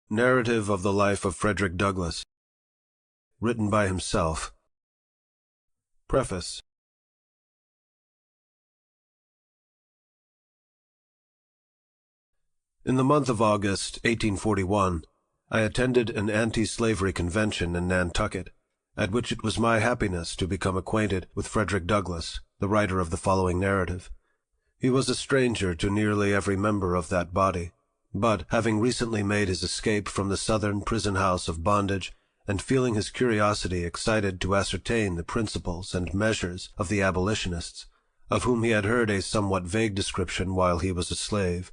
Narrative of the Life of Frederick Douglass. Written by himself. Preface. In the month of August, 1841, I attended an anti-slavery convention in Nantucket, at which it was my happiness to become acquainted with Frederick Douglass, the writer of the following narrative. He was a stranger to nearly every member of that body, but, having recently made his escape from the Southern prison house of bondage, and feeling his curiosity excited to ascertain the principles and measures of the abolitionists, of whom he had heard a somewhat vague description while he was a slave,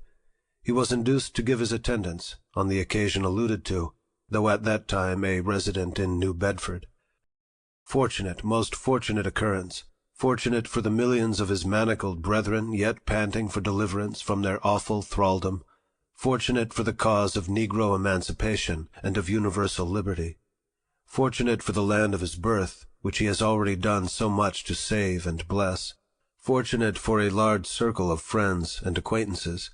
he was induced to give his attendance on the occasion alluded to, though at that time a resident in New Bedford. Fortunate, most fortunate occurrence, fortunate for the millions of his manacled brethren yet panting for deliverance from their awful thraldom, fortunate for the cause of Negro emancipation and of universal liberty, fortunate for the land of his birth, which he has already done so much to save and bless, fortunate for a large circle of friends and acquaintances,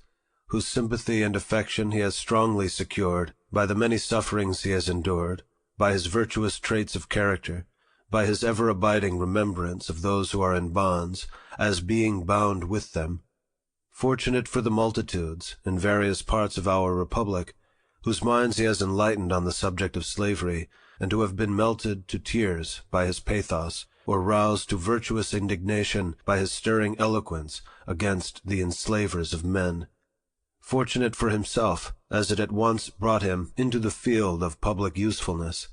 whose sympathy and affection he has strongly secured by the many sufferings he has endured, by his virtuous traits of character, by his ever-abiding remembrance of those who are in bonds, as being bound with them, fortunate for the multitudes, in various parts of our republic, whose minds he has enlightened on the subject of slavery, and who have been melted to tears by his pathos, or roused to virtuous indignation by his stirring eloquence against the enslavers of men. Fortunate for himself, as it at once brought him into the field of public usefulness,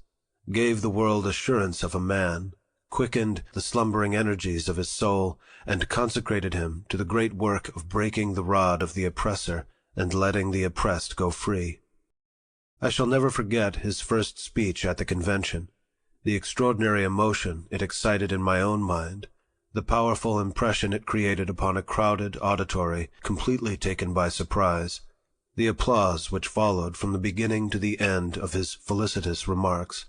gave the world assurance of a man, quickened the slumbering energies of his soul, and consecrated him to the great work of breaking the rod of the oppressor and letting the oppressed go free. I shall never forget his first speech at the convention, the extraordinary emotion it excited in my own mind, the powerful impression it created upon a crowded auditory completely taken by surprise, the applause which followed from the beginning to the end of his felicitous remarks.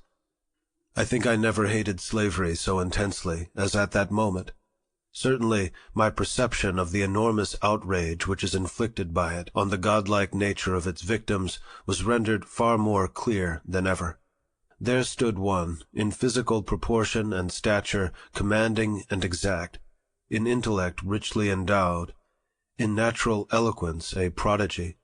I think I never hated slavery so intensely as at that moment. Certainly, my perception of the enormous outrage which is inflicted by it on the godlike nature of its victims was rendered far more clear than ever. There stood one, in physical proportion and stature commanding and exact, in intellect richly endowed, in natural eloquence a prodigy,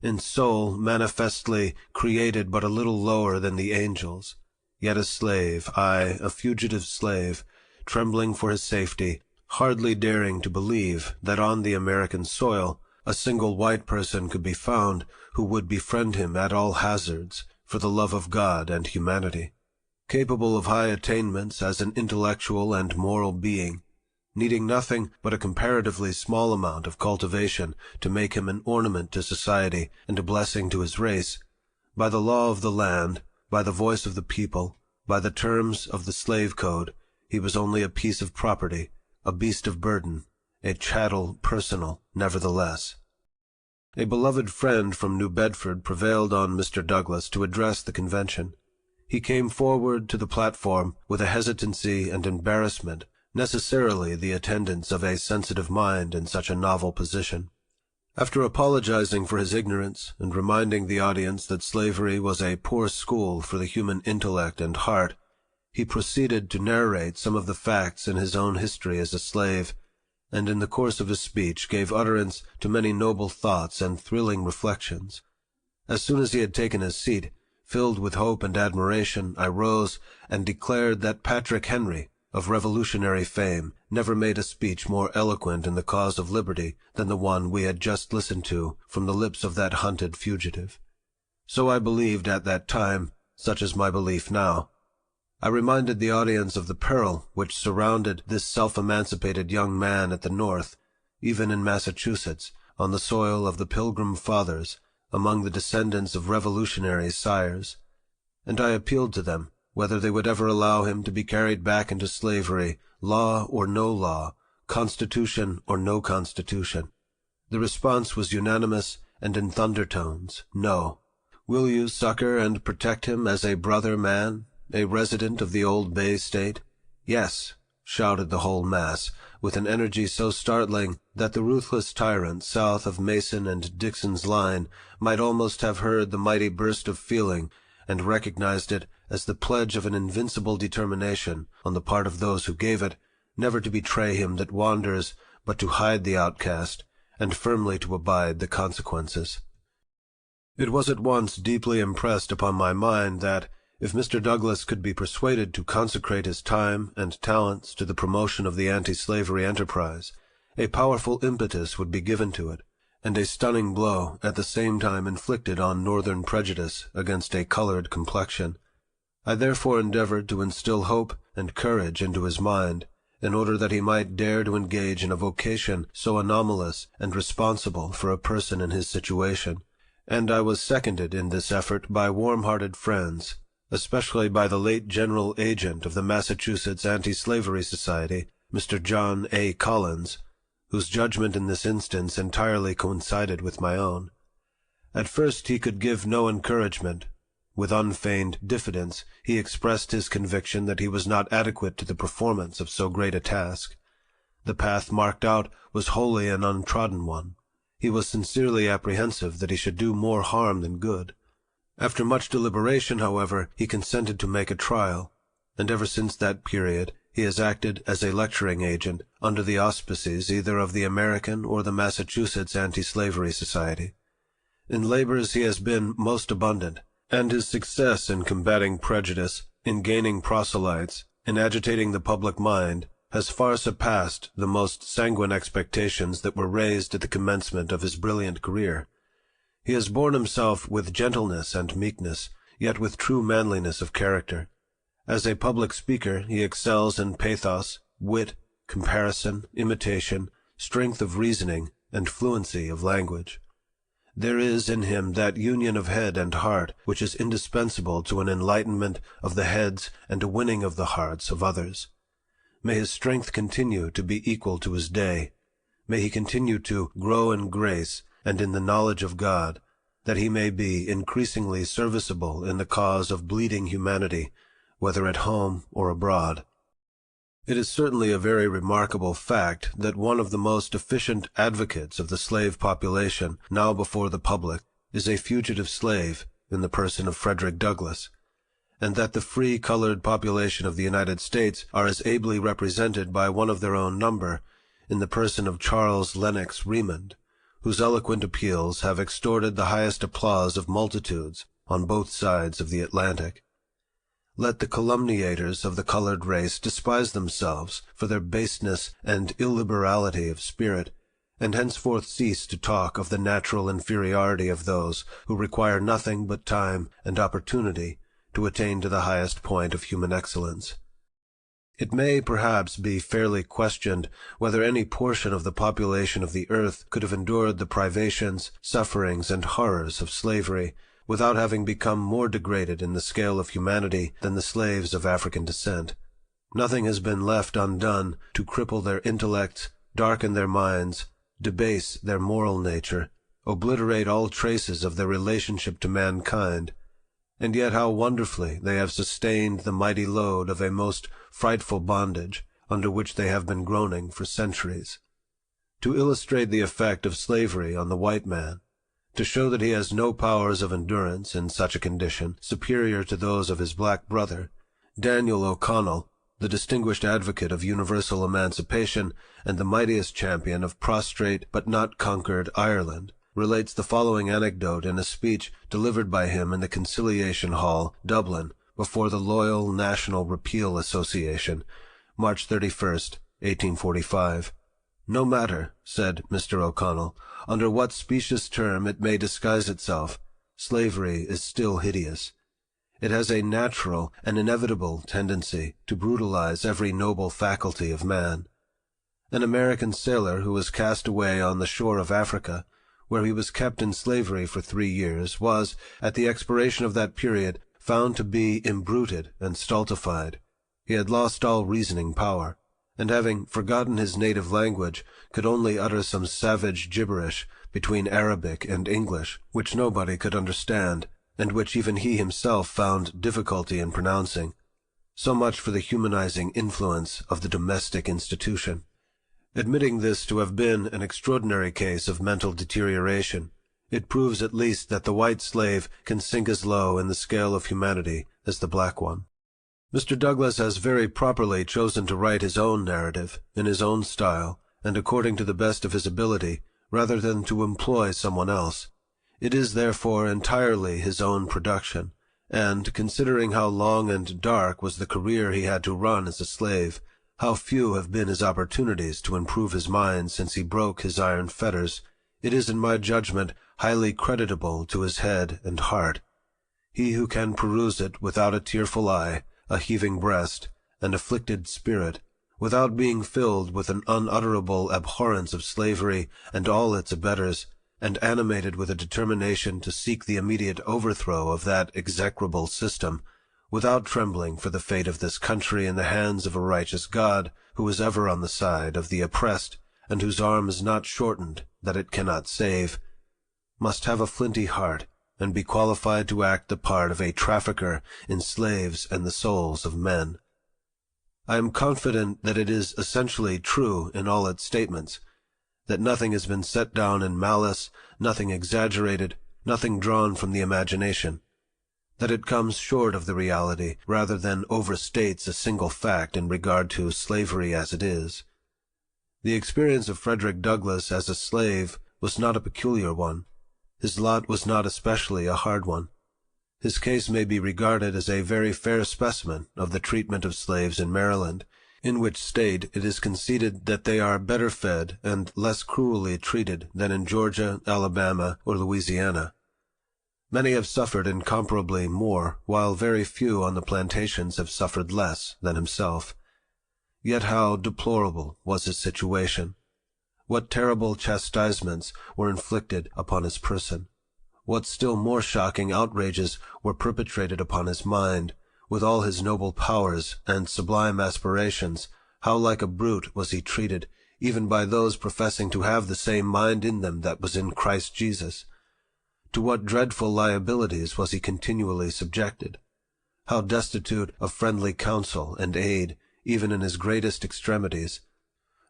in soul manifestly created but a little lower than the angels, yet a slave, aye, a fugitive slave, trembling for his safety, hardly daring to believe that on the American soil a single white person could be found who would befriend him at all hazards for the love of God and humanity, capable of high attainments as an intellectual and moral being, needing nothing but a comparatively small amount of cultivation to make him an ornament to society and a blessing to his race, by the law of the land, by the voice of the people, by the terms of the slave code. He was only a piece of property, a beast of burden, a chattel personal, nevertheless. A beloved friend from New Bedford prevailed on Mr. Douglass to address the convention. He came forward to the platform with a hesitancy and embarrassment, necessarily the attendants of a sensitive mind in such a novel position. After apologizing for his ignorance and reminding the audience that slavery was a poor school for the human intellect and heart, he proceeded to narrate some of the facts in his own history as a slave, and in the course of his speech gave utterance to many noble thoughts and thrilling reflections. As soon as he had taken his seat, filled with hope and admiration, I rose and declared that Patrick Henry, of revolutionary fame, never made a speech more eloquent in the cause of liberty than the one we had just listened to from the lips of that hunted fugitive. So I believed at that time, such is my belief now. I reminded the audience of the peril which surrounded this self-emancipated young man at the North, even in Massachusetts, on the soil of the Pilgrim Fathers, among the descendants of revolutionary sires, and I appealed to them whether they would ever allow him to be carried back into slavery, law or no law, constitution or no constitution. The response was unanimous and in thunder tones, no. Will you succor and protect him as a brother man, a resident of the old Bay State? Yes. shouted the whole mass, with an energy so startling that the ruthless tyrant south of Mason and Dixon's line might almost have heard the mighty burst of feeling and recognized it as the pledge of an invincible determination on the part of those who gave it, never to betray him that wanders, but to hide the outcast, and firmly to abide the consequences. It was at once deeply impressed upon my mind that, if Mr. Douglass could be persuaded to consecrate his time and talents to the promotion of the anti-slavery enterprise, a powerful impetus would be given to it, and a stunning blow at the same time inflicted on Northern prejudice against a colored complexion. I therefore endeavored to instill hope and courage into his mind, in order that he might dare to engage in a vocation so anomalous and responsible for a person in his situation, and I was seconded in this effort by warm-hearted friends, especially by the late General Agent of the Massachusetts Anti-Slavery Society, Mr. John A. Collins, whose judgment in this instance entirely coincided with my own. At first he could give no encouragement. With unfeigned diffidence, he expressed his conviction that he was not adequate to the performance of so great a task. The path marked out was wholly an untrodden one. He was sincerely apprehensive that he should do more harm than good. After much deliberation, however, he consented to make a trial, and ever since that period he has acted as a lecturing agent under the auspices either of the American or the Massachusetts Anti-Slavery Society. In labors he has been most abundant, and his success in combating prejudice, in gaining proselytes, in agitating the public mind, has far surpassed the most sanguine expectations that were raised at the commencement of his brilliant career. He has borne himself with gentleness and meekness, yet with true manliness of character. As a public speaker, he excels in pathos, wit, comparison, imitation, strength of reasoning, and fluency of language. There is in him that union of head and heart which is indispensable to an enlightenment of the heads and a winning of the hearts of others. May his strength continue to be equal to his day. May he continue to grow in grace and in the knowledge of God, that he may be increasingly serviceable in the cause of bleeding humanity, whether at home or abroad. It is certainly a very remarkable fact that one of the most efficient advocates of the slave population now before the public is a fugitive slave in the person of Frederick Douglass, and that the free colored population of the United States are as ably represented by one of their own number in the person of Charles Lennox Remond, whose eloquent appeals have extorted the highest applause of multitudes on both sides of the Atlantic. Let the calumniators of the colored race despise themselves for their baseness and illiberality of spirit, and henceforth cease to talk of the natural inferiority of those who require nothing but time and opportunity to attain to the highest point of human excellence. It may perhaps be fairly questioned whether any portion of the population of the earth could have endured the privations, sufferings, and horrors of slavery without having become more degraded in the scale of humanity than the slaves of African descent. Nothing has been left undone to cripple their intellects, darken their minds, debase their moral nature, obliterate all traces of their relationship to mankind, and yet how wonderfully they have sustained the mighty load of a most frightful bondage under which they have been groaning for centuries. To illustrate the effect of slavery on the white man, to show that he has no powers of endurance in such a condition superior to those of his black brother, Daniel O'Connell, the distinguished advocate of universal emancipation and the mightiest champion of prostrate but not conquered Ireland, relates the following anecdote in a speech delivered by him in the Conciliation Hall, Dublin, before the Loyal National Repeal Association, March 31st, 1845. "No matter," said Mr. O'Connell, "under what specious term it may disguise itself, slavery is still hideous. It has a natural and inevitable tendency to brutalize every noble faculty of man. An American sailor who was cast away on the shore of Africa, where he was kept in slavery for 3 years, was, at the expiration of that period, found to be imbruted and stultified. He had lost all reasoning power, and having forgotten his native language, could only utter some savage gibberish between Arabic and English, which nobody could understand, and which even he himself found difficulty in pronouncing. So much for the humanizing influence of the domestic institution. Admitting this to have been an extraordinary case of mental deterioration, it proves at least that the white slave can sink as low in the scale of humanity as the black one. Mr. Douglass has very properly chosen to write his own narrative, in his own style, and according to the best of his ability, rather than to employ someone else. It is therefore entirely his own production, and, considering how long and dark was the career he had to run as a slave, how few have been his opportunities to improve his mind since he broke his iron fetters, it is in my judgment highly creditable to his head and heart. He who can peruse it without a tearful eye, a heaving breast, and afflicted spirit, without being filled with an unutterable abhorrence of slavery and all its abettors, and animated with a determination to seek the immediate overthrow of that execrable system, without trembling for the fate of this country in the hands of a righteous God, who is ever on the side of the oppressed, and whose arm is not shortened that it cannot save, must have a flinty heart, and be qualified to act the part of a trafficker in slaves and the souls of men. I am confident that it is essentially true in all its statements, that nothing has been set down in malice, nothing exaggerated, nothing drawn from the imagination, that it comes short of the reality rather than overstates a single fact in regard to slavery as it is. The experience of Frederick Douglass as a slave was not a peculiar one. His lot was not especially a hard one. His case may be regarded as a very fair specimen of the treatment of slaves in Maryland, in which state it is conceded that they are better fed and less cruelly treated than in Georgia, Alabama, or Louisiana. Many have suffered incomparably more, while very few on the plantations have suffered less than himself. Yet how deplorable was his situation! What terrible chastisements were inflicted upon his person! What still more shocking outrages were perpetrated upon his mind! With all his noble powers and sublime aspirations, how like a brute was he treated, even by those professing to have the same mind in them that was in Christ Jesus! To what dreadful liabilities was he continually subjected! How destitute of friendly counsel and aid, even in his greatest extremities!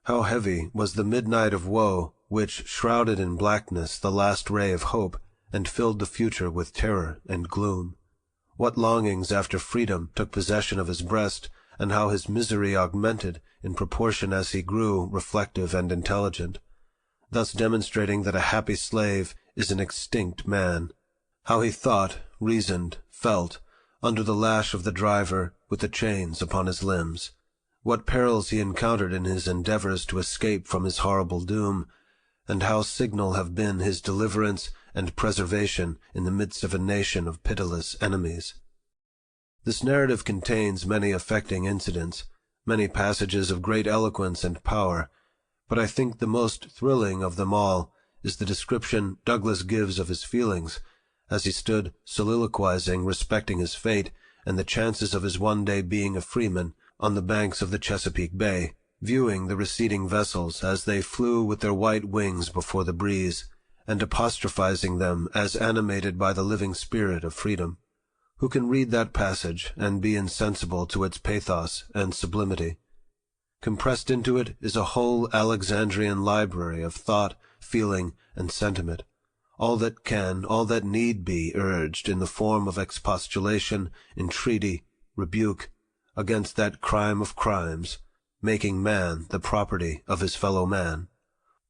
How heavy was the midnight of woe which shrouded in blackness the last ray of hope, and filled the future with terror and gloom! What longings after freedom took possession of his breast, and how his misery augmented in proportion as he grew reflective and intelligent, thus demonstrating that a happy slave is an extinct man. How he thought, reasoned, felt, under the lash of the driver with the chains upon his limbs. What perils he encountered in his endeavors to escape from his horrible doom, and how signal have been his deliverance and preservation in the midst of a nation of pitiless enemies. This narrative contains many affecting incidents, many passages of great eloquence and power, but I think the most thrilling of them all is the description Douglass gives of his feelings as he stood soliloquizing respecting his fate and the chances of his one day being a freeman on the banks of the Chesapeake Bay, viewing the receding vessels as they flew with their white wings before the breeze, and apostrophizing them as animated by the living spirit of freedom. Who can read that passage and be insensible to its pathos and sublimity? Compressed into it is a whole Alexandrian library of thought, feeling, and sentiment, all that can, all that need be urged in the form of expostulation, entreaty, rebuke, against that crime of crimes, making man the property of his fellow man.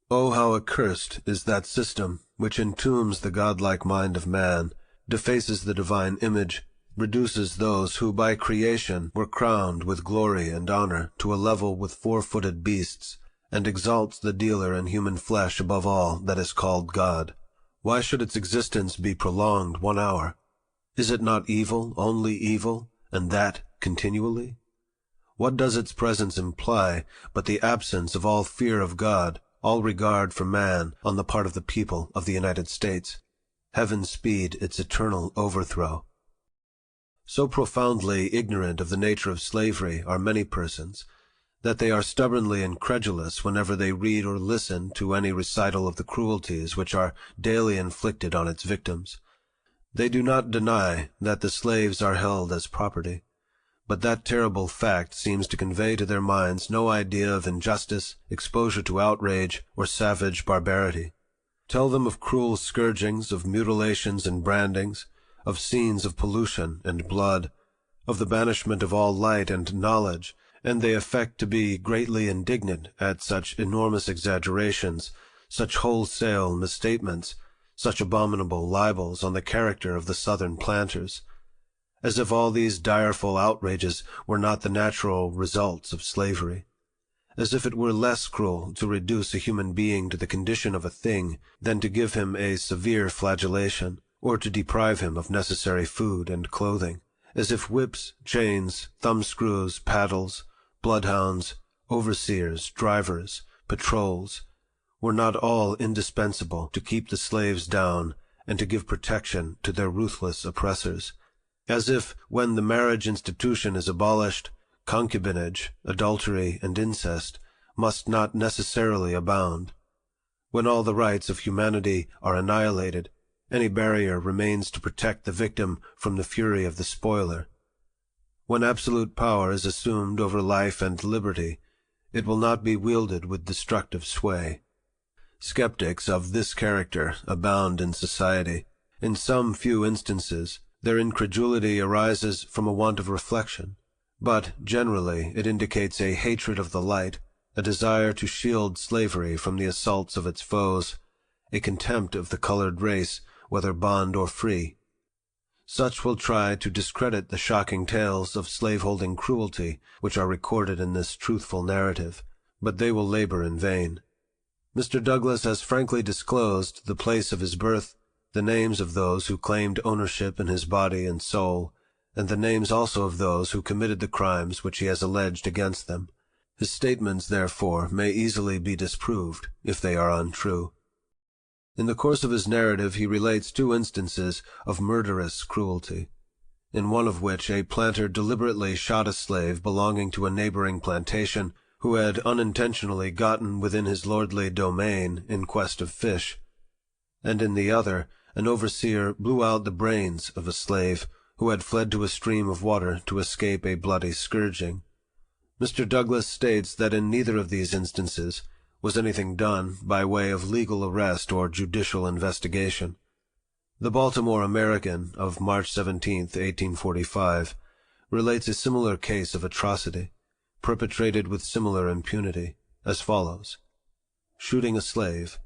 Oh, how accursed is that system which entombs the godlike mind of man, defaces the divine image, reduces those who by creation were crowned with glory and honor to a level with four-footed beasts, and exalts the dealer in human flesh above all that is called God. Why should its existence be prolonged 1 hour? Is it not evil, only evil, and that continually? What does its presence imply but the absence of all fear of God, all regard for man on the part of the people of the United States? Heaven speed its eternal overthrow. So profoundly ignorant of the nature of slavery are many persons, that they are stubbornly incredulous whenever they read or listen to any recital of the cruelties which are daily inflicted on its victims. They do not deny that the slaves are held as property, but that terrible fact seems to convey to their minds no idea of injustice, exposure to outrage, or savage barbarity. Tell them of cruel scourgings, of mutilations and brandings, of scenes of pollution and blood, of the banishment of all light and knowledge, and they affect to be greatly indignant at such enormous exaggerations, such wholesale misstatements, such abominable libels on the character of the Southern planters, as if all these direful outrages were not the natural results of slavery, as if it were less cruel to reduce a human being to the condition of a thing than to give him a severe flagellation, or to deprive him of necessary food and clothing, as if whips, chains, thumbscrews, paddles, bloodhounds, overseers, drivers, patrols, were not all indispensable to keep the slaves down and to give protection to their ruthless oppressors, as if, when the marriage institution is abolished, concubinage, adultery, and incest must not necessarily abound. When all the rights of humanity are annihilated, any barrier remains to protect the victim from the fury of the spoiler. When absolute power is assumed over life and liberty, it will not be wielded with destructive sway. Skeptics of this character abound in society. In some few instances, their incredulity arises from a want of reflection, but generally it indicates a hatred of the light, a desire to shield slavery from the assaults of its foes, a contempt of the colored race, whether bond or free. Such will try to discredit the shocking tales of slaveholding cruelty which are recorded in this truthful narrative, but they will labor in vain. Mr. Douglass has frankly disclosed the place of his birth, the names of those who claimed ownership in his body and soul, and the names also of those who committed the crimes which he has alleged against them. His statements, therefore, may easily be disproved, if they are untrue. In the course of his narrative he relates 2 instances of murderous cruelty, in one of which a planter deliberately shot a slave belonging to a neighboring plantation who had unintentionally gotten within his lordly domain in quest of fish, and in the other an overseer blew out the brains of a slave who had fled to a stream of water to escape a bloody scourging. Mr. Douglass states that in neither of these instances was anything done by way of legal arrest or judicial investigation. The Baltimore American of March 17, 1845, relates a similar case of atrocity, perpetrated with similar impunity, as follows. Shooting a slave.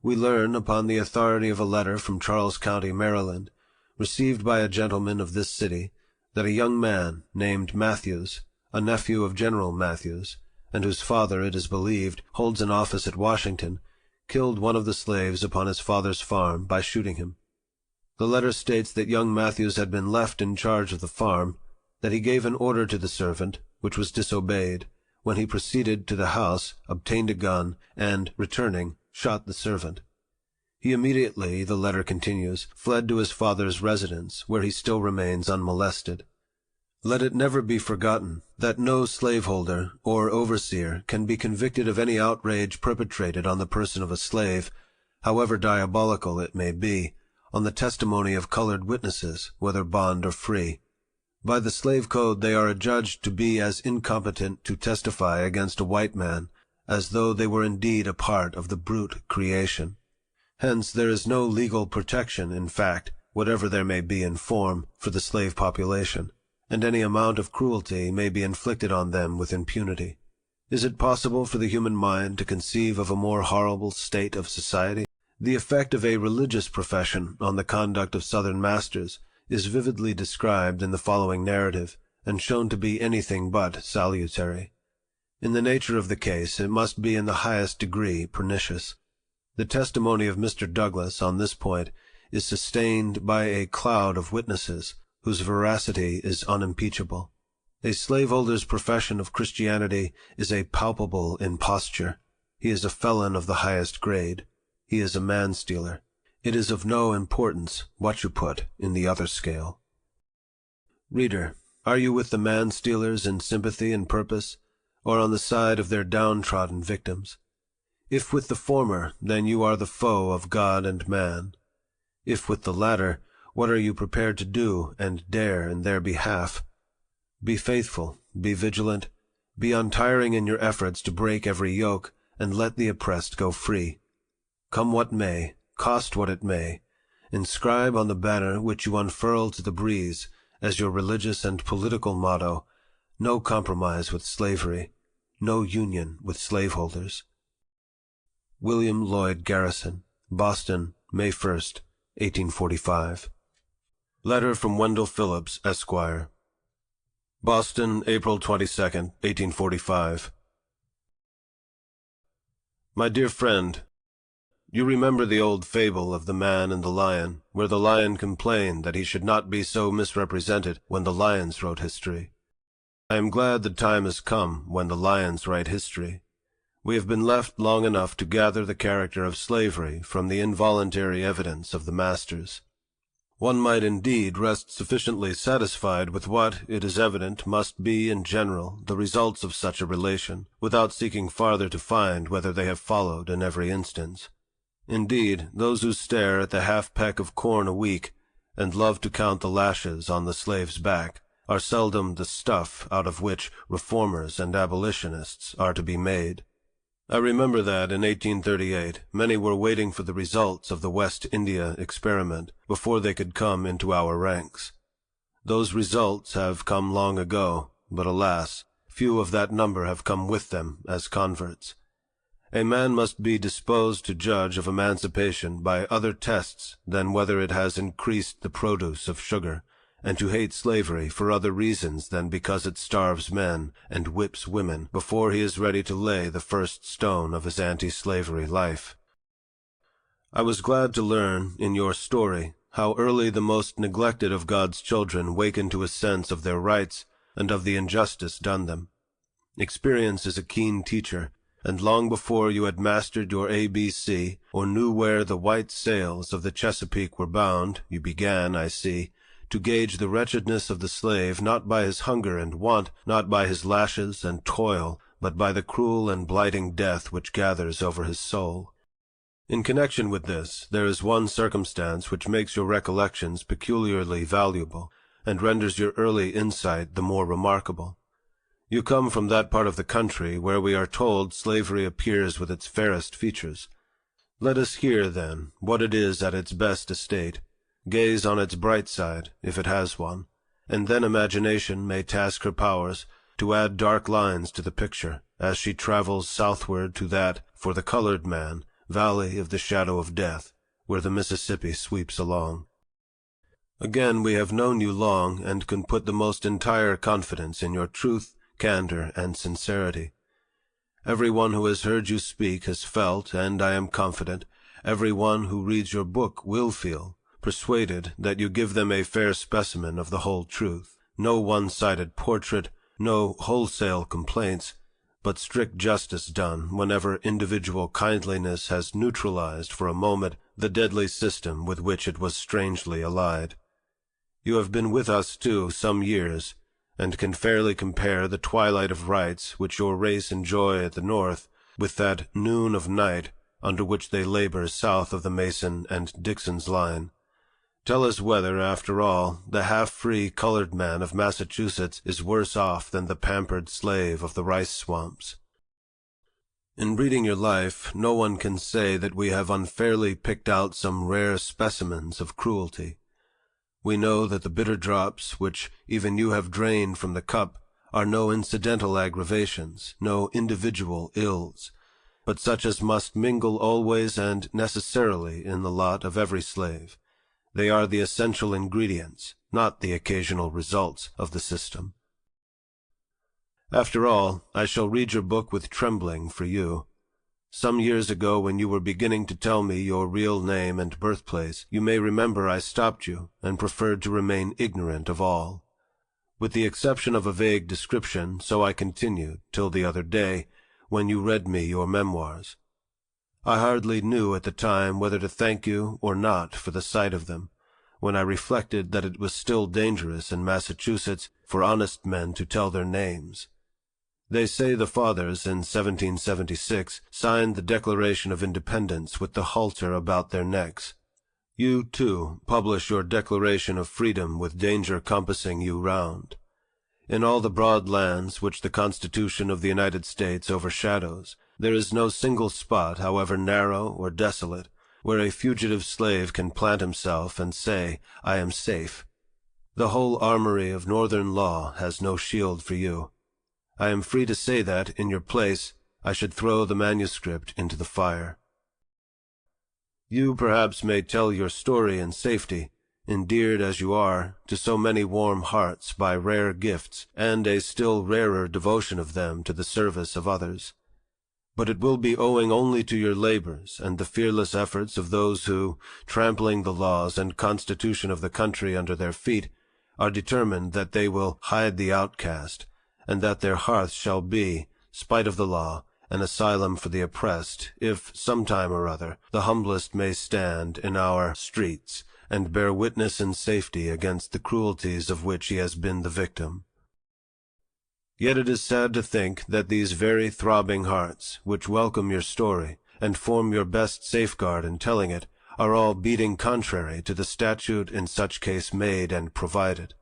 We learn, upon the authority of a letter from Charles County, Maryland, received by a gentleman of this city, that a young man named Matthews, a nephew of General Matthews, and whose father, it is believed, holds an office at Washington, killed one of the slaves upon his father's farm by shooting him. The letter states that young Matthews had been left in charge of the farm, that he gave an order to the servant, which was disobeyed, when he proceeded to the house, obtained a gun, and, returning, shot the servant. He immediately, the letter continues, fled to his father's residence, where he still remains unmolested. Let it never be forgotten that no slaveholder or overseer can be convicted of any outrage perpetrated on the person of a slave, however diabolical it may be, on the testimony of colored witnesses, whether bond or free. By the slave code they are adjudged to be as incompetent to testify against a white man as though they were indeed a part of the brute creation. Hence there is no legal protection, in fact, whatever there may be in form, for the slave population, and any amount of cruelty may be inflicted on them with impunity. Is it possible for the human mind to conceive of a more horrible state of society? The effect of a religious profession on the conduct of Southern masters is vividly described in the following narrative, and shown to be anything but salutary. In the nature of the case, it must be in the highest degree pernicious. The testimony of Mr. Douglass on this point is sustained by a cloud of witnesses whose veracity is unimpeachable. A slaveholder's profession of Christianity is a palpable imposture. He is a felon of the highest grade. He is a man-stealer. It is of no importance what you put in the other scale. Reader, are you with the man-stealers in sympathy and purpose, or on the side of their downtrodden victims? If with the former, then you are the foe of God and man. If with the latter, what are you prepared to do and dare in their behalf? Be faithful, be vigilant, be untiring in your efforts to break every yoke, and let the oppressed go free. Come what may, cost what it may, inscribe on the banner which you unfurl to the breeze, as your religious and political motto, no compromise with slavery, no union with slaveholders. William Lloyd Garrison, Boston, May 1st, 1845. Letter from Wendell Phillips, Esquire. Boston, April 22nd, 1845. My dear friend, you remember the old fable of the man and the lion, where the lion complained that he should not be so misrepresented when the lions wrote history. I am glad the time has come when the lions write history. We have been left long enough to gather the character of slavery from the involuntary evidence of the masters. One might indeed rest sufficiently satisfied with what, it is evident, must be in general the results of such a relation, without seeking farther to find whether they have followed in every instance. Indeed, those who stare at the half-peck of corn a week, and love to count the lashes on the slave's back, are seldom the stuff out of which reformers and abolitionists are to be made. I remember that in 1838 many were waiting for the results of the West India experiment before they could come into our ranks. Those results have come long ago, but alas, few of that number have come with them as converts. A man must be disposed to judge of emancipation by other tests than whether it has increased the produce of sugar, and to hate slavery for other reasons than because it starves men and whips women before he is ready to lay the first stone of his anti-slavery life. I was glad to learn, in your story, how early the most neglected of God's children waken to a sense of their rights and of the injustice done them. Experience is a keen teacher, and long before you had mastered your ABC, or knew where the white sails of the Chesapeake were bound, you began, I see, to gauge the wretchedness of the slave not by his hunger and want, not by his lashes and toil, but by the cruel and blighting death which gathers over his soul. In connection with this, there is one circumstance which makes your recollections peculiarly valuable, and renders your early insight the more remarkable. You come from that part of the country where we are told slavery appears with its fairest features. Let us hear, then, what it is at its best estate. Gaze on its bright side, if it has one, and then imagination may task her powers to add dark lines to the picture, as she travels southward to that, for the colored man, valley of the shadow of death, where the Mississippi sweeps along. Again, we have known you long, and can put the most entire confidence in your truth, candor, and sincerity. Every one who has heard you speak has felt, and I am confident, every one who reads your book will feel, persuaded that you give them a fair specimen of the whole truth, no one-sided portrait, no wholesale complaints, but strict justice done whenever individual kindliness has neutralized for a moment the deadly system with which it was strangely allied. You have been with us, too, some years, and can fairly compare the twilight of rights which your race enjoy at the North with that noon of night under which they labor south of the Mason and Dixon's line. Tell us whether, after all, the half-free colored man of Massachusetts is worse off than the pampered slave of the rice swamps. In reading your life, no one can say that we have unfairly picked out some rare specimens of cruelty. We know that the bitter drops, which even you have drained from the cup, are no incidental aggravations, no individual ills, but such as must mingle always and necessarily in the lot of every slave. They are the essential ingredients, not the occasional results of the system. After all, I shall read your book with trembling for you. Some years ago, when you were beginning to tell me your real name and birthplace, you may remember I stopped you and preferred to remain ignorant of all. With the exception of a vague description, so I continued till the other day, when you read me your memoirs. I hardly knew at the time whether to thank you or not for the sight of them, when I reflected that it was still dangerous in Massachusetts for honest men to tell their names. They say the fathers in 1776 signed the Declaration of Independence with the halter about their necks. You, too, publish your Declaration of Freedom with danger compassing you round. In all the broad lands which the Constitution of the United States overshadows, there is no single spot, however narrow or desolate, where a fugitive slave can plant himself and say, "I am safe." The whole armory of Northern law has no shield for you. I am free to say that, in your place, I should throw the manuscript into the fire. You perhaps may tell your story in safety, endeared as you are to so many warm hearts by rare gifts and a still rarer devotion of them to the service of others. But it will be owing only to your labors and the fearless efforts of those who, trampling the laws and constitution of the country under their feet, are determined that they will hide the outcast, and that their hearth shall be, spite of the law, an asylum for the oppressed, if, sometime or other, the humblest may stand in our streets and bear witness in safety against the cruelties of which he has been the victim. Yet it is sad to think that these very throbbing hearts, which welcome your story, and form your best safeguard in telling it, are all beating contrary to the statute in such case made and provided.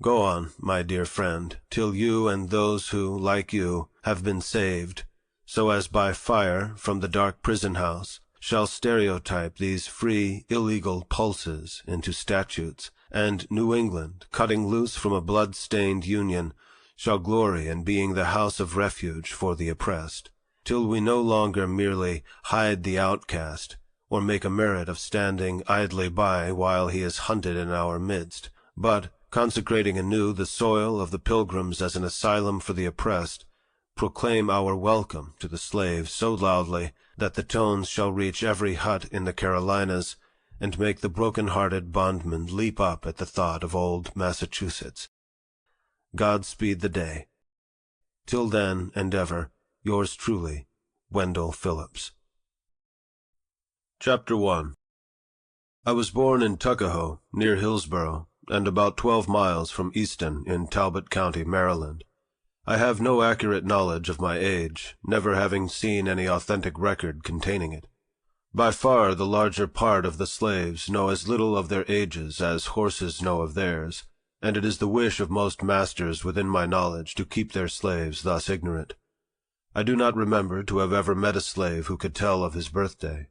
Go on, my dear friend, till you and those who, like you, have been saved, so as by fire from the dark prison house, shall stereotype these free, illegal pulses into statutes, and New England, cutting loose from a blood-stained Union, shall glory in being the house of refuge for the oppressed, till we no longer merely hide the outcast, or make a merit of standing idly by while he is hunted in our midst, but, consecrating anew the soil of the pilgrims as an asylum for the oppressed, proclaim our welcome to the slave so loudly that the tones shall reach every hut in the Carolinas, and make the broken-hearted bondman leap up at the thought of old Massachusetts. God speed the day. Till then and ever, yours truly, Wendell Phillips. Chapter 1. I was born in Tuckahoe, near Hillsborough, and about 12 miles from Easton in Talbot County, Maryland. I have no accurate knowledge of my age, never having seen any authentic record containing it. By far the larger part of the slaves know as little of their ages as horses know of theirs, and it is the wish of most masters within my knowledge to keep their slaves thus ignorant. I do not remember to have ever met a slave who could tell of his birthday.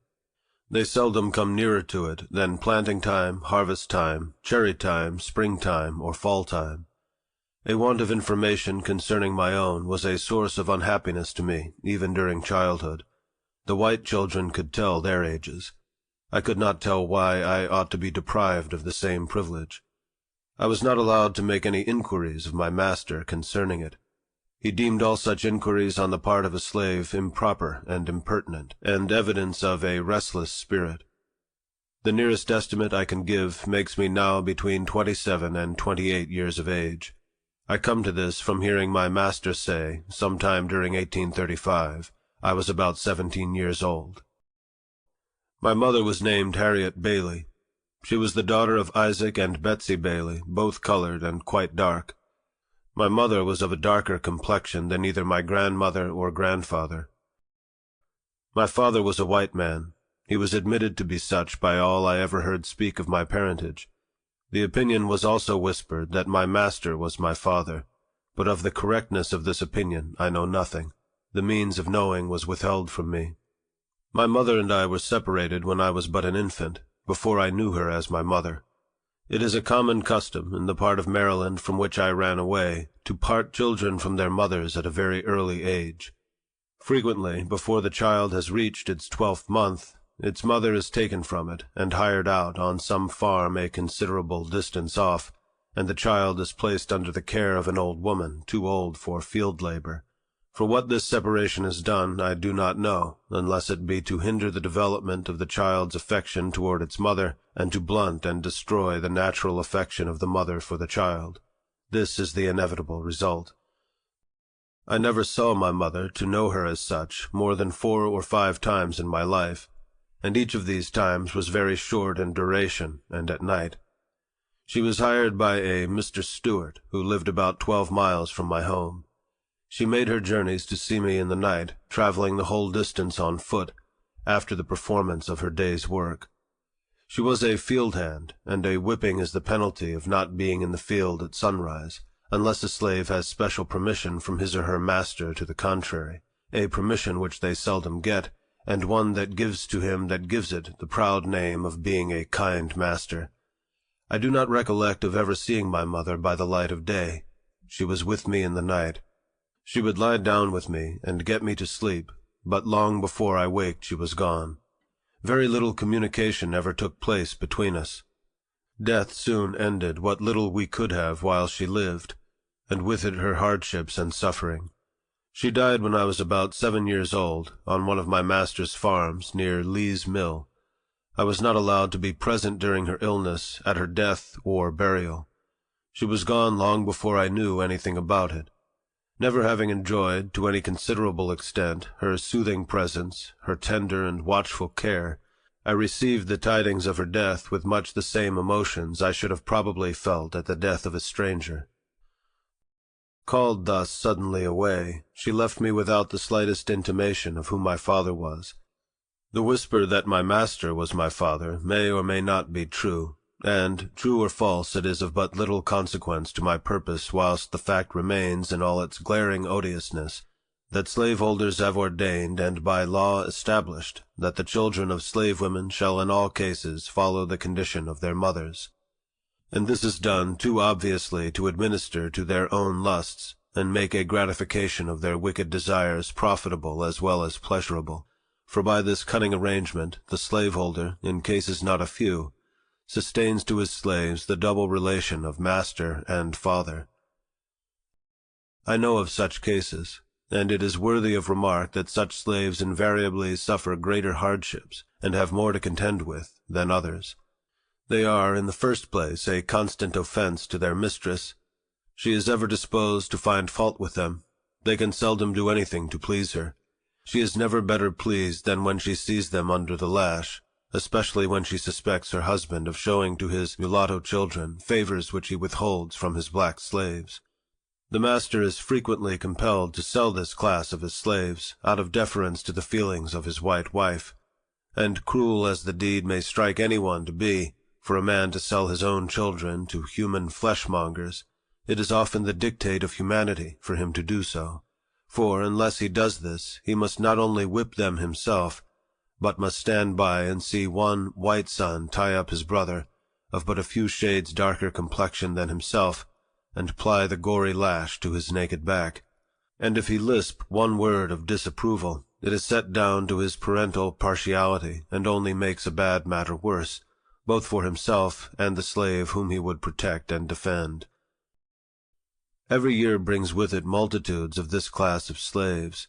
They seldom come nearer to it than planting time, harvest time, cherry time, springtime, or fall time. A want of information concerning my own was a source of unhappiness to me, even during childhood. The white children could tell their ages. I could not tell why I ought to be deprived of the same privilege. I was not allowed to make any inquiries of my master concerning it. He deemed all such inquiries on the part of a slave improper and impertinent, and evidence of a restless spirit. The nearest estimate I can give makes me now between 27 and 28 years of age. I come to this from hearing my master say, sometime during 1835, I was about 17 years old. My mother was named Harriet Bailey. She was the daughter of Isaac and Betsy Bailey, both colored and quite dark. My mother was of a darker complexion than either my grandmother or grandfather. My father was a white man. He was admitted to be such by all I ever heard speak of my parentage. The opinion was also whispered that my master was my father, but of the correctness of this opinion I know nothing. The means of knowing was withheld from me. My mother and I were separated when I was but an infant, before I knew her as my mother. It is a common custom, in the part of Maryland from which I ran away, to part children from their mothers at a very early age. Frequently, before the child has reached its 12th month, its mother is taken from it and hired out on some farm a considerable distance off, and the child is placed under the care of an old woman too old for field labor. For what this separation is done I do not know, unless it be to hinder the development of the child's affection toward its mother, and to blunt and destroy the natural affection of the mother for the child. This is the inevitable result. I never saw my mother, to know her as such, more than 4 or 5 times in my life, and each of these times was very short in duration, and at night. She was hired by a Mr. Stewart, who lived about 12 miles from my home. She made her journeys to see me in the night, traveling the whole distance on foot, after the performance of her day's work. She was a field hand, and a whipping is the penalty of not being in the field at sunrise, unless a slave has special permission from his or her master to the contrary, a permission which they seldom get, and one that gives to him that gives it the proud name of being a kind master. I do not recollect of ever seeing my mother by the light of day. She was with me in the night. She would lie down with me and get me to sleep, but long before I waked she was gone. Very little communication ever took place between us. Death soon ended what little we could have while she lived, and with it her hardships and suffering. She died when I was about 7 years old, on one of my master's farms near Lee's Mill. I was not allowed to be present during her illness, at her death, or burial. She was gone long before I knew anything about it. Never having enjoyed, to any considerable extent, her soothing presence, her tender and watchful care, I received the tidings of her death with much the same emotions I should have probably felt at the death of a stranger. Called thus suddenly away, she left me without the slightest intimation of who my father was. The whisper that my master was my father may or may not be true, and, true or false, it is of but little consequence to my purpose whilst the fact remains in all its glaring odiousness, that slaveholders have ordained and by law established that the children of slave women shall in all cases follow the condition of their mothers. And this is done too obviously to administer to their own lusts, and make a gratification of their wicked desires profitable as well as pleasurable. For by this cunning arrangement, the slaveholder, in cases not a few, sustains to his slaves the double relation of master and father. I know of such cases, and it is worthy of remark that such slaves invariably suffer greater hardships, and have more to contend with, than others. They are, in the first place, a constant offense to their mistress. She is ever disposed to find fault with them. They can seldom do anything to please her. She is never better pleased than when she sees them under the lash, especially when she suspects her husband of showing to his mulatto children favors which he withholds from his black slaves. The master is frequently compelled to sell this class of his slaves, out of deference to the feelings of his white wife, and cruel as the deed may strike anyone to be, for a man to sell his own children to human fleshmongers, it is often the dictate of humanity for him to do so. For, unless he does this, he must not only whip them himself, but must stand by and see one white son tie up his brother, of but a few shades darker complexion than himself, and ply the gory lash to his naked back. And if he lisp one word of disapproval, it is set down to his parental partiality, and only makes a bad matter worse, both for himself and the slave whom he would protect and defend. Every year brings with it multitudes of this class of slaves.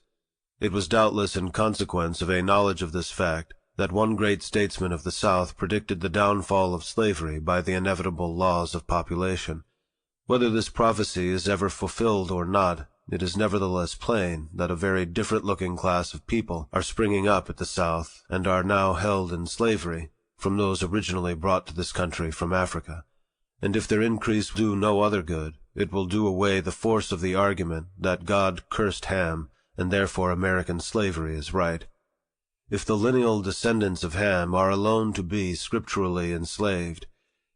It was doubtless in consequence of a knowledge of this fact that one great statesman of the South predicted the downfall of slavery by the inevitable laws of population. Whether this prophecy is ever fulfilled or not, it is nevertheless plain that a very different-looking class of people are springing up at the South and are now held in slavery from those originally brought to this country from Africa. And if their increase do no other good, it will do away the force of the argument that God cursed Ham, and therefore American slavery is right. If the lineal descendants of Ham are alone to be scripturally enslaved,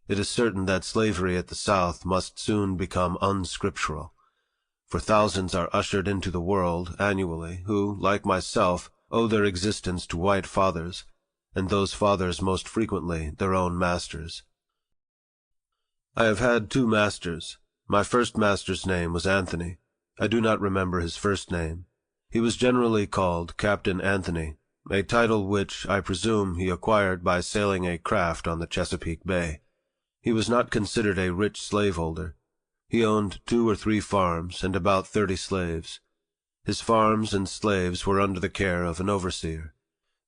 it is certain that slavery at the South must soon become unscriptural. For thousands are ushered into the world annually who, like myself, owe their existence to white fathers, and those fathers most frequently their own masters. I have had 2 masters. My first master's name was Anthony. I do not remember his first name. He was generally called Captain Anthony, a title which, I presume, he acquired by sailing a craft on the Chesapeake Bay. He was not considered a rich slaveholder. He owned 2 or 3 farms and about 30 slaves. His farms and slaves were under the care of an overseer.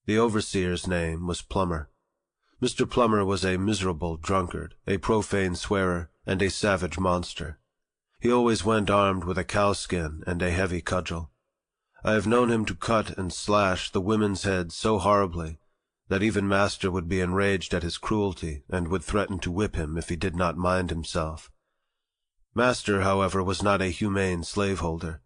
The overseer's name was Plummer. Mr. Plummer was a miserable drunkard, a profane swearer, and a savage monster. He always went armed with a cowskin and a heavy cudgel. I have known him to cut and slash the women's heads so horribly that even master would be enraged at his cruelty and would threaten to whip him if he did not mind himself. Master, however, was not a humane slaveholder.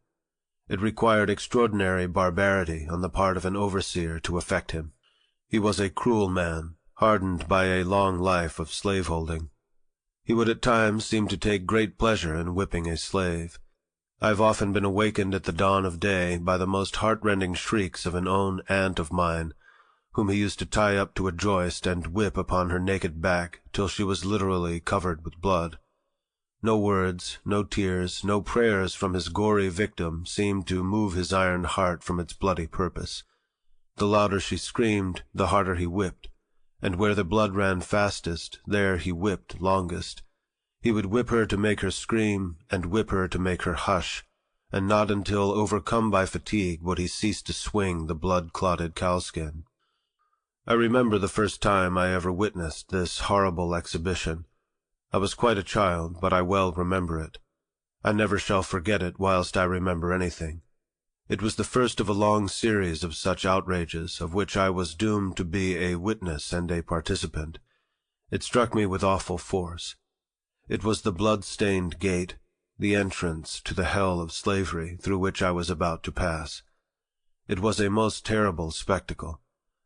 It required extraordinary barbarity on the part of an overseer to affect him. He was a cruel man, hardened by a long life of slaveholding. He would at times seem to take great pleasure in whipping a slave. I have often been awakened at the dawn of day by the most heart-rending shrieks of an own aunt of mine, whom he used to tie up to a joist and whip upon her naked back till she was literally covered with blood. No words, no tears, no prayers from his gory victim seemed to move his iron heart from its bloody purpose. The louder she screamed, the harder he whipped, and where the blood ran fastest, there he whipped longest. He would whip her to make her scream, and whip her to make her hush, and not until overcome by fatigue would he cease to swing the blood-clotted cowskin. I remember the first time I ever witnessed this horrible exhibition. I was quite a child, but I well remember it. I never shall forget it whilst I remember anything. It was the first of a long series of such outrages, of which I was doomed to be a witness and a participant. It struck me with awful force. It was the blood-stained gate, the entrance to the hell of slavery through which I was about to pass. It was a most terrible spectacle.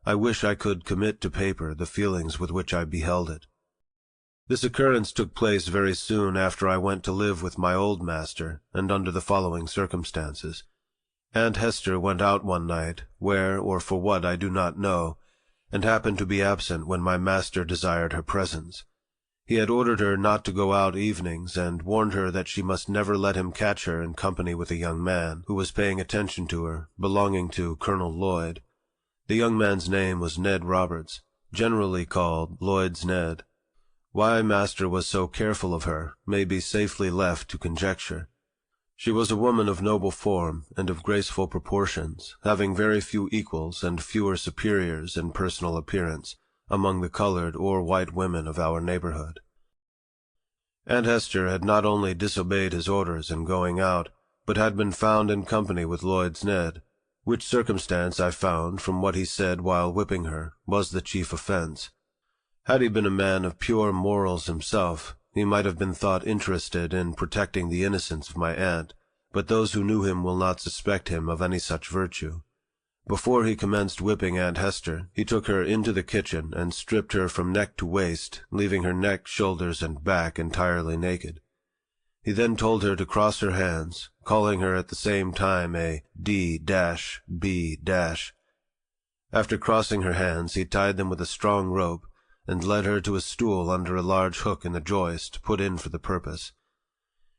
I wish I could commit to paper the feelings with which I beheld it. This occurrence took place very soon after I went to live with my old master, and under the following circumstances. Aunt Hester went out one night, where or for what I do not know, and happened to be absent when my master desired her presence. He had ordered her not to go out evenings, and warned her that she must never let him catch her in company with a young man, who was paying attention to her, belonging to Colonel Lloyd. The young man's name was Ned Roberts, generally called Lloyd's Ned. Why master was so careful of her may be safely left to conjecture. She was a woman of noble form and of graceful proportions, having very few equals and fewer superiors in personal appearance among the colored or white women of our neighborhood. Aunt Hester had not only disobeyed his orders in going out, but had been found in company with Lloyd's Ned, which circumstance I found, from what he said while whipping her, was the chief offense. Had he been a man of pure morals himself, he might have been thought interested in protecting the innocence of my aunt, but those who knew him will not suspect him of any such virtue. Before he commenced whipping Aunt Hester, he took her into the kitchen and stripped her from neck to waist, leaving her neck, shoulders, and back entirely naked. He then told her to cross her hands, calling her at the same time a D-B-. After crossing her hands, he tied them with a strong rope, and led her to a stool under a large hook in the joist, put in for the purpose.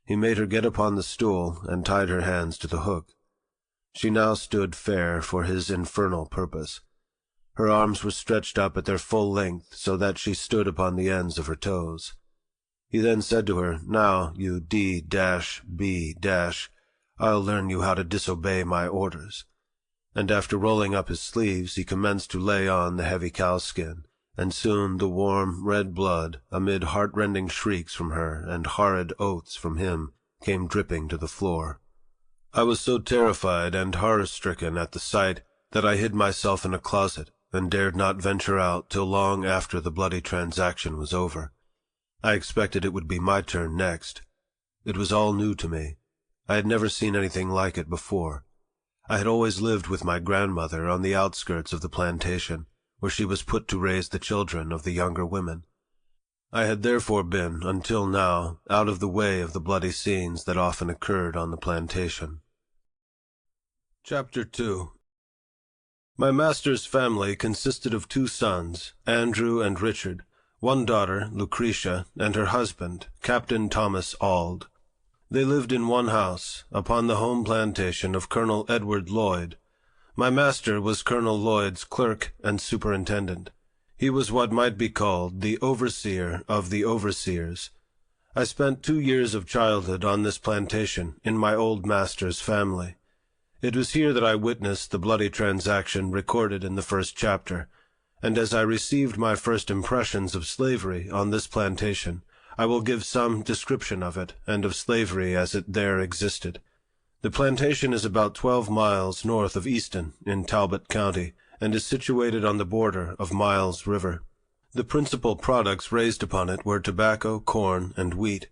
He made her get upon the stool, and tied her hands to the hook. She now stood fair for his infernal purpose. Her arms were stretched up at their full length, so that she stood upon the ends of her toes. He then said to her, "Now, you D-B-, I'll learn you how to disobey my orders." And after rolling up his sleeves, he commenced to lay on the heavy cowskin, and soon the warm, red blood, amid heart-rending shrieks from her and horrid oaths from him, came dripping to the floor. I was so terrified and horror-stricken at the sight that I hid myself in a closet and dared not venture out till long after the bloody transaction was over. I expected it would be my turn next. It was all new to me. I had never seen anything like it before. I had always lived with my grandmother on the outskirts of the plantation, where she was put to raise the children of the younger women. I had therefore been, until now, out of the way of the bloody scenes that often occurred on the plantation. Chapter 2. My master's family consisted of 2 sons, Andrew and Richard, 1 daughter, Lucretia, and her husband, Captain Thomas Auld. They lived in one house, upon the home plantation of Colonel Edward Lloyd. My master was Colonel Lloyd's clerk and superintendent. He was what might be called the overseer of the overseers. I spent 2 years of childhood on this plantation in my old master's family. It was here that I witnessed the bloody transaction recorded in the first chapter, and as I received my first impressions of slavery on this plantation, I will give some description of it and of slavery as it there existed. The plantation is about 12 miles north of Easton in Talbot County, and is situated on the border of Miles River. The principal products raised upon it were tobacco, corn, and wheat.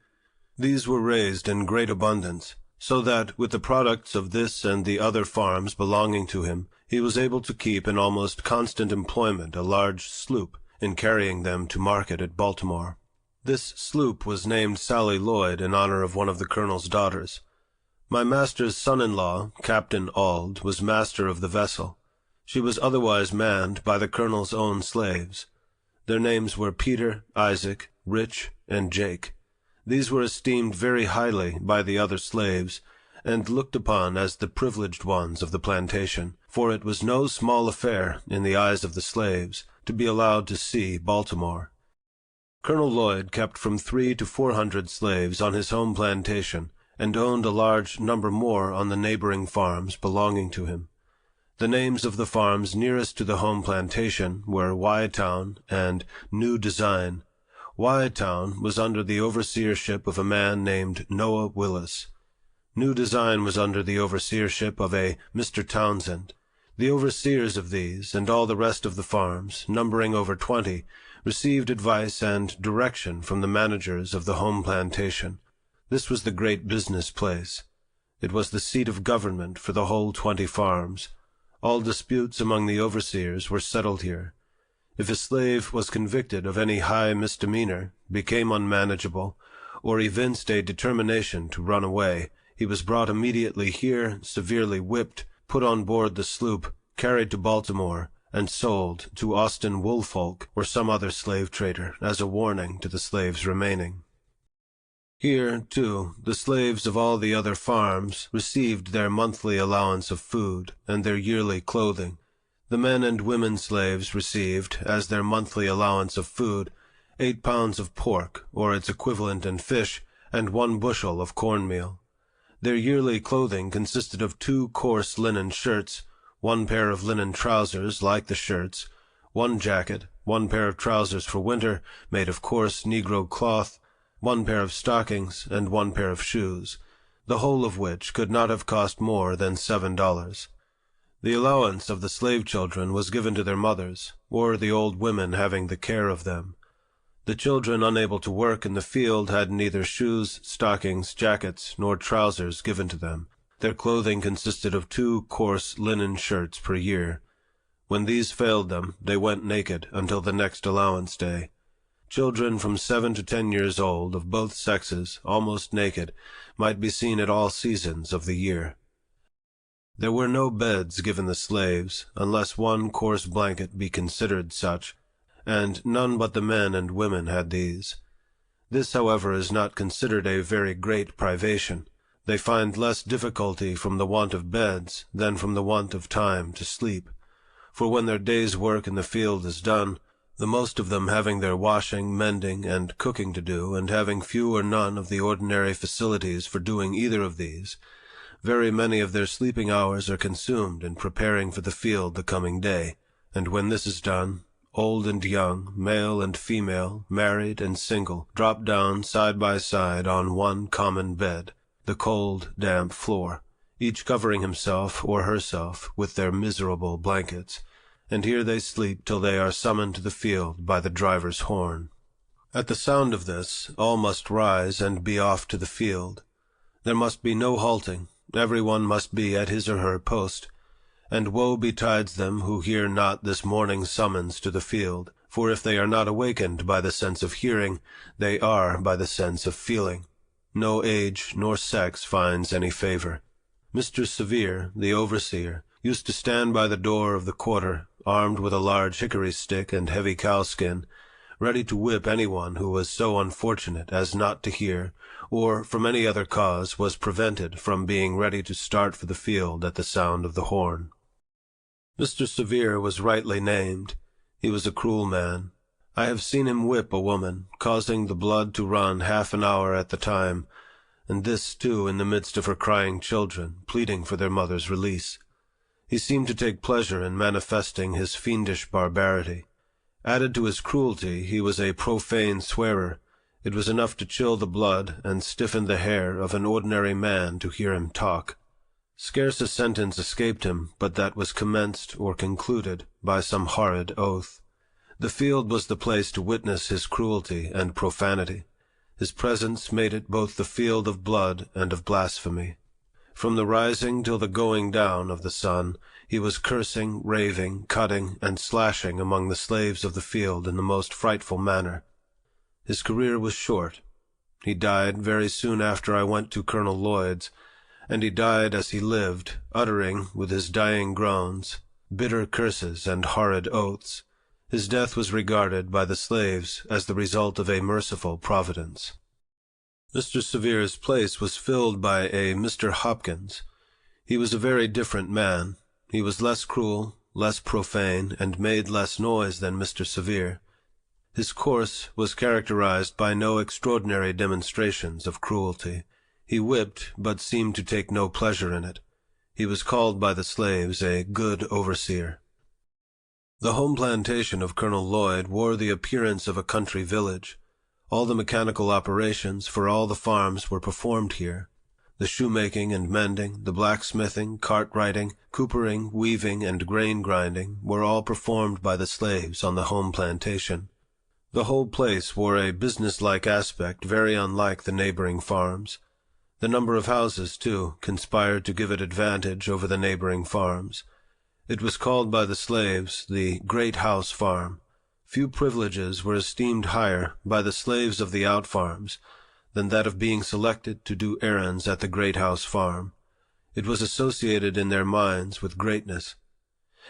These were raised in great abundance, so that, with the products of this and the other farms belonging to him, he was able to keep in almost constant employment a large sloop in carrying them to market at Baltimore. This sloop was named Sally Lloyd in honor of one of the colonel's daughters. My master's son-in-law, Captain Auld, was master of the vessel. She was otherwise manned by the colonel's own slaves. Their names were Peter, Isaac, Rich, and Jake. These were esteemed very highly by the other slaves, and looked upon as the privileged ones of the plantation, for it was no small affair, in the eyes of the slaves, to be allowed to see Baltimore. Colonel Lloyd kept from 300 to 400 slaves on his home plantation, and owned a large number more on the neighboring farms belonging to him. The names of the farms nearest to the home plantation were Y-Town and New Design. Y-Town was under the overseership of a man named Noah Willis. New Design was under the overseership of a Mr. Townsend. The overseers of these, and all the rest of the farms, numbering over 20, received advice and direction from the managers of the home plantation. This was the great business place. It was the seat of government for the whole 20 farms. All disputes among the overseers were settled here. If a slave was convicted of any high misdemeanor, became unmanageable, or evinced a determination to run away, he was brought immediately here, severely whipped, put on board the sloop, carried to Baltimore, and sold to Austin Woolfolk or some other slave trader as a warning to the slaves remaining. Here, too, the slaves of all the other farms received their monthly allowance of food and their yearly clothing. The men and women slaves received, as their monthly allowance of food, 8 pounds of pork, or its equivalent in fish, and 1 bushel of cornmeal. Their yearly clothing consisted of 2 coarse linen shirts, 1 pair of linen trousers like the shirts, 1 jacket, 1 pair of trousers for winter made of coarse Negro cloth, 1 pair of stockings, and 1 pair of shoes, the whole of which could not have cost more than $7. The allowance of the slave children was given to their mothers, or the old women having the care of them. The children unable to work in the field had neither shoes, stockings, jackets, nor trousers given to them. Their clothing consisted of 2 coarse linen shirts per year. When these failed them, they went naked until the next allowance day. Children from 7 to 10 years old, of both sexes, almost naked, might be seen at all seasons of the year. There were no beds given the slaves, unless 1 coarse blanket be considered such, and none but the men and women had these. This, however, is not considered a very great privation. They find less difficulty from the want of beds than from the want of time to sleep, for when their day's work in the field is done, the most of them having their washing, mending, and cooking to do, and having few or none of the ordinary facilities for doing either of these, very many of their sleeping hours are consumed in preparing for the field the coming day, and when this is done, old and young, male and female, married and single, drop down side by side on one common bed, the cold, damp floor, each covering himself or herself with their miserable blankets, and here they sleep till they are summoned to the field by the driver's horn. At the sound of this, all must rise and be off to the field. There must be no halting, every one must be at his or her post, and woe betides them who hear not this morning's summons to the field, for if they are not awakened by the sense of hearing, they are by the sense of feeling. No age nor sex finds any favor. Mr. Sevier, the overseer, used to stand by the door of the quarter, armed with a large hickory stick and heavy cowskin, ready to whip anyone who was so unfortunate as not to hear, or from any other cause was prevented from being ready to start for the field at the sound of the horn. Mr. Sevier was rightly named. He was a cruel man. I have seen him whip a woman, causing the blood to run half an hour at the time, and this, too, in the midst of her crying children, pleading for their mother's release. He seemed to take pleasure in manifesting his fiendish barbarity. Added to his cruelty, he was a profane swearer. It was enough to chill the blood and stiffen the hair of an ordinary man to hear him talk. Scarce a sentence escaped him but that was commenced or concluded by some horrid oath. The field was the place to witness his cruelty and profanity. His presence made it both the field of blood and of blasphemy. From the rising till the going down of the sun, he was cursing, raving, cutting, and slashing among the slaves of the field in the most frightful manner. His career was short. He died very soon after I went to Colonel Lloyd's, and he died as he lived, uttering, with his dying groans, bitter curses and horrid oaths. His death was regarded by the slaves as the result of a merciful providence. Mr. Severe's place was filled by a Mr. Hopkins. He was a very different man. He was less cruel, less profane, and made less noise than Mr. Severe. His course was characterized by no extraordinary demonstrations of cruelty. He whipped, but seemed to take no pleasure in it. He was called by the slaves a good overseer. The home plantation of Colonel Lloyd wore the appearance of a country village. All the mechanical operations for all the farms were performed here. The shoemaking and mending, the blacksmithing, cart-riding, coopering, weaving, and grain grinding were all performed by the slaves on the home plantation. The whole place wore a business-like aspect very unlike the neighboring farms. The number of houses, too, conspired to give it advantage over the neighboring farms. It was called by the slaves the Great House Farm. Few privileges were esteemed higher by the slaves of the out farms than that of being selected to do errands at the Great House Farm. It was associated in their minds with greatness.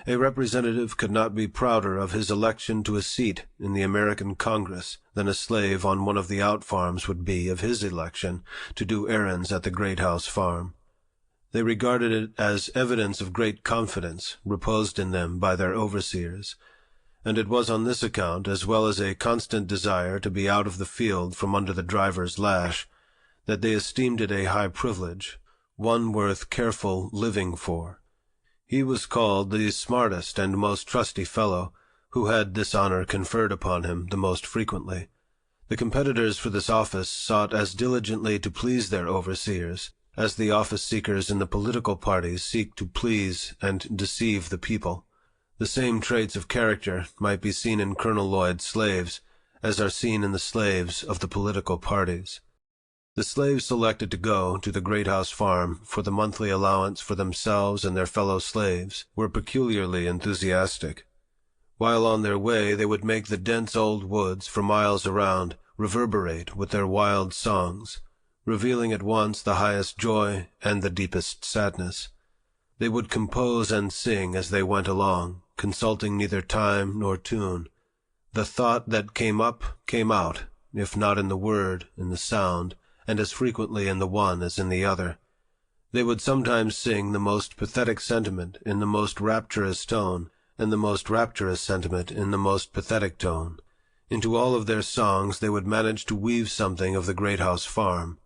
A representative could not be prouder of his election to a seat in the American Congress than a slave on one of the out farms would be of his election to do errands at the Great House Farm. They regarded it as evidence of great confidence reposed in them by their overseers, and it was on this account, as well as a constant desire to be out of the field from under the driver's lash, that they esteemed it a high privilege, one worth careful living for. He was called the smartest and most trusty fellow, who had this honor conferred upon him the most frequently. The competitors for this office sought as diligently to please their overseers as the office-seekers in the political parties seek to please and deceive the people. The same traits of character might be seen in Colonel Lloyd's slaves as are seen in the slaves of the political parties. The slaves selected to go to the Great House Farm for the monthly allowance for themselves and their fellow slaves were peculiarly enthusiastic. While on their way, they would make the dense old woods for miles around reverberate with their wild songs, revealing at once the highest joy and the deepest sadness. They would compose and sing as they went along, consulting neither time nor tune. The thought that came up came out, if not in the word, in the sound, and as frequently in the one as in the other. They would sometimes sing the most pathetic sentiment in the most rapturous tone, and the most rapturous sentiment in the most pathetic tone. Into all of their songs they would manage to weave something of the Great House Farm.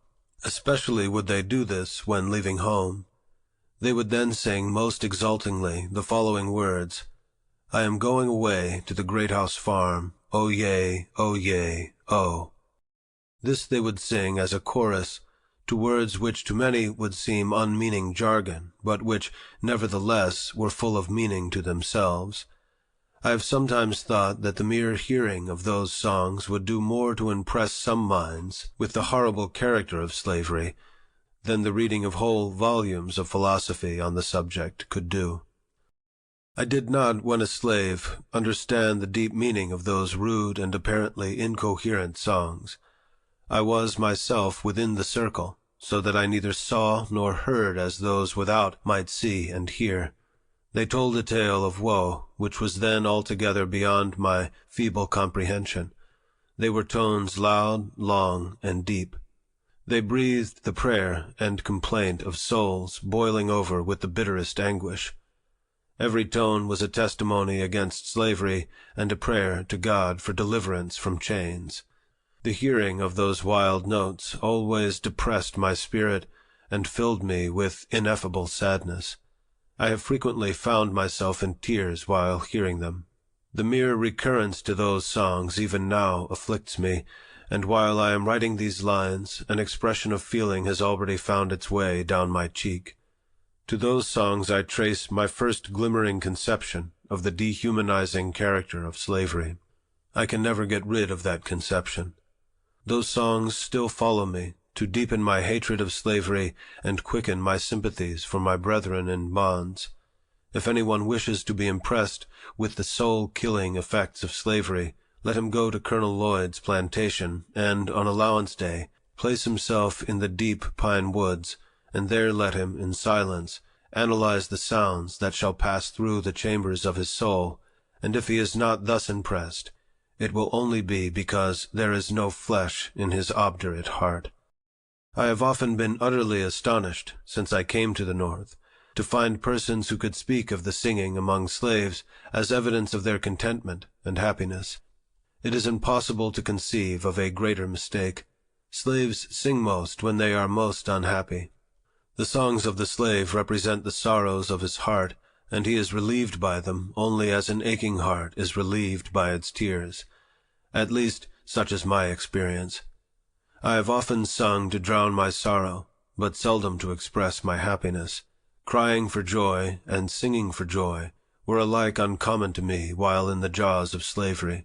Especially would they do this when leaving home. They would then sing most exultingly the following words: "I am going away to the Great House Farm, oh yea, oh yea, oh." This they would sing as a chorus to words which to many would seem unmeaning jargon, but which, nevertheless, were full of meaning to themselves. I have sometimes thought that the mere hearing of those songs would do more to impress some minds with the horrible character of slavery than the reading of whole volumes of philosophy on the subject could do. I did not, when a slave, understand the deep meaning of those rude and apparently incoherent songs. I was myself within the circle, so that I neither saw nor heard as those without might see and hear. They told a tale of woe, which was then altogether beyond my feeble comprehension. They were tones loud, long, and deep. They breathed the prayer and complaint of souls boiling over with the bitterest anguish. Every tone was a testimony against slavery and a prayer to God for deliverance from chains. The hearing of those wild notes always depressed my spirit and filled me with ineffable sadness. I have frequently found myself in tears while hearing them. The mere recurrence to those songs even now afflicts me, and while I am writing these lines, an expression of feeling has already found its way down my cheek. To those songs I trace my first glimmering conception of the dehumanizing character of slavery. I can never get rid of that conception. Those songs still follow me, to deepen my hatred of slavery and quicken my sympathies for my brethren in bonds. If anyone wishes to be impressed with the soul-killing effects of slavery, let him go to Colonel Lloyd's plantation, and, on allowance day, place himself in the deep pine woods, and there let him, in silence, analyze the sounds that shall pass through the chambers of his soul, and if he is not thus impressed, it will only be because there is no flesh in his obdurate heart. I have often been utterly astonished, since I came to the North, to find persons who could speak of the singing among slaves as evidence of their contentment and happiness. It is impossible to conceive of a greater mistake. Slaves sing most when they are most unhappy. The songs of the slave represent the sorrows of his heart, and he is relieved by them only as an aching heart is relieved by its tears. At least, such is my experience. I have often sung to drown my sorrow, but seldom to express my happiness. Crying for joy and singing for joy were alike uncommon to me while in the jaws of slavery.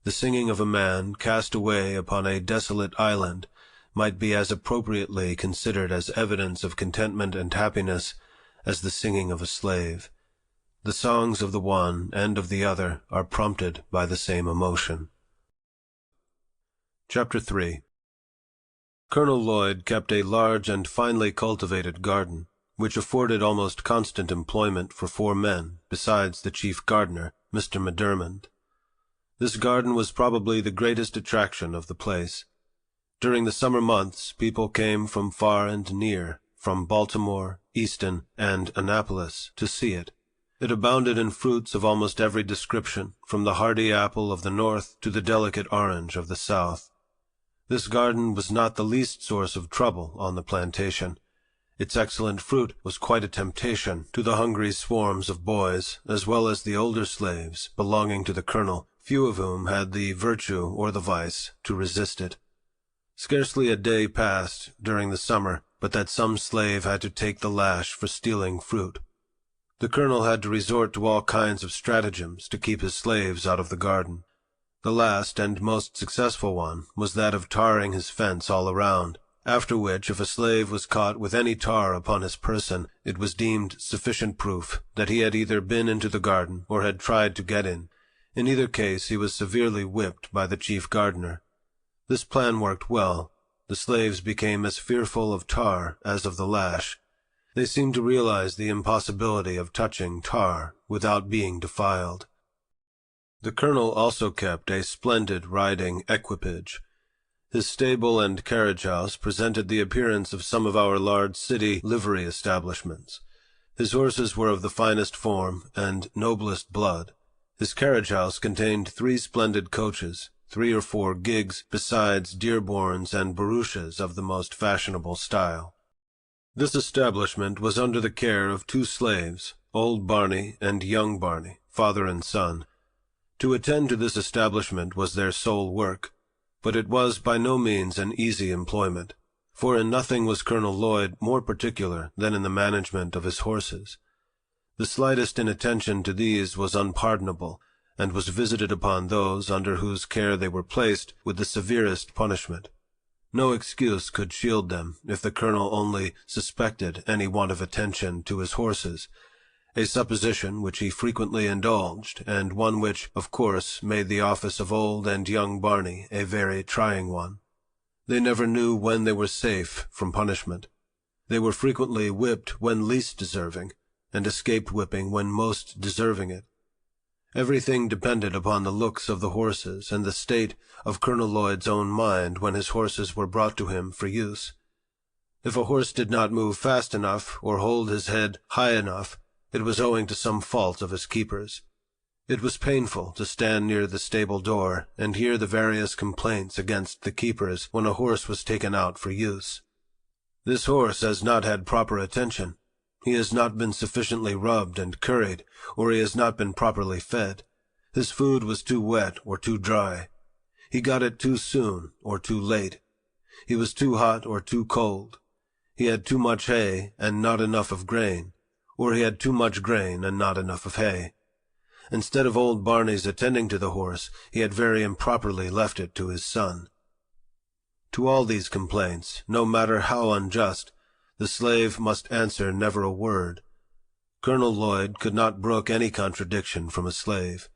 The singing of a man cast away upon a desolate island might be as appropriately considered as evidence of contentment and happiness as the singing of a slave. The songs of the one and of the other are prompted by the same emotion. Chapter 3. Colonel Lloyd kept a large and finely cultivated garden, which afforded almost constant employment for 4 men, besides the chief gardener, Mr. McDermott. This garden was probably the greatest attraction of the place. During the summer months, people came from far and near, from Baltimore, Easton, and Annapolis, to see it. It abounded in fruits of almost every description, from the hardy apple of the North to the delicate orange of the South. This garden was not the least source of trouble on the plantation. Its excellent fruit was quite a temptation to the hungry swarms of boys, as well as the older slaves belonging to the colonel, few of whom had the virtue or the vice to resist it. Scarcely a day passed during the summer but that some slave had to take the lash for stealing fruit. The colonel had to resort to all kinds of stratagems to keep his slaves out of the garden. The last and most successful one was that of tarring his fence all around, after which if a slave was caught with any tar upon his person, it was deemed sufficient proof that he had either been into the garden or had tried to get in. In either case he was severely whipped by the chief gardener. This plan worked well. The slaves became as fearful of tar as of the lash. They seemed to realize the impossibility of touching tar without being defiled. The colonel also kept a splendid riding equipage. His stable and carriage house presented the appearance of some of our large city livery establishments. His horses were of the finest form and noblest blood. His carriage house contained 3 splendid coaches, 3 or 4 gigs, besides Dearborns and barouches of the most fashionable style. This establishment was under the care of 2 slaves, old Barney and young Barney, father and son. To attend to this establishment was their sole work, but it was by no means an easy employment, for in nothing was Colonel Lloyd more particular than in the management of his horses. The slightest inattention to these was unpardonable, and was visited upon those under whose care they were placed with the severest punishment. No excuse could shield them if the colonel only suspected any want of attention to his horses, a supposition which he frequently indulged, and one which, of course, made the office of old and young Barney a very trying one. They never knew when they were safe from punishment. They were frequently whipped when least deserving, and escaped whipping when most deserving it. Everything depended upon the looks of the horses and the state of Colonel Lloyd's own mind when his horses were brought to him for use. If a horse did not move fast enough or hold his head high enough, it was owing to some fault of his keeper's. It was painful to stand near the stable door and hear the various complaints against the keepers when a horse was taken out for use. This horse has not had proper attention. He has not been sufficiently rubbed and curried, or he has not been properly fed. His food was too wet or too dry. He got it too soon or too late. He was too hot or too cold. He had too much hay and not enough of grain, or he had too much grain and not enough of hay. Instead of old Barney's attending to the horse, he had very improperly left it to his son. To all these complaints, no matter how unjust, the slave must answer never a word. Colonel Lloyd could not brook any contradiction from a slave.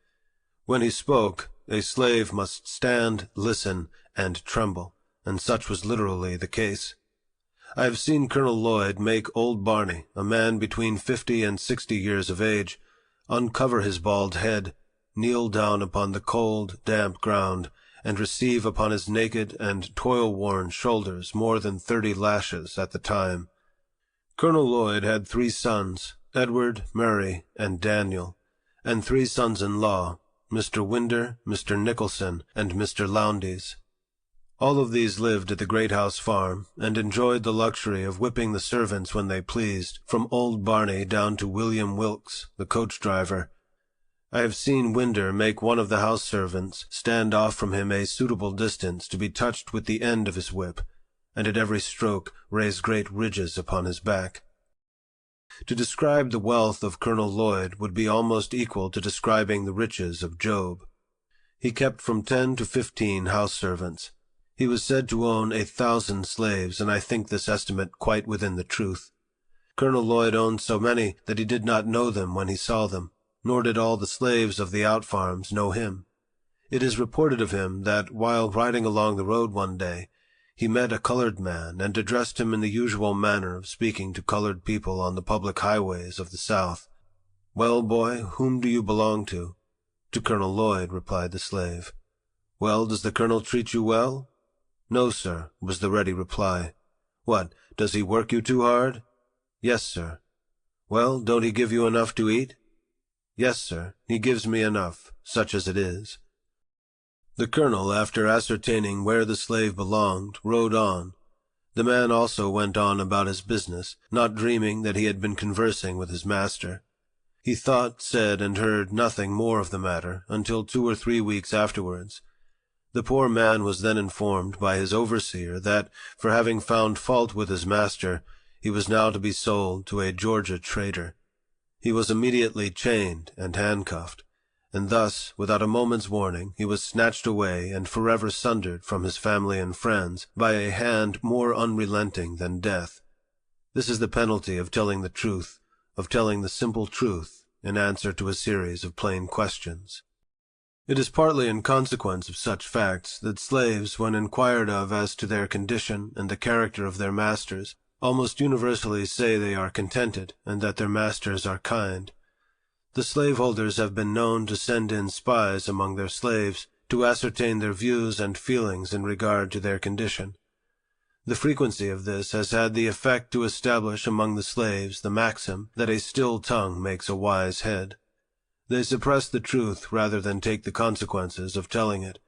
When he spoke, a slave must stand, listen, and tremble, and such was literally the case. I have seen Colonel Lloyd make old Barney, a man between 50 and 60 years of age, uncover his bald head, kneel down upon the cold, damp ground, and receive upon his naked and toil-worn shoulders more than 30 lashes at the time. Colonel Lloyd had 3 sons, Edward, Mary, and Daniel, and 3 sons-in-law, Mr. Winder, Mr. Nicholson, and Mr. Lowndes. All of these lived at the Great House Farm, and enjoyed the luxury of whipping the servants when they pleased, from old Barney down to William Wilkes, the coach-driver. I have seen Winder make one of the house servants stand off from him a suitable distance to be touched with the end of his whip, and at every stroke raise great ridges upon his back. To describe the wealth of Colonel Lloyd would be almost equal to describing the riches of Job. He kept from 10 to 15 house servants. He was said to own 1,000 slaves, and I think this estimate quite within the truth. Colonel Lloyd owned so many that he did not know them when he saw them, nor did all the slaves of the out-farms know him. It is reported of him that, while riding along the road one day, he met a colored man and addressed him in the usual manner of speaking to colored people on the public highways of the South. "Well, boy, whom do you belong to?" "To Colonel Lloyd," replied the slave. "Well, does the colonel treat you well?" "No, sir," was the ready reply. "What, does he work you too hard?" "Yes, sir." "Well, don't he give you enough to eat?" "Yes, sir, he gives me enough, such as it is." The colonel, after ascertaining where the slave belonged, rode on. The man also went on about his business, not dreaming that he had been conversing with his master. He thought, said, and heard nothing more of the matter until 2 or 3 weeks afterwards. The poor man was then informed by his overseer that, for having found fault with his master, he was now to be sold to a Georgia trader. He was immediately chained and handcuffed, and thus, without a moment's warning, he was snatched away and forever sundered from his family and friends by a hand more unrelenting than death. This is the penalty of telling the truth, of telling the simple truth, in answer to a series of plain questions. It is partly in consequence of such facts that slaves, when inquired of as to their condition and the character of their masters, almost universally say they are contented and that their masters are kind. The slaveholders have been known to send in spies among their slaves to ascertain their views and feelings in regard to their condition. The frequency of this has had the effect to establish among the slaves the maxim that a still tongue makes a wise head. They suppress the truth rather than take the consequences of telling it,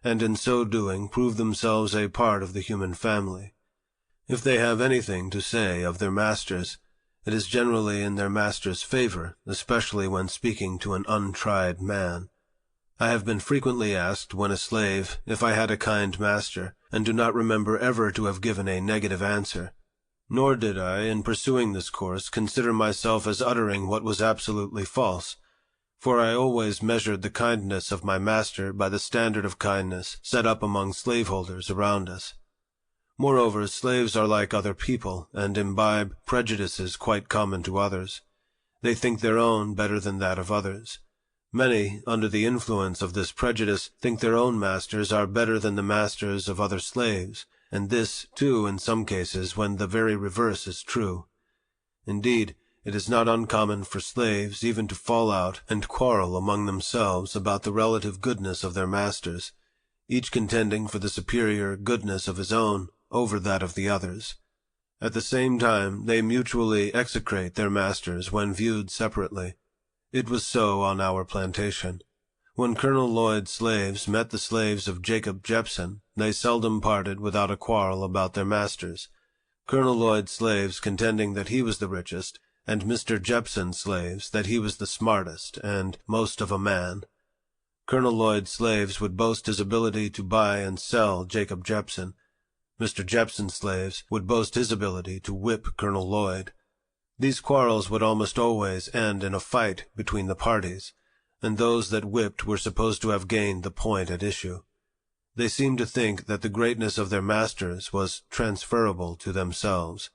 and in so doing prove themselves a part of the human family. If they have anything to say of their masters, it is generally in their master's favor, especially when speaking to an untried man. I have been frequently asked, when a slave, if I had a kind master, and do not remember ever to have given a negative answer. Nor did I, in pursuing this course, consider myself as uttering what was absolutely false, for I always measured the kindness of my master by the standard of kindness set up among slaveholders around us. Moreover, slaves are like other people, and imbibe prejudices quite common to others. They think their own better than that of others. Many, under the influence of this prejudice, think their own masters are better than the masters of other slaves, and this, too, in some cases, when the very reverse is true. Indeed, it is not uncommon for slaves even to fall out and quarrel among themselves about the relative goodness of their masters, each contending for the superior goodness of his own over that of the others. At the same time, they mutually execrate their masters when viewed separately. It was so on our plantation. When Colonel Lloyd's slaves met the slaves of Jacob Jepson, they seldom parted without a quarrel about their masters, Colonel Lloyd's slaves contending that he was the richest, and Mr. Jepson's slaves that he was the smartest and most of a man. Colonel Lloyd's slaves would boast his ability to buy and sell Jacob Jepson. Mr. Jepson's slaves would boast his ability to whip Colonel Lloyd. These quarrels would almost always end in a fight between the parties, and those that whipped were supposed to have gained the point at issue. They seemed to think that the greatness of their masters was transferable to themselves.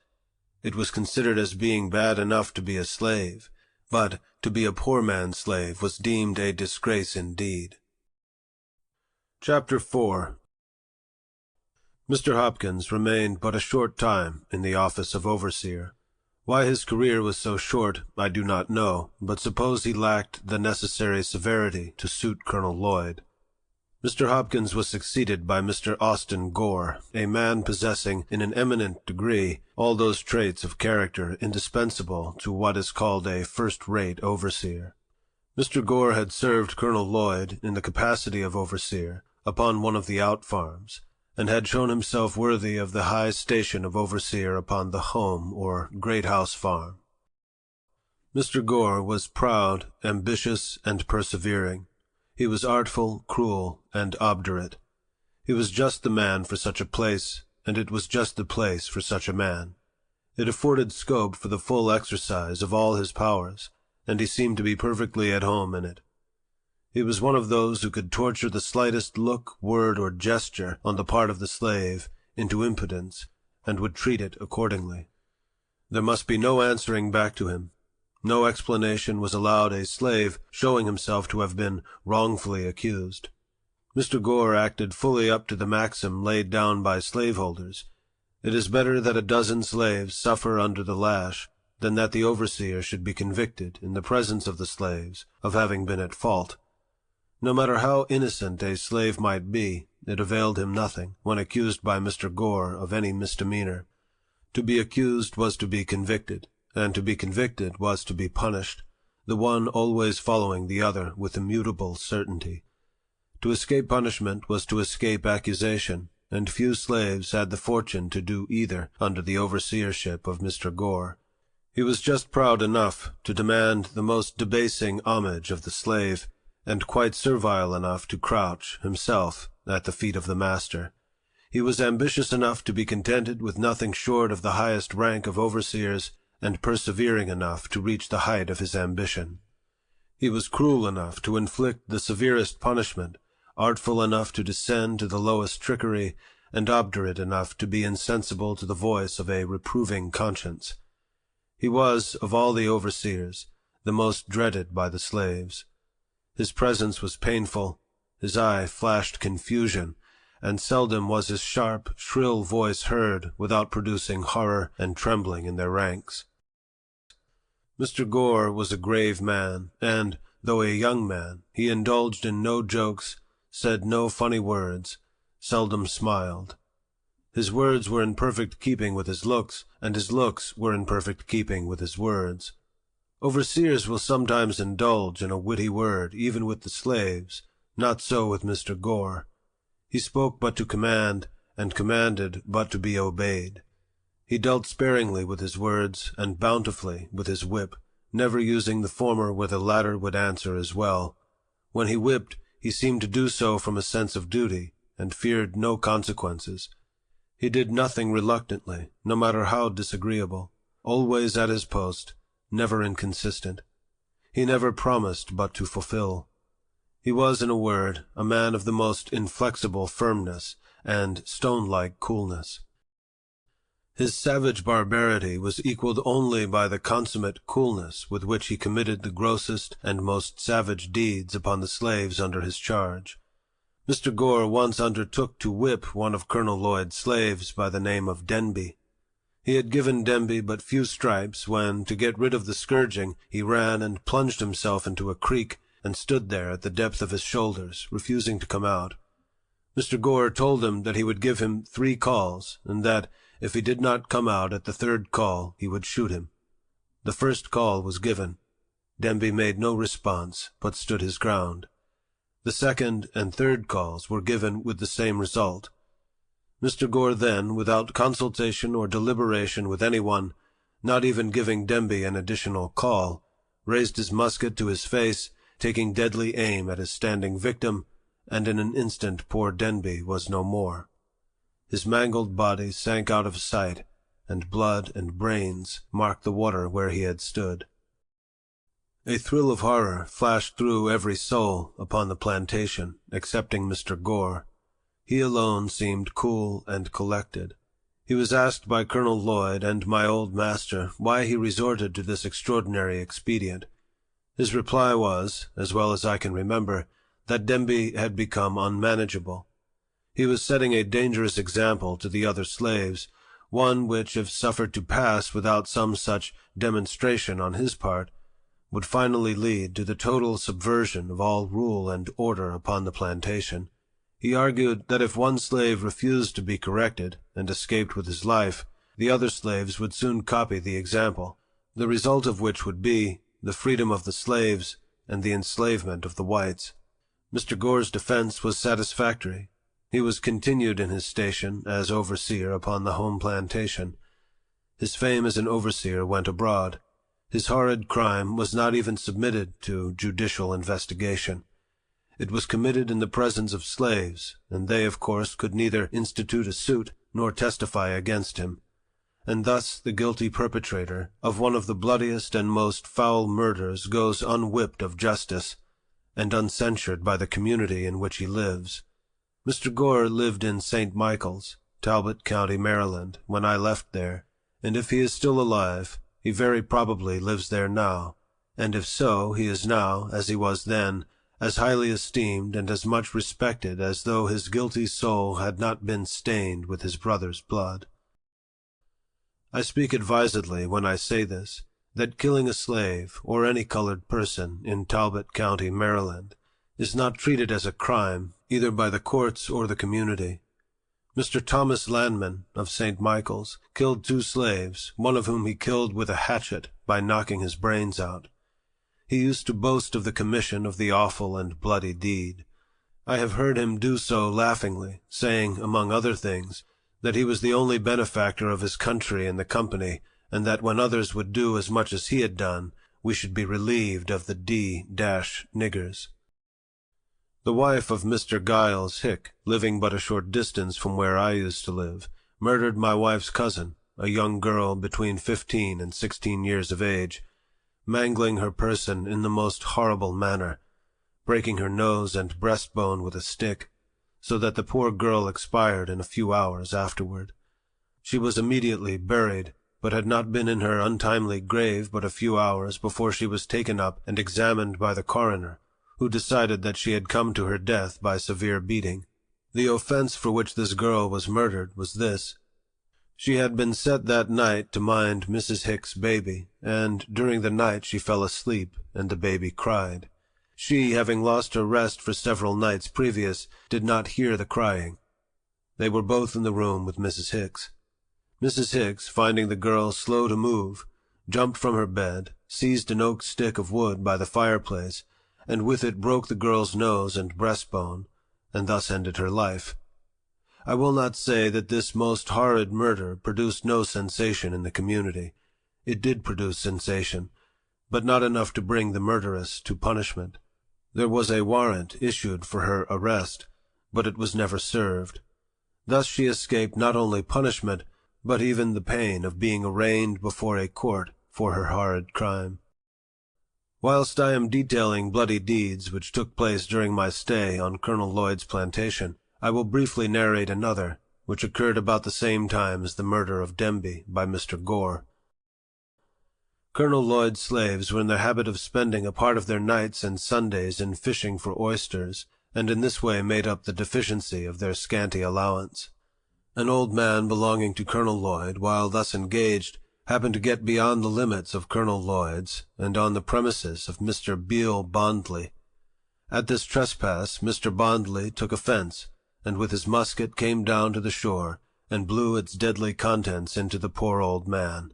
It was considered as being bad enough to be a slave, but to be a poor man's slave was deemed a disgrace indeed. Chapter 4. Mr. Hopkins remained but a short time in the office of overseer. Why his career was so short I do not know, but suppose he lacked the necessary severity to suit Colonel Lloyd. Mr. Hopkins was succeeded by Mr. Austin Gore, a man possessing in an eminent degree all those traits of character indispensable to what is called a first-rate overseer. Mr. Gore had served Colonel Lloyd in the capacity of overseer upon one of the out-farms, and had shown himself worthy of the high station of overseer upon the home or great house farm. Mr. Gore was proud, ambitious, and persevering. He was artful, cruel, and obdurate. He was just the man for such a place, and it was just the place for such a man. It afforded scope for the full exercise of all his powers, and he seemed to be perfectly at home in it. He was one of those who could torture the slightest look, word, or gesture on the part of the slave into impudence, and would treat it accordingly. There must be no answering back to him. No explanation was allowed a slave showing himself to have been wrongfully accused. Mr. Gore acted fully up to the maxim laid down by slaveholders. It is better that a dozen slaves suffer under the lash than that the overseer should be convicted in the presence of the slaves of having been at fault. No matter how innocent a slave might be, it availed him nothing when accused by Mr. Gore of any misdemeanor. To be accused was to be convicted, and to be convicted was to be punished, the one always following the other with immutable certainty. To escape punishment was to escape accusation, and few slaves had the fortune to do either under the overseership of Mr. Gore. He was just proud enough to demand the most debasing homage of the slave, and quite servile enough to crouch, himself, at the feet of the master. He was ambitious enough to be contented with nothing short of the highest rank of overseers, and persevering enough to reach the height of his ambition. He was cruel enough to inflict the severest punishment, artful enough to descend to the lowest trickery, and obdurate enough to be insensible to the voice of a reproving conscience. He was, of all the overseers, the most dreaded by the slaves. His presence was painful, his eye flashed confusion, and seldom was his sharp, shrill voice heard without producing horror and trembling in their ranks. Mr. Gore was a grave man, and, though a young man, he indulged in no jokes, said no funny words, seldom smiled. His words were in perfect keeping with his looks, and his looks were in perfect keeping with his words. Overseers will sometimes indulge in a witty word, even with the slaves. Not so with Mr. Gore. He spoke but to command, and commanded but to be obeyed. He dealt sparingly with his words, and bountifully with his whip, never using the former where the latter would answer as well. When he whipped, he seemed to do so from a sense of duty, and feared no consequences. He did nothing reluctantly, no matter how disagreeable, always at his post, never inconsistent. He never promised but to fulfill. He was, in a word, a man of the most inflexible firmness and stone-like coolness. His savage barbarity was equaled only by the consummate coolness with which he committed the grossest and most savage deeds upon the slaves under his charge. Mr. Gore once undertook to whip one of Colonel Lloyd's slaves by the name of Denby. He had given Denby but few stripes when, to get rid of the scourging, he ran and plunged himself into a creek and stood there at the depth of his shoulders, refusing to come out. Mr. Gore told him that he would give him 3 calls, and that, if he did not come out at the 3rd call, he would shoot him. The 1st call was given. Denby made no response, but stood his ground. The 2nd and 3rd calls were given with the same result. Mr. Gore then, without consultation or deliberation with anyone, not even giving Denby an additional call, raised his musket to his face, taking deadly aim at his standing victim, and in an instant poor Denby was no more. His mangled body sank out of sight, and blood and brains marked the water where he had stood. A thrill of horror flashed through every soul upon the plantation, excepting Mr. Gore. He alone seemed cool and collected. He was asked by Colonel Lloyd and my old master why he resorted to this extraordinary expedient. His reply was, as well as I can remember, that Demby had become unmanageable. He was setting a dangerous example to the other slaves, one which, if suffered to pass without some such demonstration on his part, would finally lead to the total subversion of all rule and order upon the plantation. He argued that if one slave refused to be corrected and escaped with his life, the other slaves would soon copy the example, the result of which would be the freedom of the slaves and the enslavement of the whites. Mr. Gore's defense was satisfactory. He was continued in his station as overseer upon the home plantation. His fame as an overseer went abroad. His horrid crime was not even submitted to judicial investigation. It was committed in the presence of slaves, and they, of course, could neither institute a suit nor testify against him. And thus the guilty perpetrator of one of the bloodiest and most foul murders goes unwhipped of justice, and uncensured by the community in which he lives. Mr. Gore lived in St. Michael's, Talbot County, Maryland, when I left there, and if he is still alive, he very probably lives there now, and if so, he is now, as he was then, as highly esteemed and as much respected as though his guilty soul had not been stained with his brother's blood. I speak advisedly when I say this, that killing a slave, or any colored person, in Talbot County, Maryland, is not treated as a crime, either by the courts or the community. Mr. Thomas Landman, of St. Michael's, killed 2 slaves, one of whom he killed with a hatchet by knocking his brains out. He used to boast of the commission of the awful and bloody deed. I have heard him do so laughingly, saying, among other things, that he was the only benefactor of his country in the company, and that when others would do as much as he had done, we should be relieved of the D-niggers. The wife of Mr. Giles Hick, living but a short distance from where I used to live, murdered my wife's cousin, a young girl between 15 and 16 years of age, mangling her person in the most horrible manner, breaking her nose and breastbone with a stick, so that the poor girl expired in a few hours afterward. She was immediately buried, but had not been in her untimely grave but a few hours before she was taken up and examined by the coroner, who decided that she had come to her death by severe beating. The offense for which this girl was murdered was this. She had been set that night to mind Mrs. Hick's baby, and during the night she fell asleep, and the baby cried. She, having lost her rest for several nights previous, did not hear the crying. They were both in the room with Mrs. Hicks. Mrs. Hicks, finding the girl slow to move, jumped from her bed, seized an oak stick of wood by the fireplace, and with it broke the girl's nose and breastbone, and thus ended her life. I will not say that this most horrid murder produced no sensation in the community. It did produce sensation, but not enough to bring the murderess to punishment. There was a warrant issued for her arrest, but it was never served. Thus she escaped not only punishment, but even the pain of being arraigned before a court for her horrid crime. Whilst I am detailing bloody deeds which took place during my stay on Colonel Lloyd's plantation, I will briefly narrate another, which occurred about the same time as the murder of Demby by Mr. Gore. Colonel Lloyd's slaves were in the habit of spending a part of their nights and Sundays in fishing for oysters, and in this way made up the deficiency of their scanty allowance. An old man belonging to Colonel Lloyd, while thus engaged, happened to get beyond the limits of Colonel Lloyd's, and on the premises of Mr. Beal Bondley. At this trespass Mr. Bondley took offense, and with his musket came down to the shore, and blew its deadly contents into the poor old man.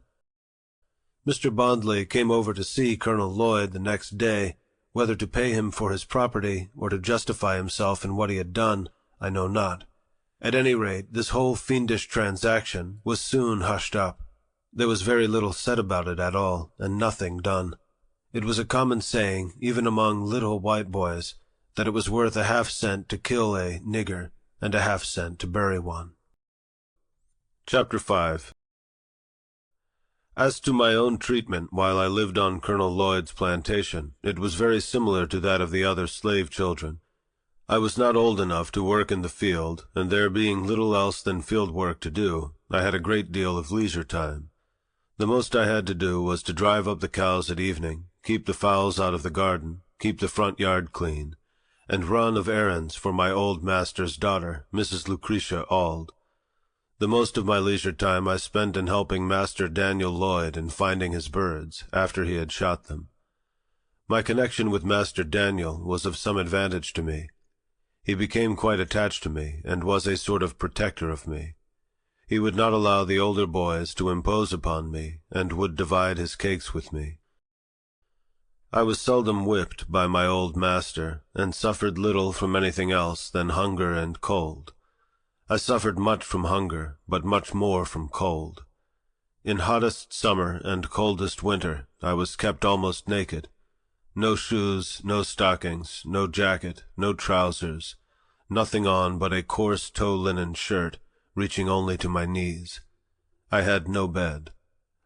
Mr. Bondley came over to see Colonel Lloyd the next day. Whether to pay him for his property, or to justify himself in what he had done, I know not. At any rate, this whole fiendish transaction was soon hushed up. There was very little said about it at all, and nothing done. It was a common saying, even among little white boys, that it was worth a half-cent to kill a nigger, and a half-cent to bury one. Chapter 5. As to my own treatment while I lived on Colonel Lloyd's plantation, it was very similar to that of the other slave children. I was not old enough to work in the field, and there being little else than field work to do, I had a great deal of leisure time. The most I had to do was to drive up the cows at evening, keep the fowls out of the garden, keep the front yard clean, and run of errands for my old master's daughter, Mrs. Lucretia Auld. The most of my leisure time I spent in helping Master Daniel Lloyd in finding his birds, after he had shot them. My connection with Master Daniel was of some advantage to me. He became quite attached to me, and was a sort of protector of me. He would not allow the older boys to impose upon me, and would divide his cakes with me. I was seldom whipped by my old master, and suffered little from anything else than hunger and cold. I suffered much from hunger, but much more from cold. In hottest summer and coldest winter I was kept almost naked. No shoes, no stockings, no jacket, no trousers, nothing on but a coarse tow linen shirt, reaching only to my knees. I had no bed.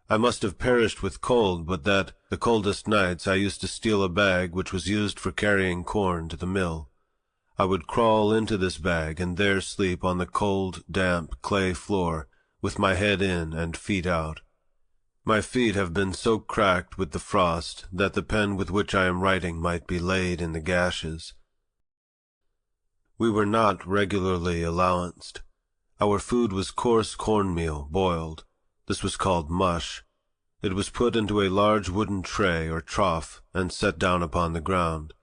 I must have perished with cold, but that, the coldest nights, I used to steal a bag which was used for carrying corn to the mill. I would crawl into this bag and there sleep on the cold, damp, clay floor, with my head in and feet out. My feet have been so cracked with the frost that the pen with which I am writing might be laid in the gashes. We were not regularly allowanced. Our food was coarse cornmeal, boiled. This was called mush. It was put into a large wooden tray or trough and set down upon the ground.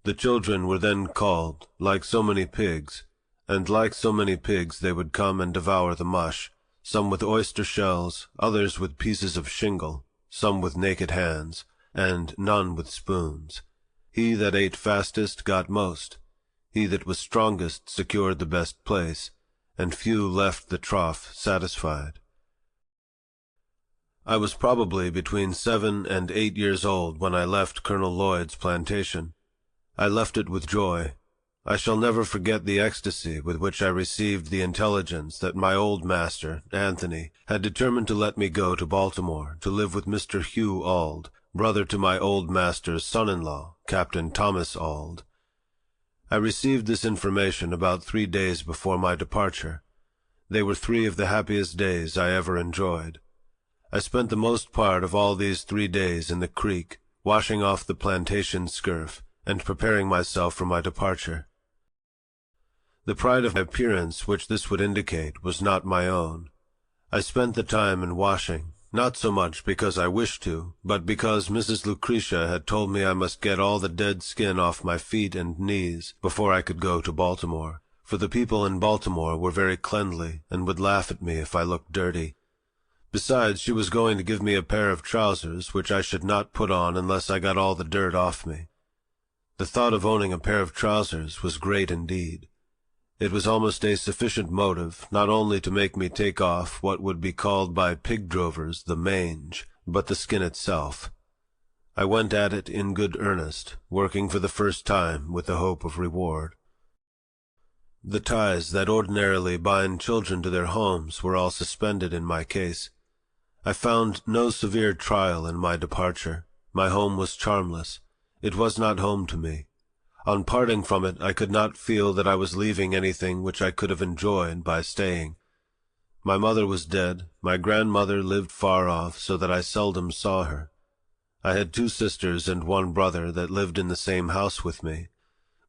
The children were then called, like so many pigs, and like so many pigs they would come and devour the mush, some with oyster shells, others with pieces of shingle, some with naked hands, and none with spoons. He that ate fastest got most. He that was strongest secured the best place, and few left the trough satisfied. I was probably between 7 and 8 years old when I left Colonel Lloyd's plantation. I left it with joy. I shall never forget the ecstasy with which I received the intelligence that my old master, Anthony, had determined to let me go to Baltimore to live with Mr. Hugh Auld, brother to my old master's son-in-law, Captain Thomas Auld. I received this information about 3 days before my departure. They were 3 of the happiest days I ever enjoyed. I spent the most part of all these 3 days in the creek, washing off the plantation scurf, and preparing myself for my departure. The pride of my appearance which this would indicate was not my own. I spent the time in washing, not so much because I wished to, but because Mrs. Lucretia had told me I must get all the dead skin off my feet and knees before I could go to Baltimore, for the people in Baltimore were very cleanly and would laugh at me if I looked dirty. Besides, she was going to give me a pair of trousers which I should not put on unless I got all the dirt off me. The thought of owning a pair of trousers was great indeed. It was almost a sufficient motive not only to make me take off what would be called by pig drovers the mange, but the skin itself. I went at it in good earnest, working for the first time with the hope of reward. The ties that ordinarily bind children to their homes were all suspended in my case. I found no severe trial in my departure. My home was charmless. It was not home to me. On parting from it, I could not feel that I was leaving anything which I could have enjoyed by staying. My mother was dead. My grandmother lived far off, so that I seldom saw her. I had 2 sisters and 1 brother that lived in the same house with me,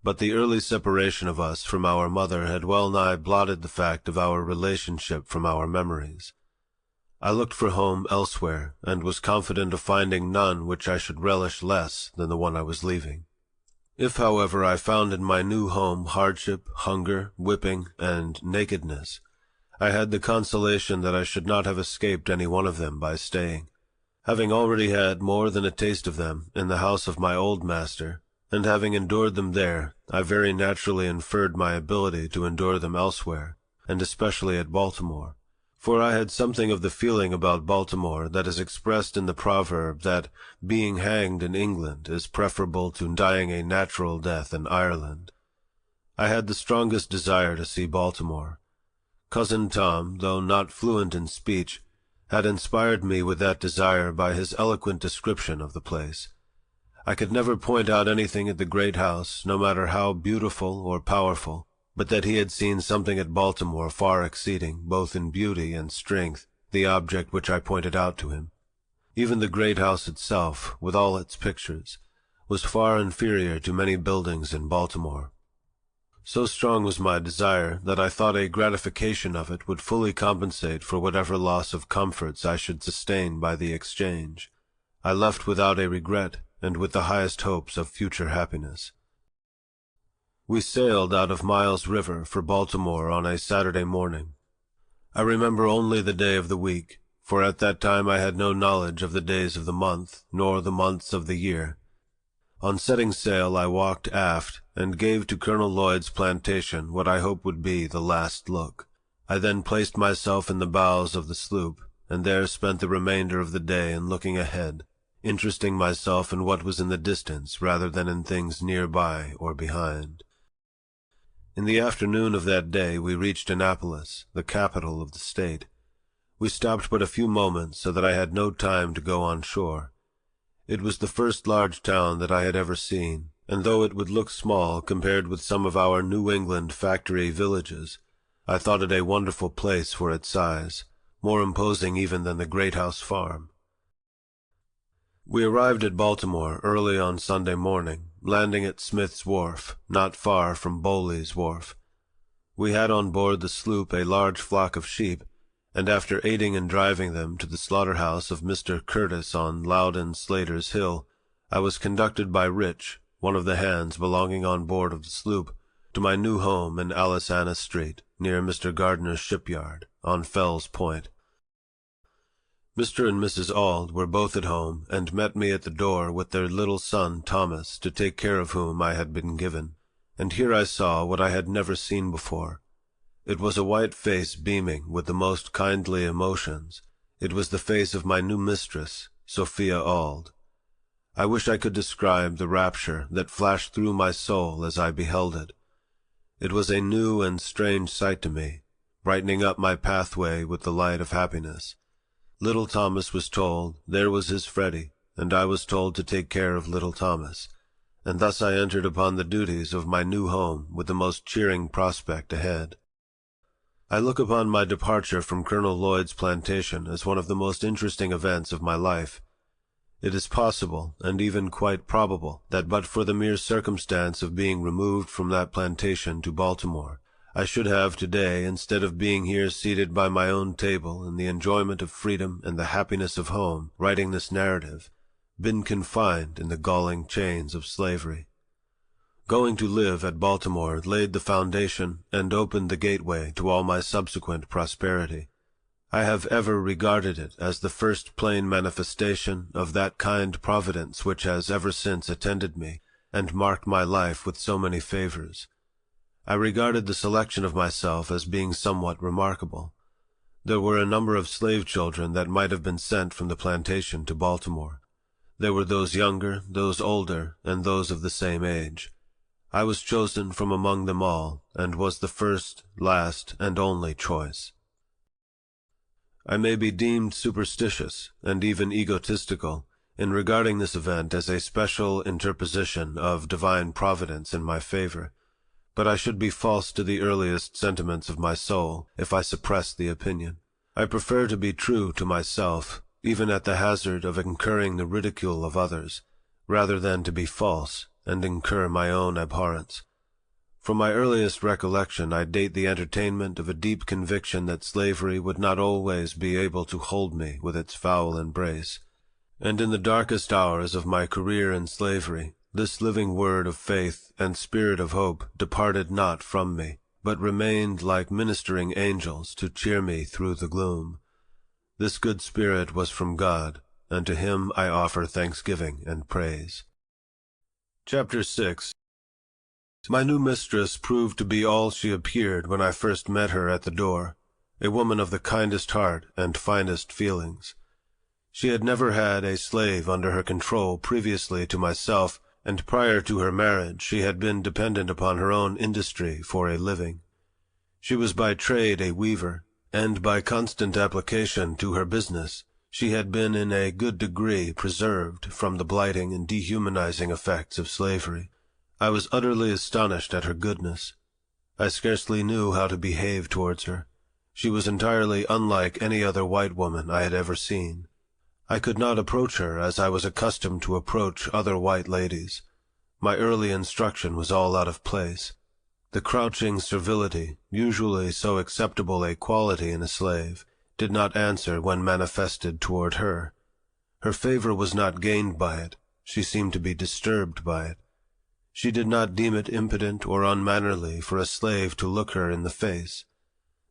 but the early separation of us from our mother had well nigh blotted the fact of our relationship from our memories. I looked for home elsewhere, and was confident of finding none which I should relish less than the one I was leaving. If, however, I found in my new home hardship, hunger, whipping, and nakedness, I had the consolation that I should not have escaped any one of them by staying. Having already had more than a taste of them in the house of my old master, and having endured them there, I very naturally inferred my ability to endure them elsewhere, and especially at Baltimore. For I had something of the feeling about Baltimore that is expressed in the proverb that being hanged in England is preferable to dying a natural death in Ireland. I had the strongest desire to see Baltimore. Cousin Tom, though not fluent in speech, had inspired me with that desire by his eloquent description of the place. I could never point out anything at the great house, no matter how beautiful or powerful, but that he had seen something at Baltimore far exceeding, both in beauty and strength, the object which I pointed out to him. Even the great house itself, with all its pictures, was far inferior to many buildings in Baltimore. So strong was my desire that I thought a gratification of it would fully compensate for whatever loss of comforts I should sustain by the exchange. I left without a regret and with the highest hopes of future happiness. We sailed out of Miles River for Baltimore on a Saturday morning. I remember only the day of the week, for at that time I had no knowledge of the days of the month, nor the months of the year. On setting sail I walked aft, and gave to Colonel Lloyd's plantation what I hope would be the last look. I then placed myself in the bows of the sloop, and there spent the remainder of the day in looking ahead, interesting myself in what was in the distance rather than in things near by or behind. In the afternoon of that day we reached Annapolis, the capital of the state. We stopped but a few moments, so that I had no time to go on shore. It was the first large town that I had ever seen, and though it would look small compared with some of our New England factory villages, I thought it a wonderful place for its size, more imposing even than the Great House Farm. We arrived at Baltimore early on Sunday morning, landing at Smith's Wharf, not far from Bowley's Wharf. We had on board the sloop a large flock of sheep, and after aiding in driving them to the slaughterhouse of Mr. Curtis on Loudon Slater's Hill, I was conducted by Rich, one of the hands belonging on board of the sloop, to my new home in Alisana Street, near Mr. Gardner's shipyard, on Fell's Point. Mr. and Mrs. Auld were both at home, and met me at the door with their little son Thomas, to take care of whom I had been given, and here I saw what I had never seen before. It was a white face beaming with the most kindly emotions. It was the face of my new mistress, Sophia Auld. I wish I could describe the rapture that flashed through my soul as I beheld it. It was a new and strange sight to me, brightening up my pathway with the light of happiness. Little Thomas was told there was his Freddie, and I was told to take care of little Thomas, and thus I entered upon the duties of my new home with the most cheering prospect ahead. I look upon my departure from Colonel Lloyd's plantation as one of the most interesting events of my life. It is possible, and even quite probable, that but for the mere circumstance of being removed from that plantation to Baltimore, I should have today, instead of being here seated by my own table in the enjoyment of freedom and the happiness of home, writing this narrative, been confined in the galling chains of slavery. Going to live at Baltimore laid the foundation and opened the gateway to all my subsequent prosperity. I have ever regarded it as the first plain manifestation of that kind providence which has ever since attended me, and marked my life with so many favors. I regarded the selection of myself as being somewhat remarkable. There were a number of slave children that might have been sent from the plantation to Baltimore. There were those younger, those older, and those of the same age. I was chosen from among them all, and was the first, last, and only choice. I may be deemed superstitious, and even egotistical, in regarding this event as a special interposition of divine providence in my favor, but I should be false to the earliest sentiments of my soul if I suppress the opinion. I prefer to be true to myself, even at the hazard of incurring the ridicule of others, rather than to be false and incur my own abhorrence. From my earliest recollection I date the entertainment of a deep conviction that slavery would not always be able to hold me with its foul embrace, and in the darkest hours of my career in slavery, this living word of faith and spirit of hope departed not from me, but remained like ministering angels to cheer me through the gloom. This good spirit was from God, and to him I offer thanksgiving and praise. Chapter 6. My new mistress proved to be all she appeared when I first met her at the door, a woman of the kindest heart and finest feelings. She had never had a slave under her control previously to myself, and prior to her marriage she had been dependent upon her own industry for a living. She was by trade a weaver, and by constant application to her business she had been in a good degree preserved from the blighting and dehumanizing effects of slavery. I was utterly astonished at her goodness. I scarcely knew how to behave towards her. She was entirely unlike any other white woman I had ever seen. I could not approach her as I was accustomed to approach other white ladies. My early instruction was all out of place. The crouching servility, usually so acceptable a quality in a slave, did not answer when manifested toward her. Her favor was not gained by it. She seemed to be disturbed by it. She did not deem it impudent or unmannerly for a slave to look her in the face.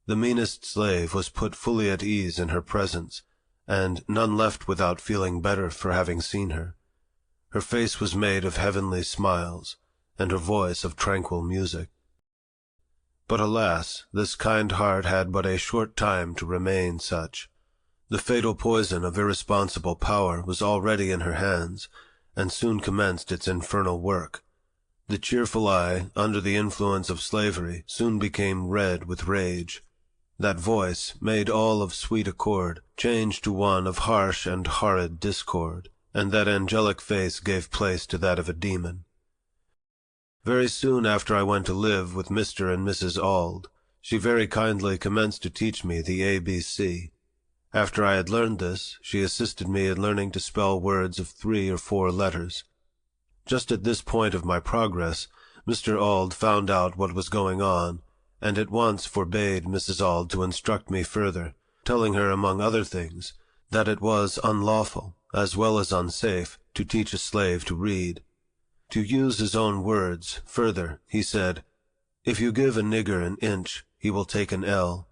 The meanest slave was put fully at ease in her presence, and none left without feeling better for having seen her. Her face was made of heavenly smiles, and her voice of tranquil music. But alas, this kind heart had but a short time to remain such. The fatal poison of irresponsible power was already in her hands, and soon commenced its infernal work. The cheerful eye, under the influence of slavery, soon became red with rage. That voice, made all of sweet accord, changed to one of harsh and horrid discord, and that angelic face gave place to that of a demon. Very soon after I went to live with Mr. and Mrs. Auld, she very kindly commenced to teach me the ABC. After I had learned this, she assisted me in learning to spell words of 3 or 4 letters. Just at this point of my progress, Mr. Auld found out what was going on, and at once forbade Mrs. Auld to instruct me further, telling her, among other things, that it was unlawful, as well as unsafe, to teach a slave to read. To use his own words, further, he said, "If you give a nigger an inch, he will take an ell.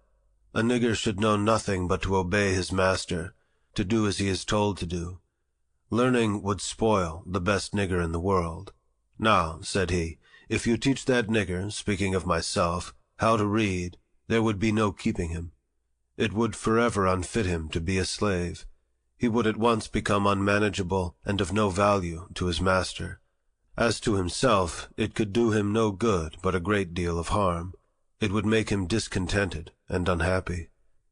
A nigger should know nothing but to obey his master, to do as he is told to do. Learning would spoil the best nigger in the world. Now," said he, "if you teach that nigger, speaking of myself, how to read, there would be no keeping him. It would forever unfit him to be a slave. He would at once become unmanageable and of no value to his master. As to himself, it could do him no good but a great deal of harm. It would make him discontented and unhappy."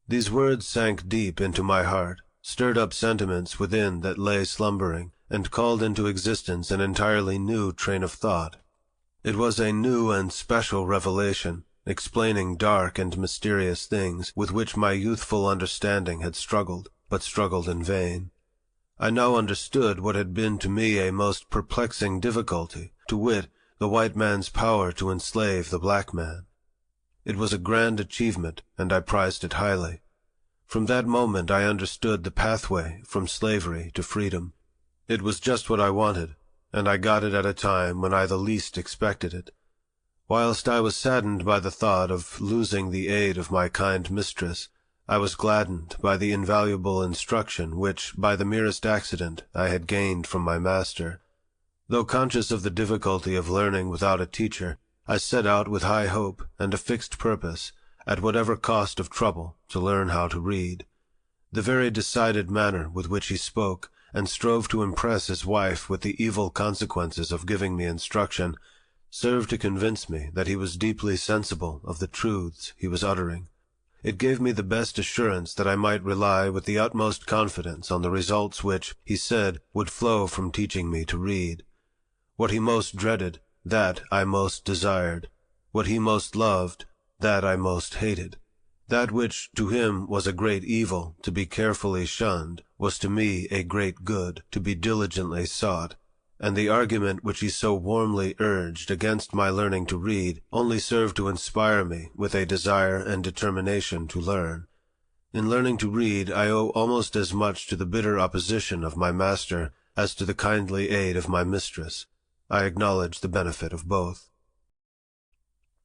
These words sank deep into my heart, stirred up sentiments within that lay slumbering, and called into existence an entirely new train of thought. It was a new and special revelation, explaining dark and mysterious things with which my youthful understanding had struggled, but struggled in vain. I now understood what had been to me a most perplexing difficulty, to wit, the white man's power to enslave the black man. It was a grand achievement, and I prized it highly. From that moment I understood the pathway from slavery to freedom. It was just what I wanted, and I got it at a time when I the least expected it. Whilst I was saddened by the thought of losing the aid of my kind mistress, I was gladdened by the invaluable instruction which, by the merest accident, I had gained from my master. Though conscious of the difficulty of learning without a teacher, I set out with high hope and a fixed purpose, at whatever cost of trouble, to learn how to read. The very decided manner with which he spoke, and strove to impress his wife with the evil consequences of giving me instruction, served to convince me that he was deeply sensible of the truths he was uttering. It gave me the best assurance that I might rely with the utmost confidence on the results which, he said, would flow from teaching me to read. What he most dreaded, that I most desired. What he most loved, that I most hated. That which to him was a great evil, to be carefully shunned, was to me a great good, to be diligently sought. And the argument which he so warmly urged against my learning to read only served to inspire me with a desire and determination to learn. In learning to read, I owe almost as much to the bitter opposition of my master as to the kindly aid of my mistress. I acknowledge the benefit of both.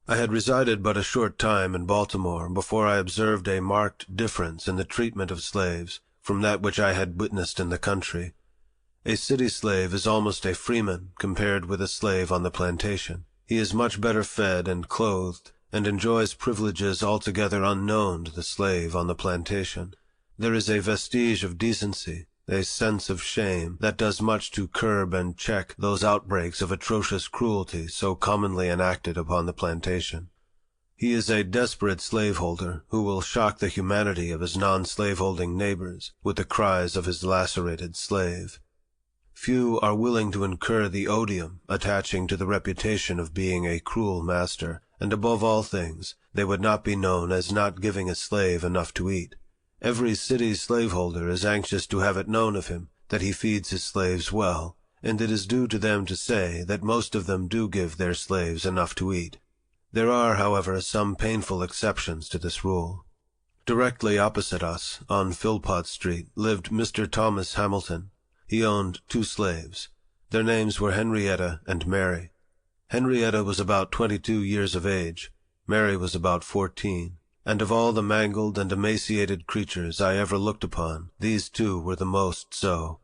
I had resided but a short time in Baltimore before I observed a marked difference in the treatment of slaves from that which I had witnessed in the country. A city slave is almost a freeman compared with a slave on the plantation. He is much better fed and clothed, and enjoys privileges altogether unknown to the slave on the plantation. There is a vestige of decency, a sense of shame, that does much to curb and check those outbreaks of atrocious cruelty so commonly enacted upon the plantation. He is a desperate slaveholder who will shock the humanity of his non-slaveholding neighbors with the cries of his lacerated slave. Few are willing to incur the odium attaching to the reputation of being a cruel master, and above all things, they would not be known as not giving a slave enough to eat. Every city slaveholder is anxious to have it known of him that he feeds his slaves well, and it is due to them to say that most of them do give their slaves enough to eat. There are, however, some painful exceptions to this rule. Directly opposite us, on Philpott Street, lived Mr. Thomas Hamilton. He owned 2 slaves. Their names were Henrietta and Mary. Henrietta was about 22 years of age. Mary was about 14. And of all the mangled and emaciated creatures I ever looked upon, these 2 were the most so.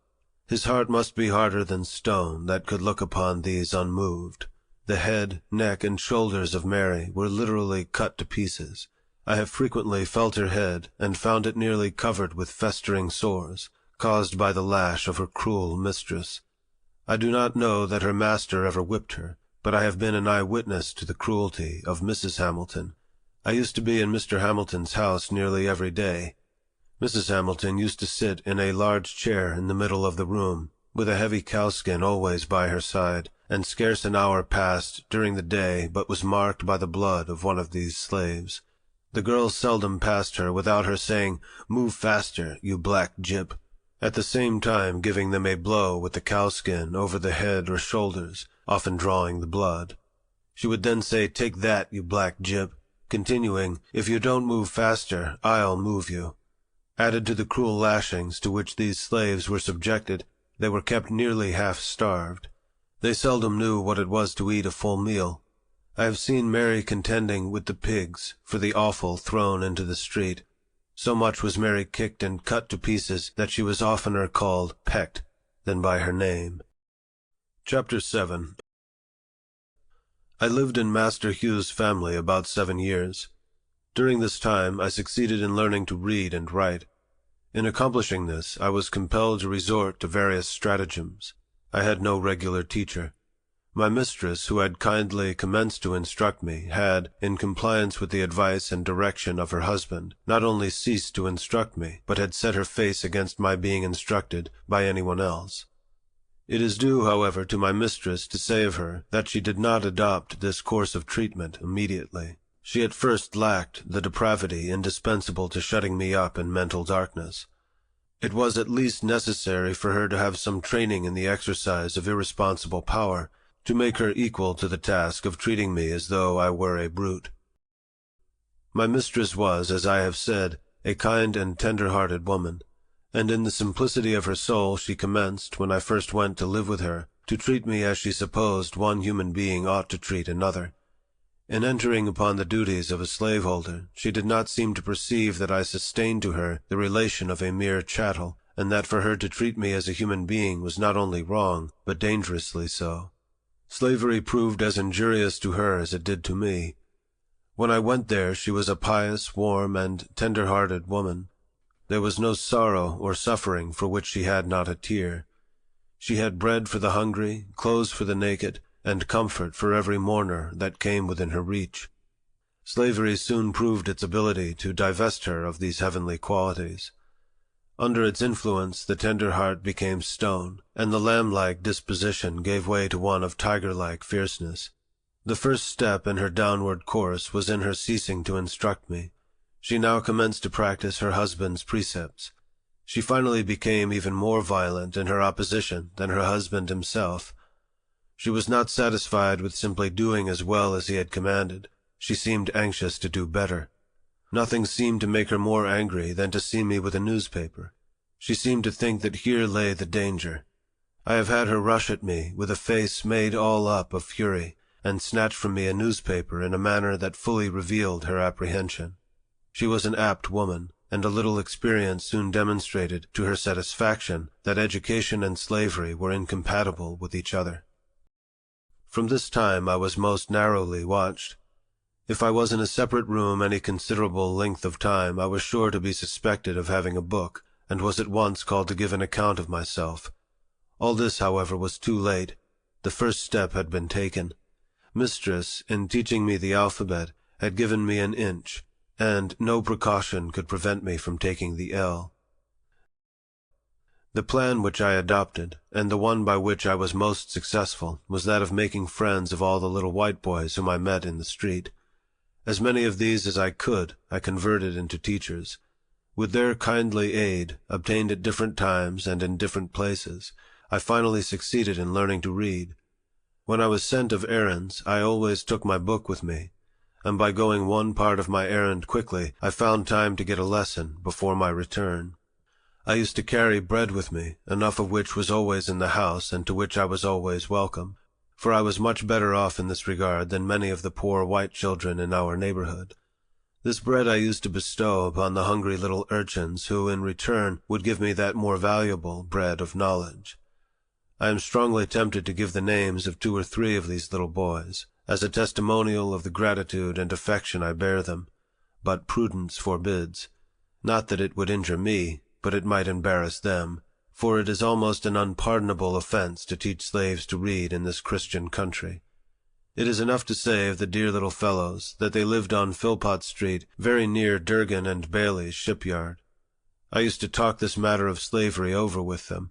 His heart must be harder than stone that could look upon these unmoved. The head, neck, and shoulders of Mary were literally cut to pieces. I have frequently felt her head and found it nearly covered with festering sores, caused by the lash of her cruel mistress. I do not know that her master ever whipped her, but I have been an eyewitness to the cruelty of Mrs. Hamilton. I used to be in Mr. Hamilton's house nearly every day. Mrs. Hamilton used to sit in a large chair in the middle of the room, with a heavy cowskin always by her side, and scarce an hour passed during the day but was marked by the blood of one of these slaves. The girls seldom passed her without her saying, "Move faster, you black gyp," at the same time giving them a blow with the cowskin over the head or shoulders, often drawing the blood. She would then say, "Take that, you black gyp," continuing, "If you don't move faster, I'll move you." Added to the cruel lashings to which these slaves were subjected, they were kept nearly half starved. They seldom knew what it was to eat a full meal. I have seen Mary contending with the pigs for the offal thrown into the street. So much was Mary kicked and cut to pieces that she was oftener called pecked than by her name. Chapter 7. I lived in Master Hugh's family about 7 years. During this time I succeeded in learning to read and write. In accomplishing this, I was compelled to resort to various stratagems. I had no regular teacher. My mistress, who had kindly commenced to instruct me, had, in compliance with the advice and direction of her husband, not only ceased to instruct me, but had set her face against my being instructed by anyone else. It is due, however, to my mistress to say of her that she did not adopt this course of treatment immediately. She at first lacked the depravity indispensable to shutting me up in mental darkness. It was at least necessary for her to have some training in the exercise of irresponsible power, to make her equal to the task of treating me as though I were a brute. My mistress was, as I have said, a kind and tender-hearted woman, and in the simplicity of her soul she commenced, when I first went to live with her, to treat me as she supposed one human being ought to treat another. In entering upon the duties of a slaveholder, she did not seem to perceive that I sustained to her the relation of a mere chattel, and that for her to treat me as a human being was not only wrong, but dangerously so. Slavery proved as injurious to her as it did to me. When I went there, she was a pious, warm, and tender-hearted woman. There was no sorrow or suffering for which she had not a tear. She had bread for the hungry, clothes for the naked, and comfort for every mourner that came within her reach. Slavery soon proved its ability to divest her of these heavenly qualities. Under its influence the tender heart became stone, and the lamb-like disposition gave way to one of tiger-like fierceness. The first step in her downward course was in her ceasing to instruct me. She now commenced to practice her husband's precepts. She finally became even more violent in her opposition than her husband himself. She was not satisfied with simply doing as well as he had commanded. She seemed anxious to do better. Nothing seemed to make her more angry than to see me with a newspaper. She seemed to think that here lay the danger. I have had her rush at me with a face made all up of fury, and snatch from me a newspaper in a manner that fully revealed her apprehension. She was an apt woman, and a little experience soon demonstrated to her satisfaction that education and slavery were incompatible with each other. From this time I was most narrowly watched. If I was in a separate room any considerable length of time, I was sure to be suspected of having a book, and was at once called to give an account of myself. All this, however, was too late. The first step had been taken. Mistress, in teaching me the alphabet, had given me an inch, and no precaution could prevent me from taking the L. The plan which I adopted, and the one by which I was most successful, was that of making friends of all the little white boys whom I met in the street. As many of these as I could, I converted into teachers. With their kindly aid, obtained at different times and in different places, I finally succeeded in learning to read. When I was sent of errands, I always took my book with me, and by going one part of my errand quickly, I found time to get a lesson before my return. I used to carry bread with me, enough of which was always in the house and to which I was always welcome, for I was much better off in this regard than many of the poor white children in our neighborhood. This bread I used to bestow upon the hungry little urchins who, in return, would give me that more valuable bread of knowledge. I am strongly tempted to give the names of 2 or 3 of these little boys, as a testimonial of the gratitude and affection I bear them, but prudence forbids. Not that it would injure me, but it might embarrass them, for it is almost an unpardonable offense to teach slaves to read in this Christian country. It is enough to say of the dear little fellows that they lived on Philpott Street, very near Durgan and Bailey's shipyard. I used to talk this matter of slavery over with them.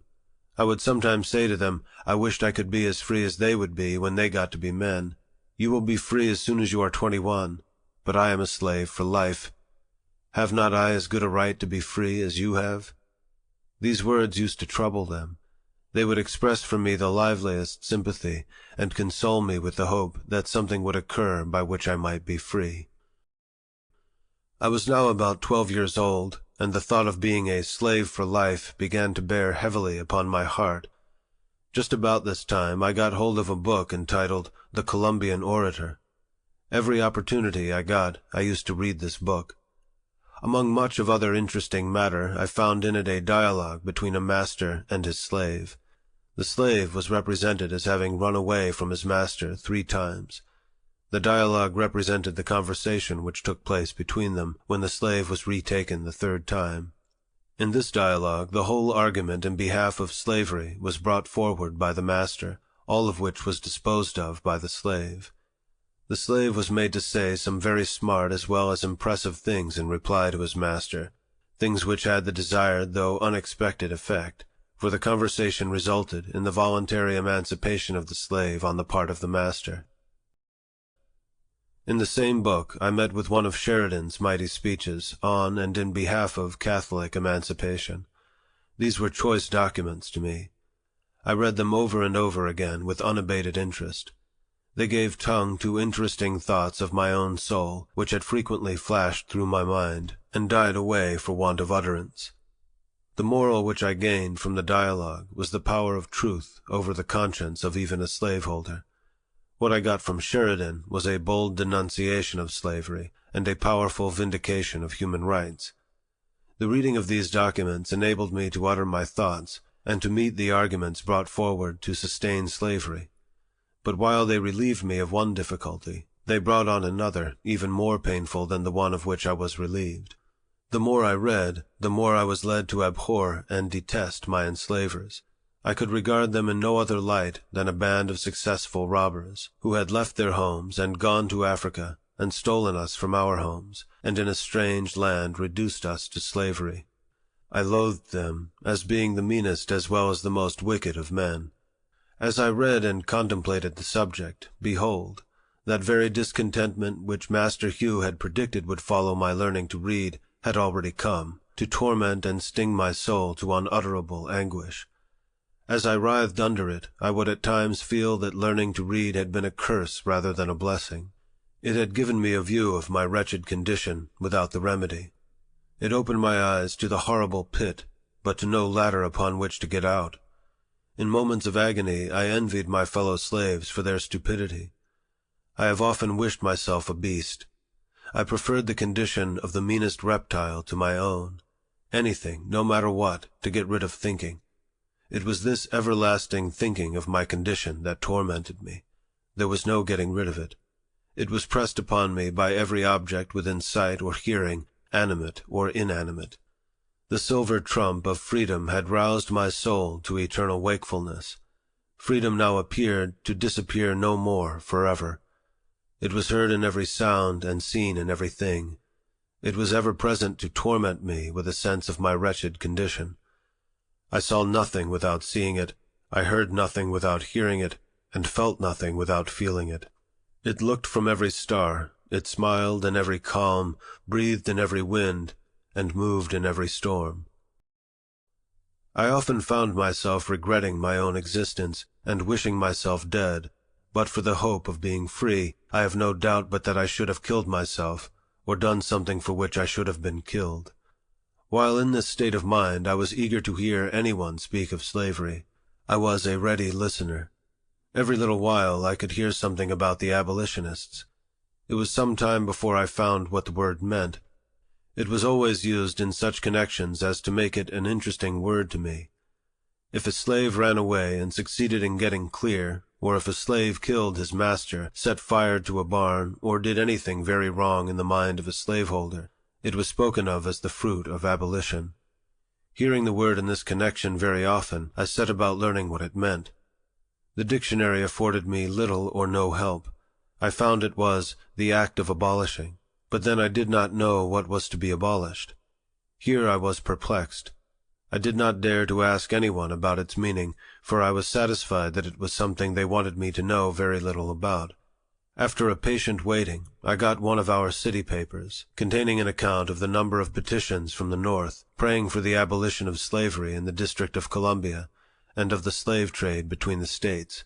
I would sometimes say to them, I wished I could be as free as they would be when they got to be men. You will be free as soon as you are 21, but I am a slave for life. Have not I as good a right to be free as you have? These words used to trouble them. They would express from me the liveliest sympathy, and console me with the hope that something would occur by which I might be free. I was now about 12 years old, and the thought of being a slave for life began to bear heavily upon my heart. Just about this time I got hold of a book entitled The Columbian Orator. Every opportunity I got, I used to read this book. Among much of other interesting matter, I found in it a dialogue between a master and his slave. The slave was represented as having run away from his master 3 times. The dialogue represented the conversation which took place between them when the slave was retaken the 3rd time. In this dialogue, the whole argument in behalf of slavery was brought forward by the master, all of which was disposed of by the slave. The slave was made to say some very smart as well as impressive things in reply to his master, things which had the desired though unexpected effect, for the conversation resulted in the voluntary emancipation of the slave on the part of the master. In the same book, I met with one of Sheridan's mighty speeches on and in behalf of Catholic emancipation. These were choice documents to me. I read them over and over again with unabated interest. They gave tongue to interesting thoughts of my own soul, which had frequently flashed through my mind, and died away for want of utterance. The moral which I gained from the dialogue was the power of truth over the conscience of even a slaveholder. What I got from Sheridan was a bold denunciation of slavery and a powerful vindication of human rights. The reading of these documents enabled me to utter my thoughts and to meet the arguments brought forward to sustain slavery. But while they relieved me of one difficulty, they brought on another even more painful than the one of which I was relieved. The more I read, the more I was led to abhor and detest my enslavers. I could regard them in no other light than a band of successful robbers, who had left their homes and gone to Africa, and stolen us from our homes, and in a strange land reduced us to slavery. I loathed them, as being the meanest as well as the most wicked of men. As I read and contemplated the subject, behold, that very discontentment which Master Hugh had predicted would follow my learning to read had already come, to torment and sting my soul to unutterable anguish. As I writhed under it, I would at times feel that learning to read had been a curse rather than a blessing. It had given me a view of my wretched condition without the remedy. It opened my eyes to the horrible pit, but to no ladder upon which to get out. In moments of agony, I envied my fellow slaves for their stupidity. I have often wished myself a beast. I preferred the condition of the meanest reptile to my own. Anything, no matter what, to get rid of thinking. It was this everlasting thinking of my condition that tormented me. There was no getting rid of it. It was pressed upon me by every object within sight or hearing, animate or inanimate. The silver trump of freedom had roused my soul to eternal wakefulness. Freedom now appeared to disappear no more forever. It was heard in every sound and seen in every thing. It was ever present to torment me with a sense of my wretched condition. I saw nothing without seeing it, I heard nothing without hearing it, and felt nothing without feeling it. It looked from every star, it smiled in every calm, breathed in every wind, and moved in every storm. I often found myself regretting my own existence and wishing myself dead. But for the hope of being free, I have no doubt but that I should have killed myself, or done something for which I should have been killed. While in this state of mind, I was eager to hear anyone speak of slavery. I was a ready listener. Every little while I could hear something about the abolitionists. It was some time before I found what the word meant. It was always used in such connections as to make it an interesting word to me. If a slave ran away and succeeded in getting clear, or if a slave killed his master, set fire to a barn, or did anything very wrong in the mind of a slaveholder, it was spoken of as the fruit of abolition. Hearing the word in this connection very often, I set about learning what it meant. The dictionary afforded me little or no help. I found it was the act of abolishing, but then I did not know what was to be abolished. Here I was perplexed. I did not dare to ask anyone about its meaning, for I was satisfied that it was something they wanted me to know very little about. After a patient waiting, I got one of our city papers, containing an account of the number of petitions from the North, praying for the abolition of slavery in the District of Columbia, and of the slave trade between the states.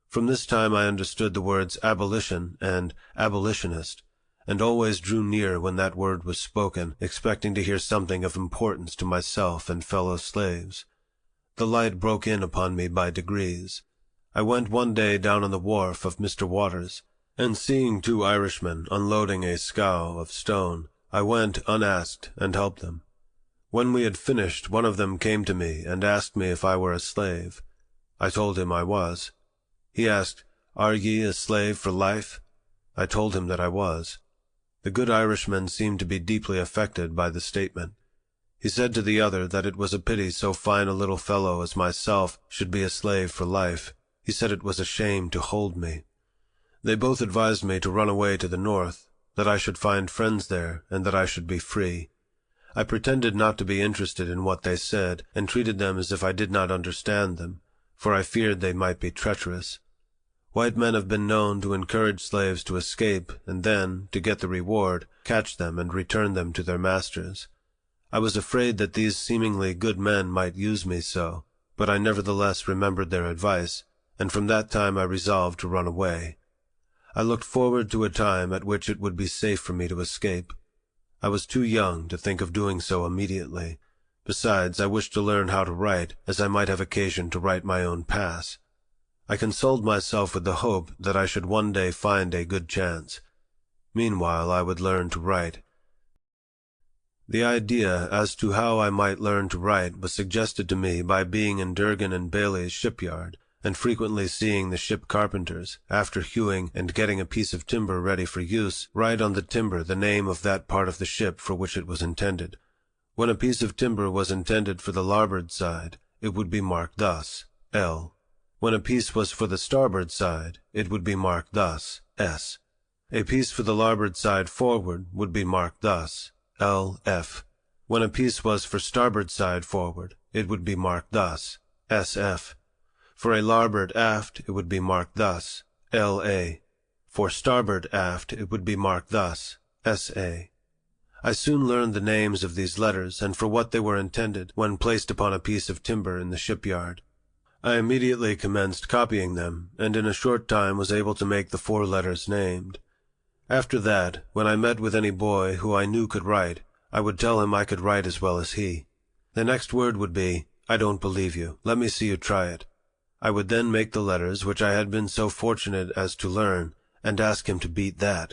From this time I understood the words abolition and abolitionist, and always drew near when that word was spoken, expecting to hear something of importance to myself and fellow slaves. The light broke in upon me by degrees. I went one day down on the wharf of Mr. Waters, and seeing two Irishmen unloading a scow of stone, I went unasked and helped them. When we had finished, one of them came to me and asked me if I were a slave. I told him I was. He asked, "Are ye a slave for life?" I told him that I was. The good Irishman seemed to be deeply affected by the statement. He said to the other that it was a pity so fine a little fellow as myself should be a slave for life. He said it was a shame to hold me. They both advised me to run away to the North, that I should find friends there, and that I should be free. I pretended not to be interested in what they said, and treated them as if I did not understand them, for I feared they might be treacherous. White men have been known to encourage slaves to escape, and then, to get the reward, catch them and return them to their masters. I was afraid that these seemingly good men might use me so, but I nevertheless remembered their advice, and from that time I resolved to run away. I looked forward to a time at which it would be safe for me to escape. I was too young to think of doing so immediately. Besides, I wished to learn how to write, as I might have occasion to write my own pass. I consoled myself with the hope that I should one day find a good chance. Meanwhile, I would learn to write. The idea as to how I might learn to write was suggested to me by being in Durgan and Bailey's shipyard, and frequently seeing the ship carpenters, after hewing and getting a piece of timber ready for use, write on the timber the name of that part of the ship for which it was intended. When a piece of timber was intended for the larboard side, it would be marked thus, L. When a piece was for the starboard side, it would be marked thus, S. A piece for the larboard side forward would be marked thus, L.F. When a piece was for starboard side forward, it would be marked thus, S.F. For a larboard aft, it would be marked thus, L.A. For starboard aft, it would be marked thus, S.A. I soon learned the names of these letters and for what they were intended when placed upon a piece of timber in the shipyard. I immediately commenced copying them, and in a short time was able to make the 4 letters named. After that, when I met with any boy who I knew could write, I would tell him I could write as well as he. The next word would be, "I don't believe you. Let me see you try it." I would then make the letters which I had been so fortunate as to learn, and ask him to beat that.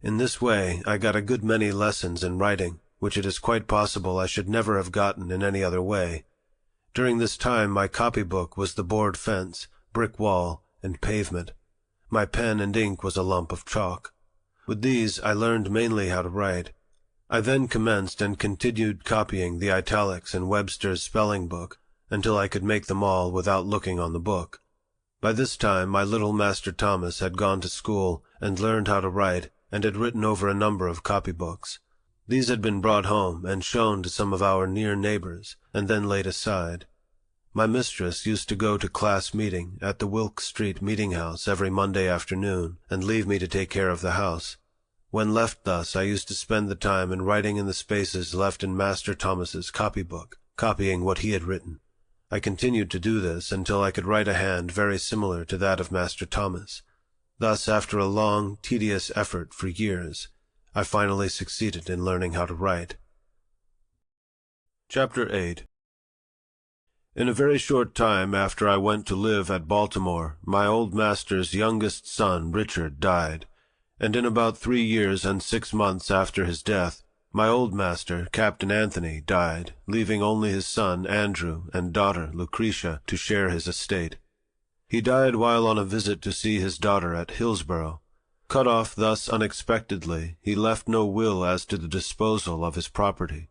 In this way I got a good many lessons in writing, which it is quite possible I should never have gotten in any other way. During this time my copybook was the board fence, brick wall, and pavement. My pen and ink was a lump of chalk. With these I learned mainly how to write. I then commenced and continued copying the italics in Webster's spelling book until I could make them all without looking on the book. By this time my little Master Thomas had gone to school and learned how to write, and had written over a number of copybooks. These had been brought home and shown to some of our near neighbors, and then laid aside. My mistress used to go to class meeting at the Wilk Street meeting house every Monday afternoon, and leave me to take care of the house. When left thus, I used to spend the time in writing in the spaces left in Master Thomas's copybook, copying what he had written. I continued to do this until I could write a hand very similar to that of Master Thomas. Thus, after a long, tedious effort for years, I finally succeeded in learning how to write. Chapter 8. In a very short time after I went to live at Baltimore, my old master's youngest son, Richard, died, and in about 3 years and 6 months after his death, my old master, Captain Anthony, died, leaving only his son, Andrew, and daughter, Lucretia, to share his estate. He died while on a visit to see his daughter at Hillsborough. Cut off thus unexpectedly, he left no will as to the disposal of his property.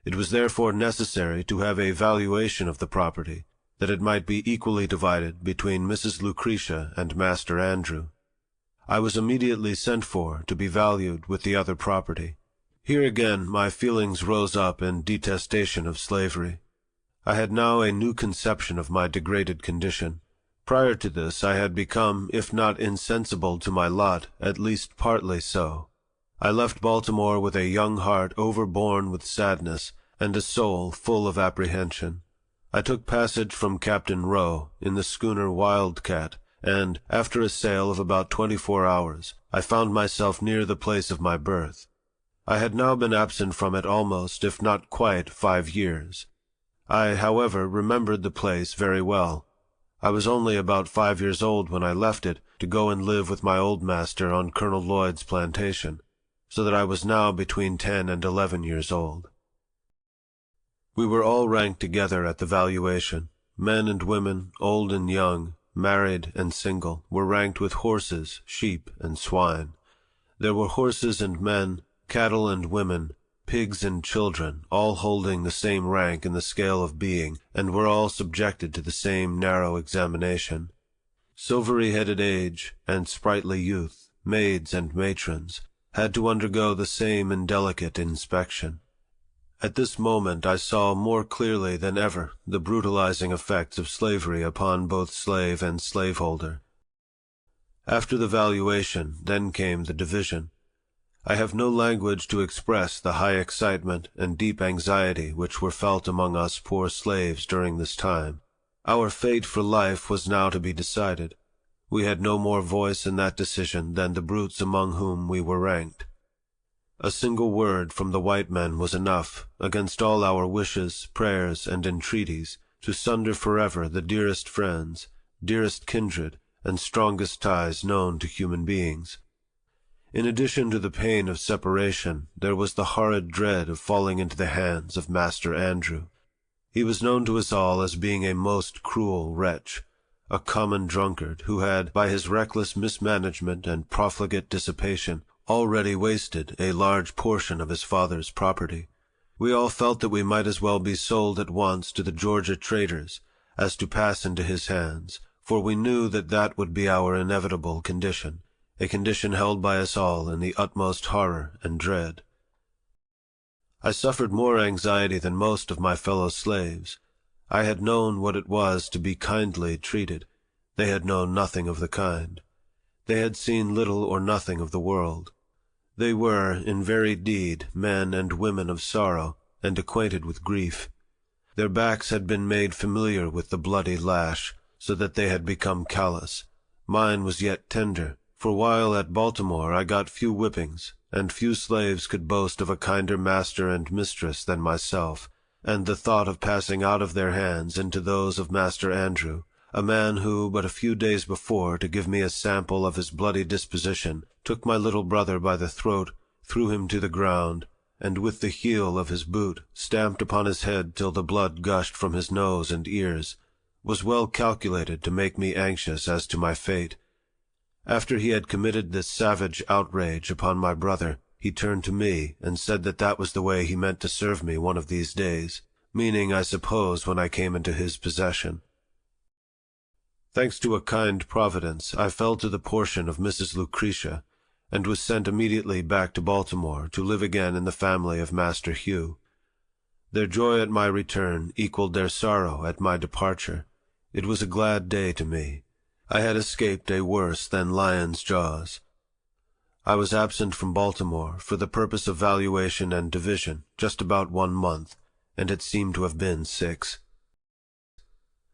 It was therefore necessary to have a valuation of the property, that it might be equally divided between Mrs. Lucretia and Master Andrew. I was immediately sent for to be valued with the other property. Here again my feelings rose up in detestation of slavery. I had now a new conception of my degraded condition. Prior to this I had become, if not insensible to my lot, at least partly so. I left Baltimore with a young heart overborne with sadness, and a soul full of apprehension. I took passage from Captain Rowe in the schooner Wildcat, and, after a sail of about 24 hours, I found myself near the place of my birth. I had now been absent from it almost, if not quite, 5 years. I, however, remembered the place very well. I was only about 5 years old when I left it to go and live with my old master on Colonel Lloyd's plantation, so that I was now between 10 and 11 years old. We were all ranked together at the valuation. Men and women, old and young, married and single, were ranked with horses, sheep, and swine. There were horses and men, cattle and women, pigs and children, all holding the same rank in the scale of being, and were all subjected to the same narrow examination. Silvery-headed age and sprightly youth, maids and matrons, had to undergo the same indelicate inspection. At this moment I saw more clearly than ever the brutalizing effects of slavery upon both slave and slaveholder. After the valuation, then came the division. I have no language to express the high excitement and deep anxiety which were felt among us poor slaves during this time. Our fate for life was now to be decided. We had no more voice in that decision than the brutes among whom we were ranked. A single word from the white men was enough, against all our wishes, prayers, and entreaties, to sunder forever the dearest friends, dearest kindred, and strongest ties known to human beings. In addition to the pain of separation, there was the horrid dread of falling into the hands of Master Andrew. He was known to us all as being a most cruel wretch, a common drunkard who had, by his reckless mismanagement and profligate dissipation, already wasted a large portion of his father's property. We all felt that we might as well be sold at once to the Georgia traders as to pass into his hands, for we knew that that would be our inevitable condition, a condition held by us all in the utmost horror and dread. I suffered more anxiety than most of my fellow slaves. I had known what it was to be kindly treated. They had known nothing of the kind. They had seen little or nothing of the world. They were, in very deed, men and women of sorrow, and acquainted with grief. Their backs had been made familiar with the bloody lash, so that they had become callous. Mine was yet tender, for while at Baltimore I got few whippings, and few slaves could boast of a kinder master and mistress than myself, and the thought of passing out of their hands into those of Master Andrew, a man who, but a few days before, to give me a sample of his bloody disposition, took my little brother by the throat, threw him to the ground, and with the heel of his boot stamped upon his head till the blood gushed from his nose and ears, was well calculated to make me anxious as to my fate. After he had committed this savage outrage upon my brother, he turned to me and said that that was the way he meant to serve me one of these days, meaning, I suppose, when I came into his possession. Thanks to a kind providence, I fell to the portion of Mrs. Lucretia, and was sent immediately back to Baltimore to live again in the family of Master Hugh. Their joy at my return equaled their sorrow at my departure. It was a glad day to me. I had escaped a worse than lion's jaws. I was absent from Baltimore for the purpose of valuation and division just about 1 month, and it seemed to have been 6.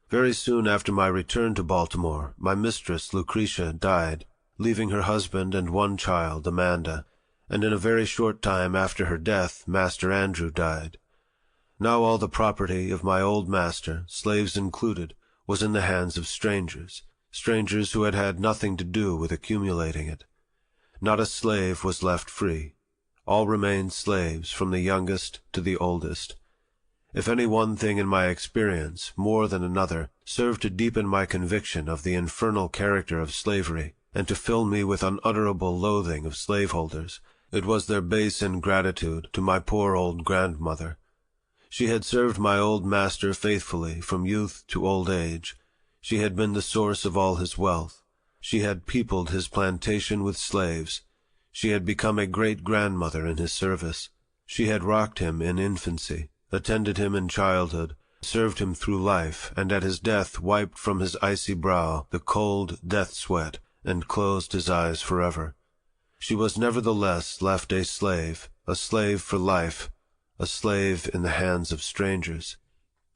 Very soon after my return to Baltimore, my mistress, Lucretia, died, leaving her husband and 1 child, Amanda, and in a very short time after her death, Master Andrew died. Now all the property of my old master, slaves included, was in the hands of strangers, strangers who had had nothing to do with accumulating it. Not a slave was left free. All remained slaves, from the youngest to the oldest. If any one thing in my experience, more than another, served to deepen my conviction of the infernal character of slavery, and to fill me with unutterable loathing of slaveholders, it was their base ingratitude to my poor old grandmother. She had served my old master faithfully from youth to old age. She had been the source of all his wealth. She had peopled his plantation with slaves. She had become a great-grandmother in his service. She had rocked him in infancy, attended him in childhood, served him through life, and at his death wiped from his icy brow the cold death-sweat, and closed his eyes forever. She was nevertheless left a slave for life, a slave in the hands of strangers.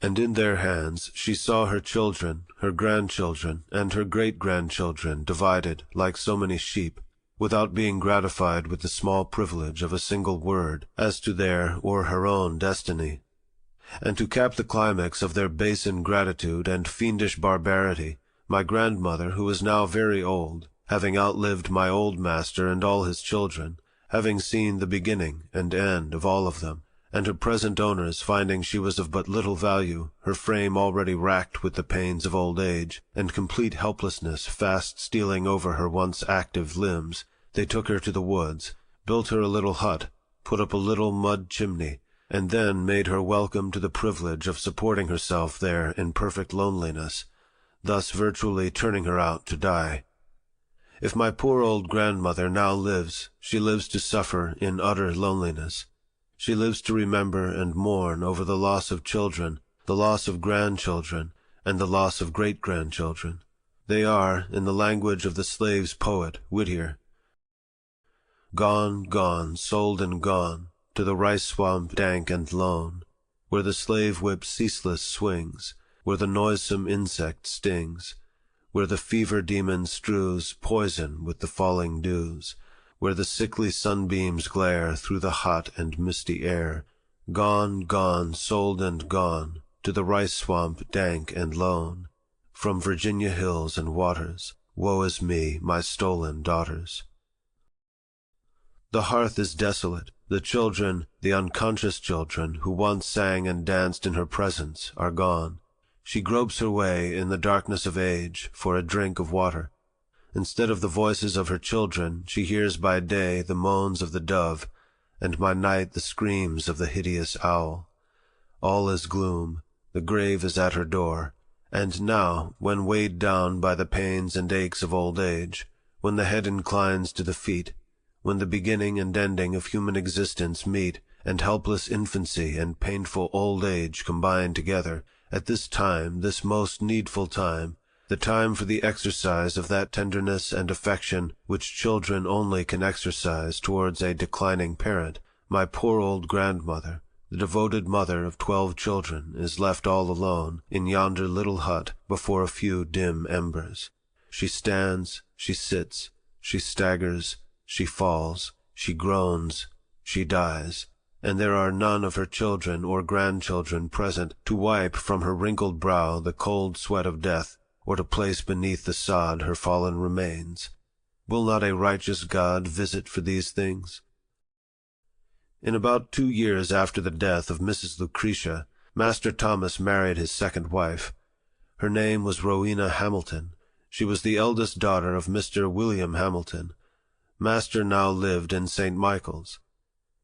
And in their hands she saw her children, her grandchildren, and her great-grandchildren divided like so many sheep, without being gratified with the small privilege of a single word as to their or her own destiny. And to cap the climax of their base ingratitude and fiendish barbarity, my grandmother, who was now very old, having outlived my old master and all his children, having seen the beginning and end of all of them, and her present owners finding she was of but little value, her frame already racked with the pains of old age, and complete helplessness fast stealing over her once active limbs, they took her to the woods, built her a little hut, put up a little mud chimney, and then made her welcome to the privilege of supporting herself there in perfect loneliness, thus virtually turning her out to die. If my poor old grandmother now lives, she lives to suffer in utter loneliness. She lives to remember and mourn over the loss of children, the loss of grandchildren, and the loss of great-grandchildren. They are, in the language of the slave's poet, Whittier, "Gone, gone, sold and gone, to the rice-swamp dank and lone, where the slave-whip ceaseless swings, where the noisome insect stings, where the fever-demon strews poison with the falling dews, where the sickly sunbeams glare through the hot and misty air. Gone, gone, sold and gone, to the rice-swamp dank and lone, from Virginia hills and waters, woe is me, my stolen daughters." The hearth is desolate. The children, the unconscious children, who once sang and danced in her presence, are gone. She gropes her way in the darkness of age for a drink of water. Instead of the voices of her children, she hears by day the moans of the dove, and by night the screams of the hideous owl. All is gloom. The grave is at her door. And now, when weighed down by the pains and aches of old age, when the head inclines to the feet, when the beginning and ending of human existence meet, and helpless infancy and painful old age combine together, at this time, this most needful time, the time for the exercise of that tenderness and affection which children only can exercise towards a declining parent, my poor old grandmother, the devoted mother of 12 children, is left all alone in yonder little hut before a few dim embers. She stands, she sits, she staggers, she falls, she groans, she dies, and there are none of her children or grandchildren present to wipe from her wrinkled brow the cold sweat of death, or to place beneath the sod her fallen remains. Will not a righteous God visit for these things? In about 2 years after the death of Mrs. Lucretia, Master Thomas married his second wife. Her name was Rowena Hamilton. She was the eldest daughter of Mr. William Hamilton. Master now lived in St. Michael's.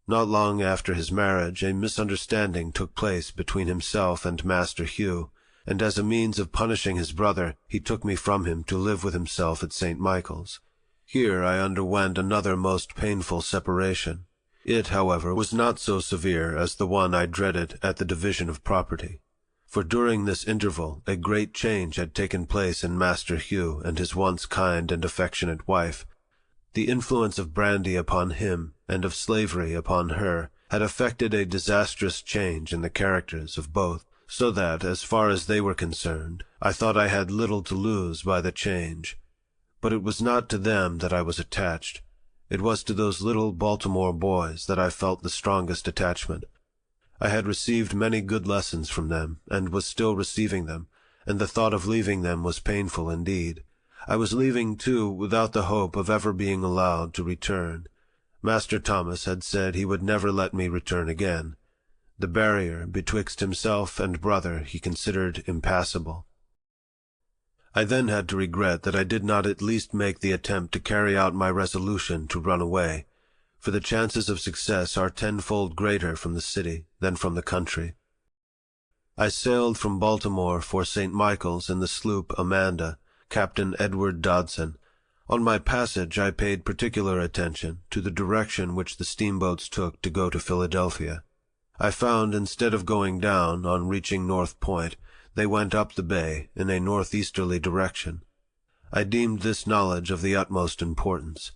Not long after his marriage, a misunderstanding took place between himself and Master Hugh, and as a means of punishing his brother, he took me from him to live with himself at St. Michael's. Here I underwent another most painful separation. It, however, was not so severe as the one I dreaded at the division of property. For during this interval a great change had taken place in Master Hugh and his once kind and affectionate wife. The influence of brandy upon him and of slavery upon her had effected a disastrous change in the characters of both, so that, as far as they were concerned, I thought I had little to lose by the change. But it was not to them that I was attached. It was to those little Baltimore boys that I felt the strongest attachment. I had received many good lessons from them, and was still receiving them, and the thought of leaving them was painful indeed. I was leaving, too, without the hope of ever being allowed to return. Master Thomas had said he would never let me return again. The barrier betwixt himself and brother he considered impassable. I then had to regret that I did not at least make the attempt to carry out my resolution to run away, for the chances of success are tenfold greater from the city than from the country. I sailed from Baltimore for St. Michael's in the sloop Amanda, Captain Edward Dodson. On my passage I paid particular attention to the direction which the steamboats took to go to Philadelphia. I found, instead of going down on reaching North Point, they went up the bay in a northeasterly direction. I deemed this knowledge of the utmost importance.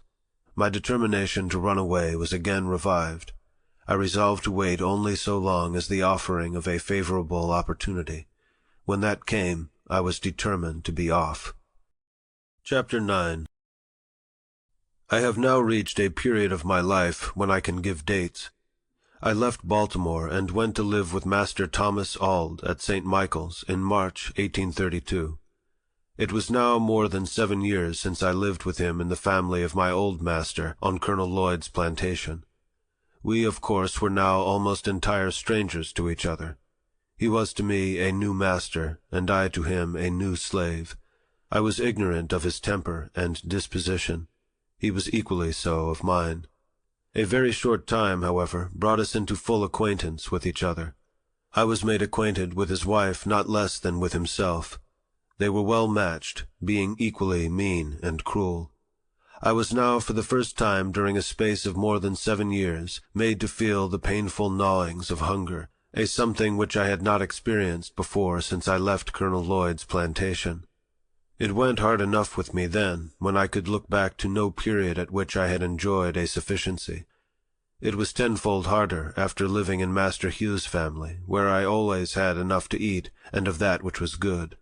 My determination to run away was again revived. I resolved to wait only so long as the offering of a favorable opportunity. When that came, I was determined to be off. Chapter 9. I have now reached a period of my life when I can give dates. I left Baltimore and went to live with Master Thomas Auld at St. Michael's in March, 1832. It was now more than 7 years since I lived with him in the family of my old master on Colonel Lloyd's plantation. We, of course, were now almost entire strangers to each other. He was to me a new master, and I to him a new slave. I was ignorant of his temper and disposition. He was equally so of mine. A very short time, however, brought us into full acquaintance with each other. I was made acquainted with his wife not less than with himself. They were well matched, being equally mean and cruel. I was now, for the first time during a space of more than 7 years, made to feel the painful gnawings of hunger, a something which I had not experienced before since I left Colonel Lloyd's plantation. It went hard enough with me then, when I could look back to no period at which I had enjoyed a sufficiency. It was tenfold harder after living in Master Hugh's family, where I always had enough to eat, and of that which was good.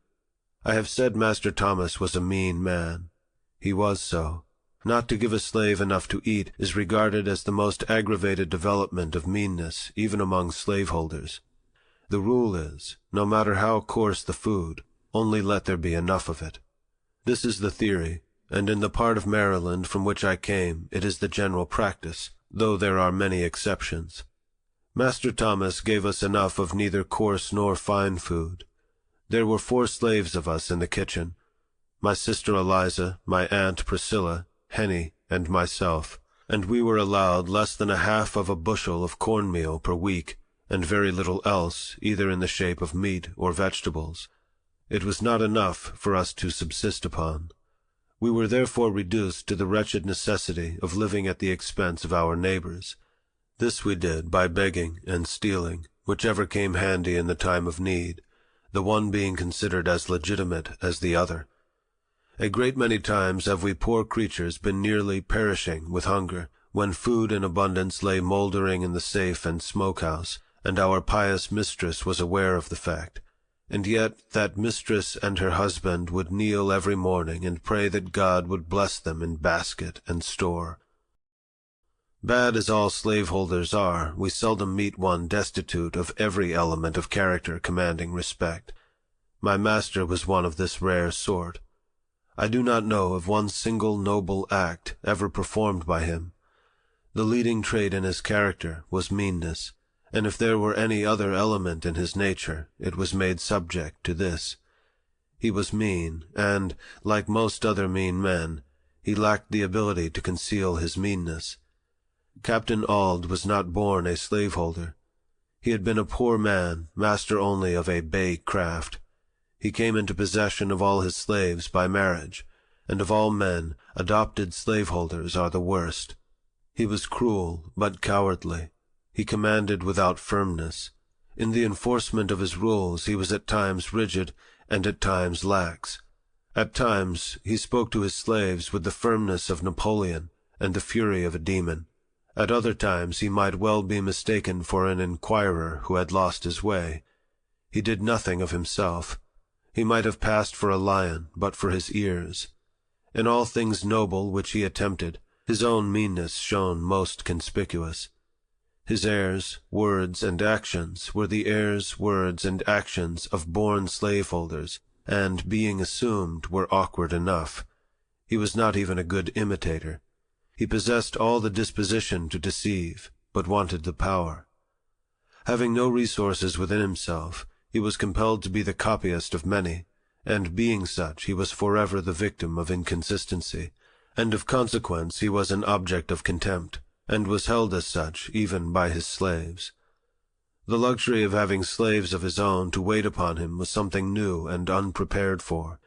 I have said Master Thomas was a mean man. He was so. Not to give a slave enough to eat is regarded as the most aggravated development of meanness, even among slaveholders. The rule is, no matter how coarse the food, only let there be enough of it. This is the theory, and in the part of Maryland from which I came it is the general practice, though there are many exceptions. Master Thomas gave us enough of neither coarse nor fine food. There were 4 slaves of us in the kitchen, my sister Eliza, my aunt Priscilla, Henny, and myself, and we were allowed less than a half of a bushel of cornmeal per week, and very little else, either in the shape of meat or vegetables. It was not enough for us to subsist upon. We were therefore reduced to the wretched necessity of living at the expense of our neighbors. This we did by begging and stealing, whichever came handy in the time of need, the one being considered as legitimate as the other. A great many times have we poor creatures been nearly perishing with hunger, when food in abundance lay mouldering in the safe and smokehouse, and our pious mistress was aware of the fact. And yet that mistress and her husband would kneel every morning and pray that God would bless them in basket and store. Bad as all slaveholders are, we seldom meet one destitute of every element of character commanding respect. My master was one of this rare sort. I do not know of one single noble act ever performed by him. The leading trait in his character was meanness, and if there were any other element in his nature, it was made subject to this. He was mean, and, like most other mean men, he lacked the ability to conceal his meanness. Captain Auld was not born a slaveholder. He had been a poor man, master only of a bay craft. He came into possession of all his slaves by marriage, and of all men, adopted slaveholders are the worst. He was cruel, but cowardly. He commanded without firmness. In the enforcement of his rules he was at times rigid, and at times lax. At times he spoke to his slaves with the firmness of Napoleon, and the fury of a demon. At other times he might well be mistaken for an inquirer who had lost his way. He did nothing of himself. He might have passed for a lion but for his ears. In all things noble which he attempted, his own meanness shone most conspicuous. His airs, words, and actions were the airs, words, and actions of born slaveholders, and, being assumed, were awkward enough. He was not even a good imitator. He possessed all the disposition to deceive, but wanted the power. Having no resources within himself, he was compelled to be the copyist of many, and being such, he was forever the victim of inconsistency, and of consequence he was an object of contempt, and was held as such even by his slaves. The luxury of having slaves of his own to wait upon him was something new and unprepared for.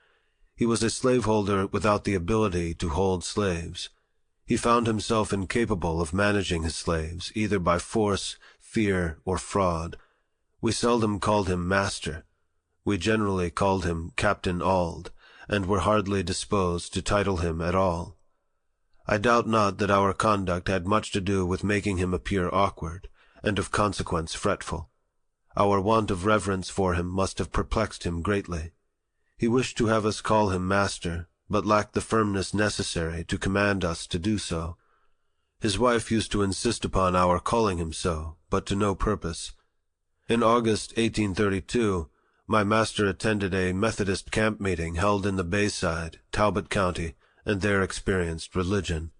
He was a slaveholder without the ability to hold slaves. He found himself incapable of managing his slaves, either by force, fear, or fraud. We seldom called him master. We generally called him Captain Auld, and were hardly disposed to title him at all. I doubt not that our conduct had much to do with making him appear awkward, and of consequence fretful. Our want of reverence for him must have perplexed him greatly. He wished to have us call him master, but lacked the firmness necessary to command us to do so. His wife used to insist upon our calling him so, but to no purpose. In August 1832, my master attended a Methodist camp meeting held in the Bayside, Talbot County, and there experienced religion.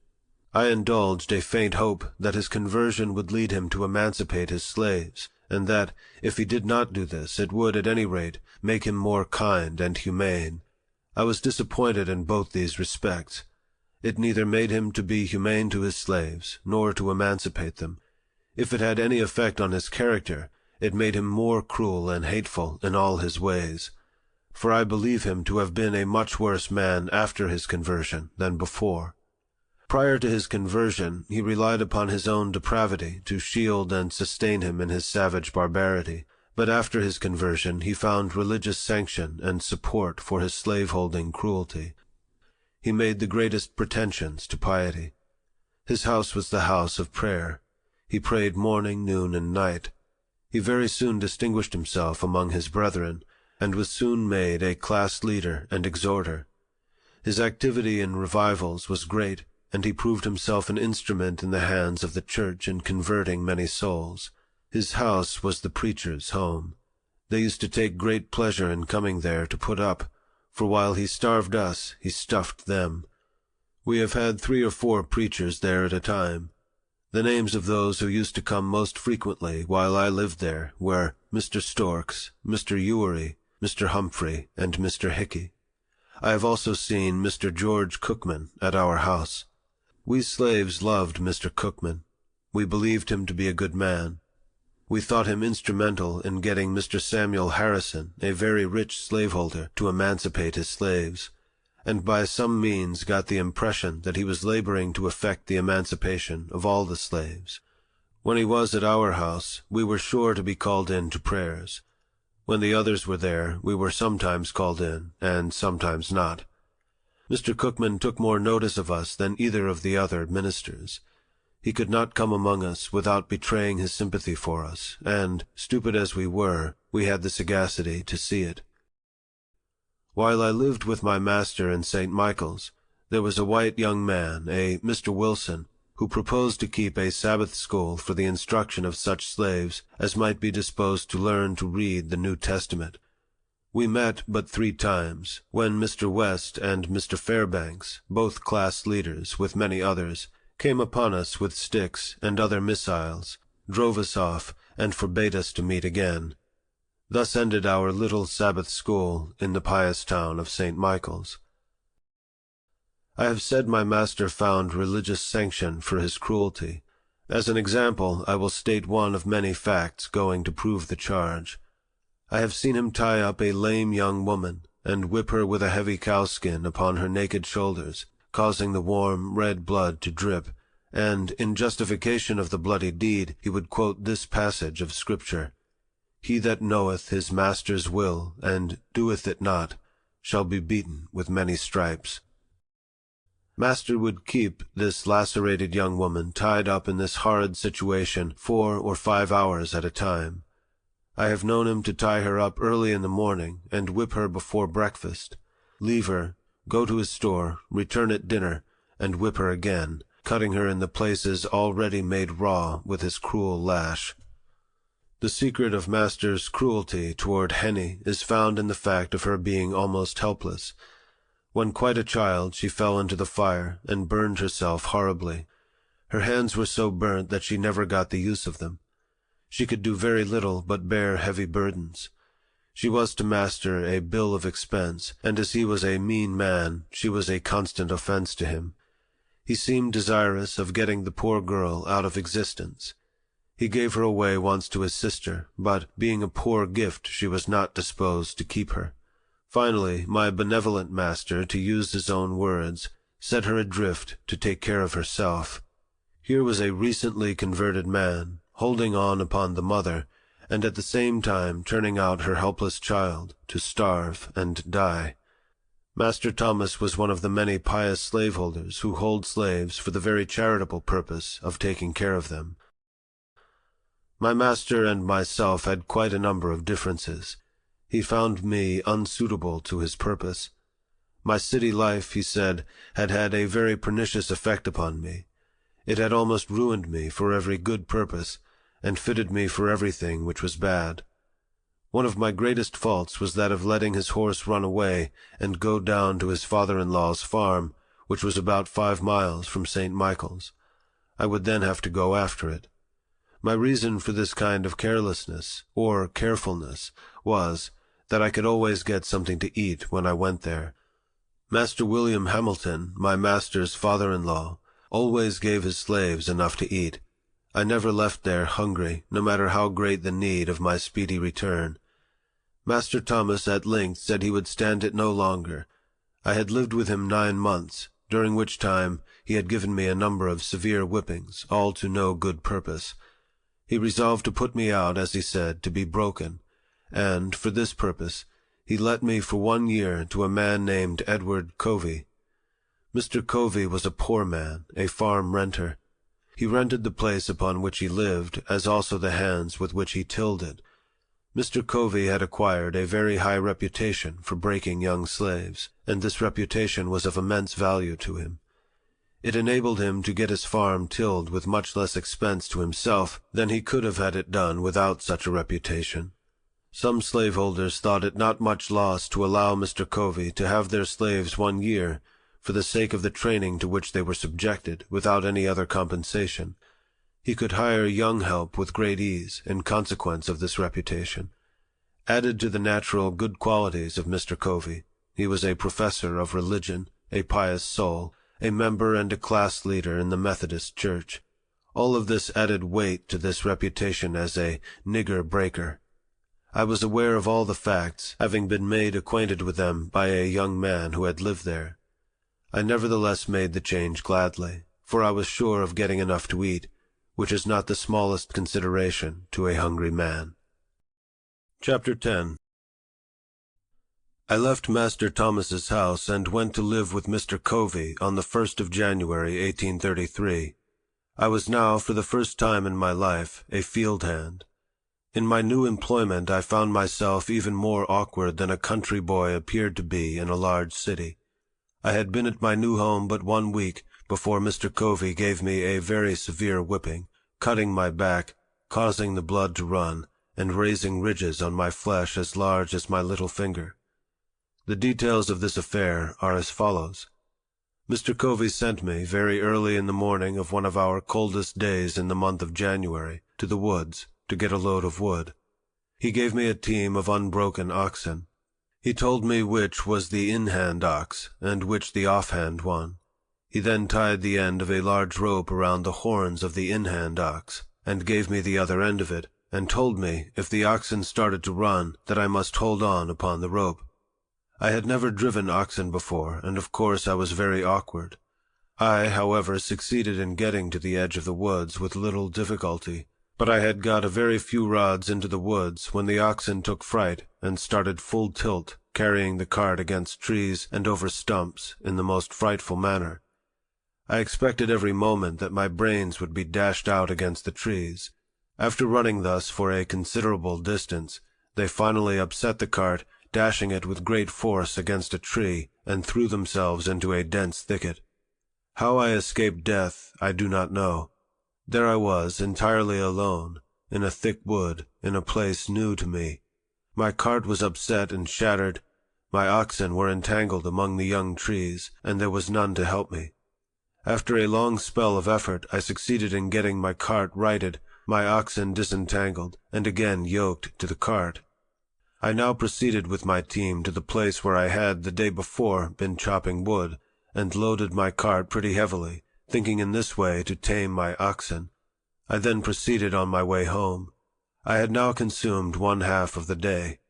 I indulged a faint hope that his conversion would lead him to emancipate his slaves, and that, if he did not do this, it would, at any rate, make him more kind and humane. I was disappointed in both these respects. It neither made him to be humane to his slaves, nor to emancipate them. If it had any effect on his character, it made him more cruel and hateful in all his ways. For I believe him to have been a much worse man after his conversion than before. Prior to his conversion, he relied upon his own depravity to shield and sustain him in his savage barbarity, but after his conversion he found religious sanction and support for his slaveholding cruelty. He made the greatest pretensions to piety. His house was the house of prayer. He prayed morning, noon, and night. He very soon distinguished himself among his brethren, and was soon made a class leader and exhorter. His activity in revivals was great, and he proved himself an instrument in the hands of the church in converting many souls. His house was the preacher's home. They used to take great pleasure in coming there to put up, for while he starved us, he stuffed them. We have had 3 or 4 preachers there at a time. The names of those who used to come most frequently while I lived there were Mr. Storks, Mr. Ewery, Mr. Humphrey, and Mr. Hickey. I have also seen Mr. George Cookman at our house. We slaves loved Mr. Cookman. We believed him to be a good man. We thought him instrumental in getting Mr. Samuel Harrison, a very rich slaveholder, to emancipate his slaves, and by some means got the impression that he was laboring to effect the emancipation of all the slaves. When he was at our house, we were sure to be called in to prayers. When the others were there, we were sometimes called in, and sometimes not. Mr. Cookman took more notice of us than either of the other ministers. He could not come among us without betraying his sympathy for us, and, stupid as we were, we had the sagacity to see it. While I lived with my master in St. Michael's, there was a white young man, a Mr. Wilson, who proposed to keep a Sabbath school for the instruction of such slaves as might be disposed to learn to read the New Testament. We met but 3 times, when Mr. West and Mr. Fairbanks, both class leaders, with many others, came upon us with sticks and other missiles, drove us off, and forbade us to meet again. Thus ended our little Sabbath school in the pious town of St. Michael's. I have said my master found religious sanction for his cruelty. As an example, I will state one of many facts going to prove the charge. I have seen him tie up a lame young woman, and whip her with a heavy cowskin upon her naked shoulders, causing the warm, red blood to drip, and, in justification of the bloody deed, he would quote this passage of Scripture: "He that knoweth his master's will, and doeth it not, shall be beaten with many stripes." Master would keep this lacerated young woman tied up in this horrid situation 4 or 5 hours at a time. I have known him to tie her up early in the morning and whip her before breakfast, leave her, go to his store, return at dinner, and whip her again, cutting her in the places already made raw with his cruel lash. The secret of Master's cruelty toward Henny is found in the fact of her being almost helpless. When quite a child, she fell into the fire and burned herself horribly. Her hands were so burnt that she never got the use of them. She could do very little but bear heavy burdens. She was to Master a bill of expense, and as he was a mean man, she was a constant offense to him. He seemed desirous of getting the poor girl out of existence. He gave her away once to his sister, but, being a poor gift, she was not disposed to keep her. Finally, my benevolent master, to use his own words, set her adrift to take care of herself. Here was a recently converted man, holding on upon the mother, and at the same time turning out her helpless child to starve and die. Master Thomas was one of the many pious slaveholders who hold slaves for the very charitable purpose of taking care of them. My master and myself had quite a number of differences. He found me unsuitable to his purpose. My city life, he said, had had a very pernicious effect upon me. It had almost ruined me for every good purpose, and fitted me for everything which was bad. One of my greatest faults was that of letting his horse run away and go down to his father-in-law's farm, which was about 5 miles from St. Michael's. I would then have to go after it. My reason for this kind of carelessness, or carefulness, was that I could always get something to eat when I went there. Master William Hamilton, my master's father-in-law, always gave his slaves enough to eat. I never left there hungry, no matter how great the need of my speedy return. Master Thomas at length said he would stand it no longer. I had lived with him 9 months, during which time he had given me a number of severe whippings, all to no good purpose. He resolved to put me out, as he said, to be broken, and, for this purpose, he let me for 1 year to a man named Edward Covey. Mr. Covey was a poor man, a farm renter. He rented the place upon which he lived, as also the hands with which he tilled it. Mr. Covey had acquired a very high reputation for breaking young slaves, and this reputation was of immense value to him. It enabled him to get his farm tilled with much less expense to himself than he could have had it done without such a reputation. Some slaveholders thought it not much loss to allow Mr. Covey to have their slaves 1 year, for the sake of the training to which they were subjected, without any other compensation. He could hire young help with great ease, in consequence of this reputation. Added to the natural good qualities of Mr. Covey, he was a professor of religion, a pious soul, a member and a class leader in the Methodist Church. All of this added weight to this reputation as a nigger breaker. I was aware of all the facts, having been made acquainted with them by a young man who had lived there. I nevertheless made the change gladly, for I was sure of getting enough to eat, which is not the smallest consideration to a hungry man. Chapter 10. I left Master Thomas's house and went to live with Mr. Covey on the 1st of January, 1833. I was now, for the first time in my life, a field hand. In my new employment I found myself even more awkward than a country boy appeared to be in a large city. I had been at my new home but 1 week before Mr. Covey gave me a very severe whipping, cutting my back, causing the blood to run, and raising ridges on my flesh as large as my little finger. The details of this affair are as follows. Mr. Covey sent me, very early in the morning of one of our coldest days in the month of January, to the woods, to get a load of wood. He gave me a team of unbroken oxen. He told me which was the in-hand ox, and which the off-hand one. He then tied the end of a large rope around the horns of the in-hand ox, and gave me the other end of it, and told me, if the oxen started to run, that I must hold on upon the rope. I had never driven oxen before, and of course I was very awkward. I, however, succeeded in getting to the edge of the woods with little difficulty, but I had got a very few rods into the woods when the oxen took fright and started full tilt, carrying the cart against trees and over stumps in the most frightful manner. I expected every moment that my brains would be dashed out against the trees. After running thus for a considerable distance, they finally upset the cart, dashing it with great force against a tree, and threw themselves into a dense thicket. How I escaped death, I do not know. There I was, entirely alone, in a thick wood, in a place new to me. My cart was upset and shattered. My oxen were entangled among the young trees, and there was none to help me. After a long spell of effort, I succeeded in getting my cart righted, my oxen disentangled, and again yoked to the cart. I now proceeded with my team to the place where I had the day before been chopping wood, and loaded my cart pretty heavily, thinking in this way to tame my oxen. I then proceeded on my way home. I had now consumed 1/2 of the day.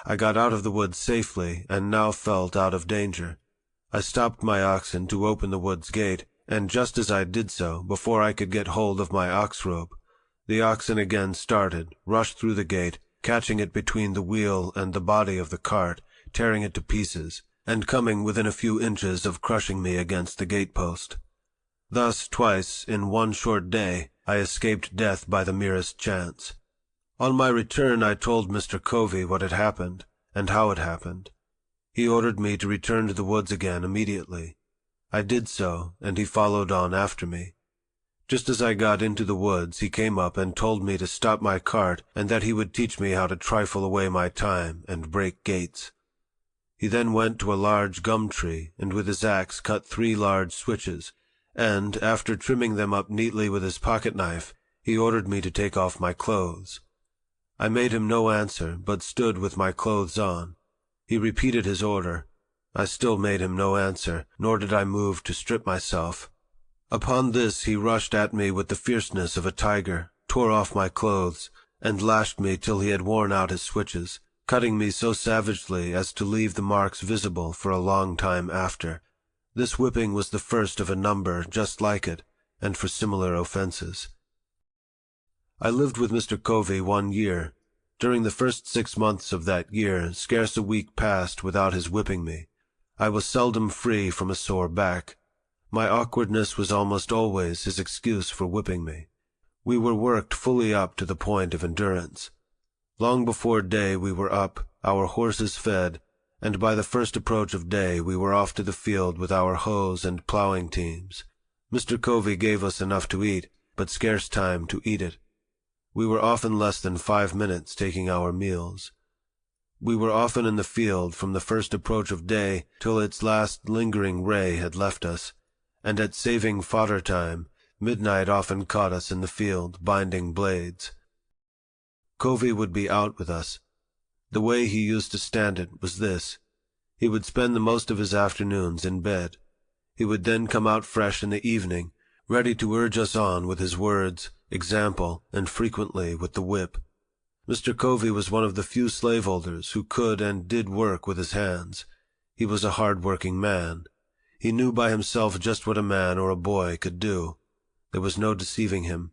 I got out of the woods safely, and now felt out of danger. I stopped my oxen to open the woods gate, and just as I did so, before I could get hold of my ox rope, the oxen again started, rushed through the gate, catching it between the wheel and the body of the cart, tearing it to pieces, and coming within a few inches of crushing me against the gate-post. Thus, twice, in one short day, I escaped death by the merest chance. On my return I told Mr. Covey what had happened, and how it happened. He ordered me to return to the woods again immediately. I did so, and he followed on after me. Just as I got into the woods, he came up and told me to stop my cart, and that he would teach me how to trifle away my time and break gates. He then went to a large gum tree, and with his axe cut 3 large switches, and, after trimming them up neatly with his pocket-knife, he ordered me to take off my clothes. I made him no answer, but stood with my clothes on. He repeated his order. I still made him no answer, nor did I move to strip myself. Upon this he rushed at me with the fierceness of a tiger, tore off my clothes, and lashed me till he had worn out his switches, cutting me so savagely as to leave the marks visible for a long time after. This whipping was the first of a number just like it, and for similar offenses. I lived with Mr. Covey 1 year. During the first 6 months of that year, scarce a week passed without his whipping me. I was seldom free from a sore back. My awkwardness was almost always his excuse for whipping me. We were worked fully up to the point of endurance. Long before day we were up, our horses fed, and by the first approach of day we were off to the field with our hoes and plowing teams. Mr. Covey gave us enough to eat, but scarce time to eat it. We were often less than 5 minutes taking our meals. We were often in the field from the first approach of day till its last lingering ray had left us, and at saving fodder time, midnight often caught us in the field, binding blades. Covey would be out with us. The way he used to stand it was this. He would spend the most of his afternoons in bed. He would then come out fresh in the evening, ready to urge us on with his words, example, and frequently with the whip. Mr. Covey was one of the few slaveholders who could and did work with his hands. He was a hard-working man. He knew by himself just what a man or a boy could do. There was no deceiving him.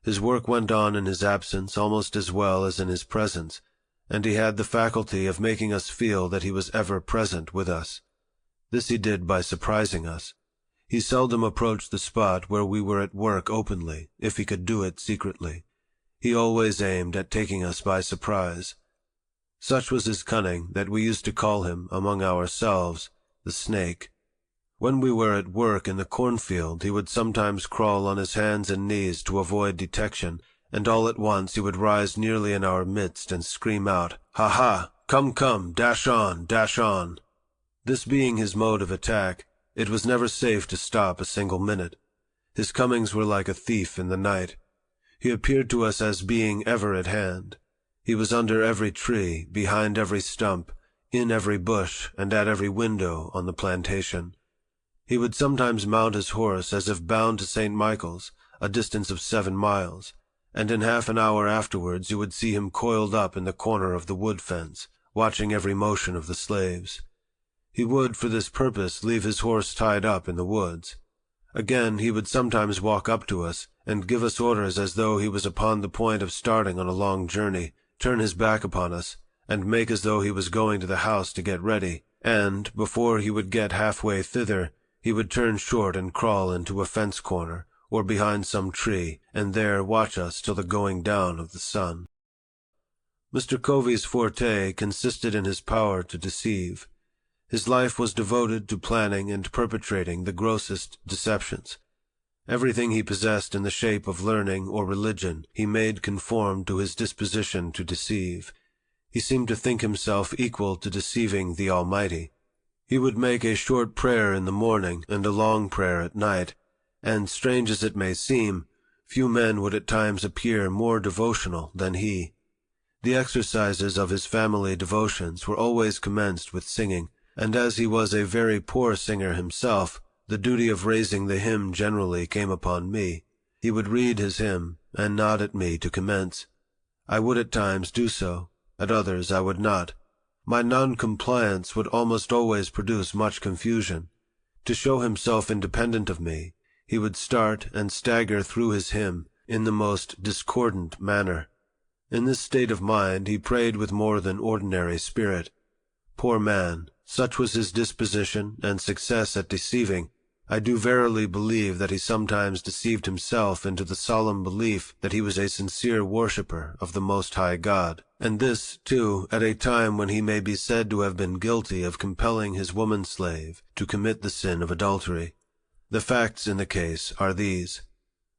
His work went on in his absence almost as well as in his presence, and he had the faculty of making us feel that he was ever present with us. This he did by surprising us. He seldom approached the spot where we were at work openly, if he could do it secretly. He always aimed at taking us by surprise. Such was his cunning that we used to call him, among ourselves, the snake. When we were at work in the cornfield, he would sometimes crawl on his hands and knees to avoid detection, and all at once he would rise nearly in our midst and scream out, "Ha ha! Come, come! Dash on! Dash on!" This being his mode of attack, it was never safe to stop a single minute. His comings were like a thief in the night. He appeared to us as being ever at hand. He was under every tree, behind every stump, in every bush, and at every window on the plantation. He would sometimes mount his horse as if bound to St. Michael's, a distance of 7 miles, and in half an hour afterwards you would see him coiled up in the corner of the wood fence, watching every motion of the slaves. He would, for this purpose, leave his horse tied up in the woods. Again, he would sometimes walk up to us, and give us orders as though he was upon the point of starting on a long journey, turn his back upon us, and make as though he was going to the house to get ready, and, before he would get halfway thither, he would turn short and crawl into a fence corner or behind some tree, and there watch us till the going down of the sun. Mr. Covey's forte consisted in his power to deceive. His life was devoted to planning and perpetrating the grossest deceptions. Everything he possessed in the shape of learning or religion he made conform to his disposition to deceive. He seemed to think himself equal to deceiving the Almighty. He would make a short prayer in the morning and a long prayer at night, and, strange as it may seem, few men would at times appear more devotional than he. The exercises of his family devotions were always commenced with singing, and as he was a very poor singer himself, the duty of raising the hymn generally came upon me. He would read his hymn, and nod at me to commence. I would at times do so, at others I would not. My non-compliance would almost always produce much confusion. To show himself independent of me, he would start and stagger through his hymn in the most discordant manner. In this state of mind he prayed with more than ordinary spirit. Poor man, such was his disposition and success at deceiving, I do verily believe that he sometimes deceived himself into the solemn belief that he was a sincere worshipper of the Most High God, and this, too, at a time when he may be said to have been guilty of compelling his woman-slave to commit the sin of adultery. The facts in the case are these.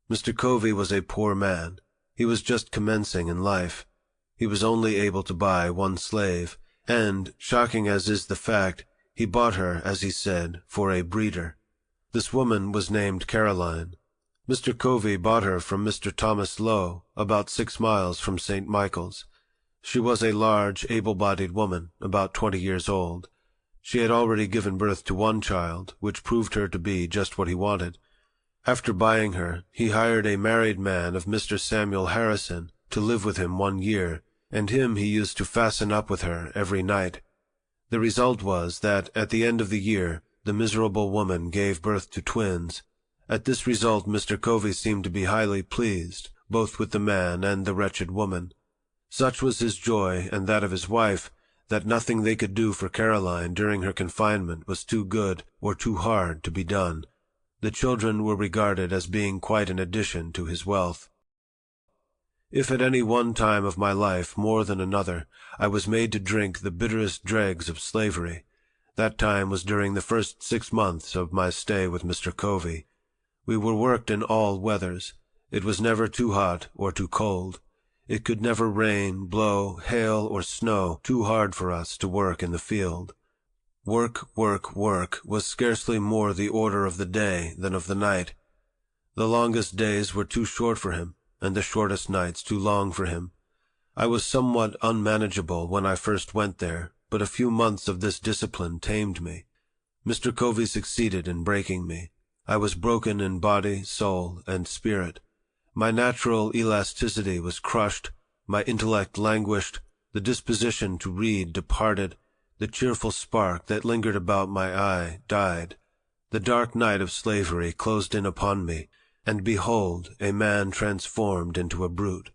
Mr. Covey was a poor man. He was just commencing in life. He was only able to buy one slave, and, shocking as is the fact, he bought her, as he said, for a breeder. This woman was named Caroline. Mr. Covey bought her from Mr. Thomas Lowe, about 6 miles from St. Michael's. She was a large, able-bodied woman, about 20 years old. She had already given birth to one child, which proved her to be just what he wanted. After buying her, he hired a married man of Mr. Samuel Harrison to live with him 1 year, and him he used to fasten up with her every night. The result was that, at the end of the year, the miserable woman gave birth to twins. At this result Mr. Covey seemed to be highly pleased, both with the man and the wretched woman. Such was his joy, and that of his wife, that nothing they could do for Caroline during her confinement was too good or too hard to be done. The children were regarded as being quite an addition to his wealth. If at any one time of my life, more than another, I was made to drink the bitterest dregs of slavery, that time was during the first 6 months of my stay with Mr. Covey. We were worked in all weathers. It was never too hot or too cold. It could never rain, blow, hail, or snow too hard for us to work in the field. Work, work, work was scarcely more the order of the day than of the night. The longest days were too short for him, and the shortest nights too long for him. I was somewhat unmanageable when I first went there, but a few months of this discipline tamed me. Mr. Covey succeeded in breaking me. I was broken in body, soul, and spirit. My natural elasticity was crushed, my intellect languished, the disposition to read departed, the cheerful spark that lingered about my eye died. The dark night of slavery closed in upon me, and behold, a man transformed into a brute.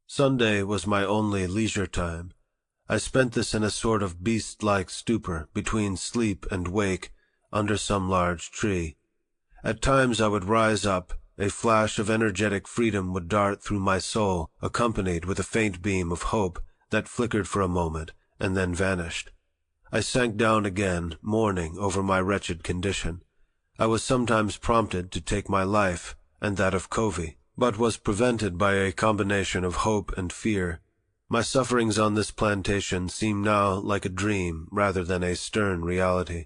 Sunday was my only leisure time. I spent this in a sort of beast-like stupor between sleep and wake under some large tree. At times I would rise up, a flash of energetic freedom would dart through my soul, accompanied with a faint beam of hope that flickered for a moment and then vanished. I sank down again, mourning over my wretched condition. I was sometimes prompted to take my life, and that of Covey, but was prevented by a combination of hope and fear. My sufferings on this plantation seem now like a dream rather than a stern reality.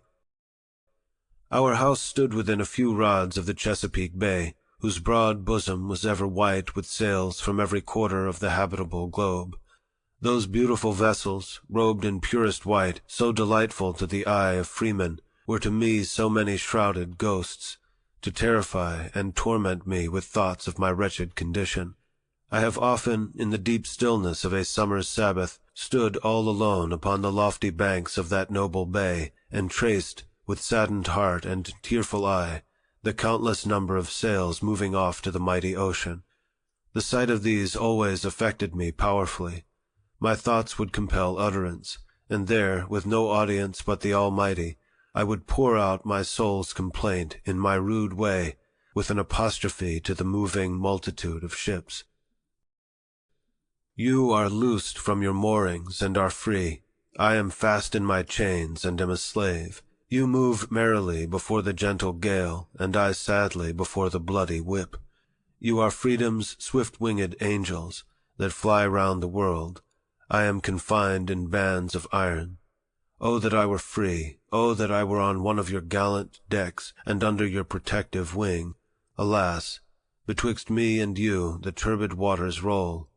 Our house stood within a few rods of the Chesapeake Bay, whose broad bosom was ever white with sails from every quarter of the habitable globe. Those beautiful vessels, robed in purest white, so delightful to the eye of freemen, were to me so many shrouded ghosts, to terrify and torment me with thoughts of my wretched condition. I have often, in the deep stillness of a summer's Sabbath, stood all alone upon the lofty banks of that noble bay, and traced, with saddened heart and tearful eye, the countless number of sails moving off to the mighty ocean. The sight of these always affected me powerfully. My thoughts would compel utterance, and there, with no audience but the Almighty, I would pour out my soul's complaint in my rude way, with an apostrophe to the moving multitude of ships. You are loosed from your moorings and are free. I am fast in my chains and am a slave. You move merrily before the gentle gale, and I sadly before the bloody whip. You are freedom's swift-winged angels that fly round the world. I am confined in bands of iron. Oh, that I were free! Oh, that I were on one of your gallant decks, and under your protective wing! Alas! Betwixt me and you the turbid waters roll.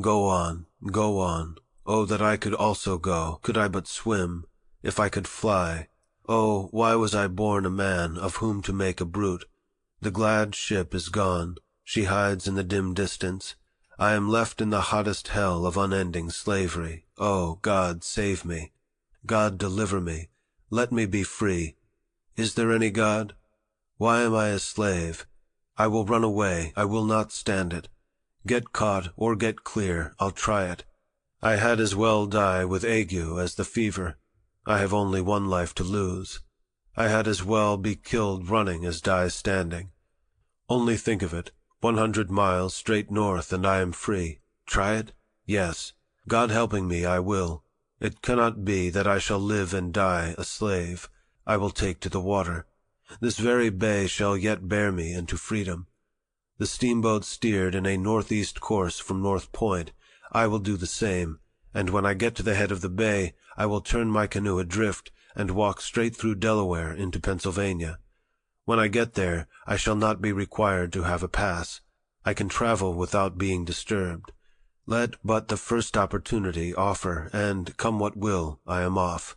Go on, go on. Oh, that I could also go, could I but swim, if I could fly. Oh, why was I born a man, of whom to make a brute? The glad ship is gone, she hides in the dim distance. I am left in the hottest hell of unending slavery. Oh, God, save me. God, deliver me. Let me be free. Is there any God? Why am I a slave? I will run away. I will not stand it. Get caught or get clear, I'll try it. I had as well die with ague as the fever. I have only one life to lose. I had as well be killed running as die standing. Only think of it, 100 miles straight north and I am free. Try it? Yes. God helping me, I will. It cannot be that I shall live and die a slave. I will take to the water. This very bay shall yet bear me into freedom. The steamboat steered in a northeast course from North Point. I will do the same, and when I get to the head of the bay, I will turn my canoe adrift and walk straight through Delaware into Pennsylvania. When I get there, I shall not be required to have a pass. I can travel without being disturbed. Let but the first opportunity offer, and, come what will, I am off.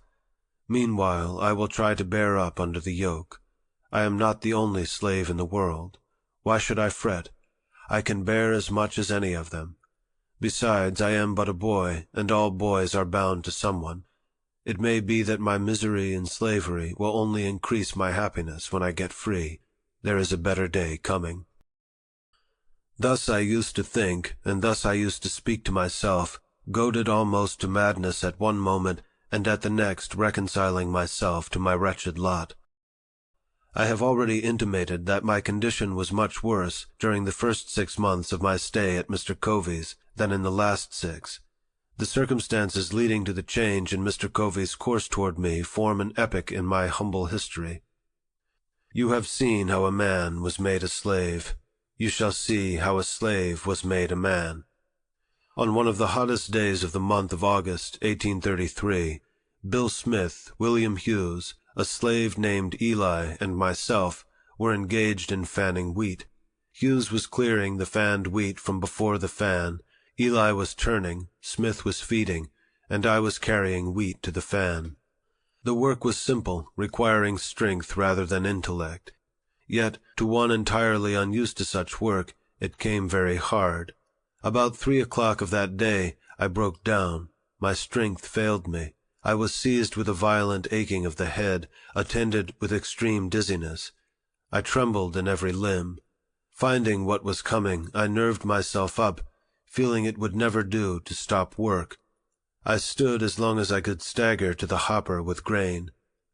Meanwhile, I will try to bear up under the yoke. I am not the only slave in the world. Why should I fret? I can bear as much as any of them. Besides, I am but a boy, and all boys are bound to someone. It may be that my misery in slavery will only increase my happiness when I get free. There is a better day coming. Thus I used to think, and thus I used to speak to myself, goaded almost to madness at one moment, and at the next reconciling myself to my wretched lot. I have already intimated that my condition was much worse during the first 6 months of my stay at Mr. Covey's than in the last 6. The circumstances leading to the change in Mr. Covey's course toward me form an epoch in my humble history. You have seen how a man was made a slave. You shall see how a slave was made a man. On one of the hottest days of the month of August, 1833, Bill Smith, William Hughes, a slave named Eli, and myself were engaged in fanning wheat. Hughes was clearing the fanned wheat from before the fan, Eli was turning, Smith was feeding, and I was carrying wheat to the fan. The work was simple, requiring strength rather than intellect. Yet, to one entirely unused to such work, it came very hard. About 3 o'clock of that day, I broke down. My strength failed me. I was seized with a violent aching of the head, attended with extreme dizziness. I trembled in every limb. Finding what was coming, I nerved myself up, feeling it would never do to stop work. I stood as long as I could stagger to the hopper with grain.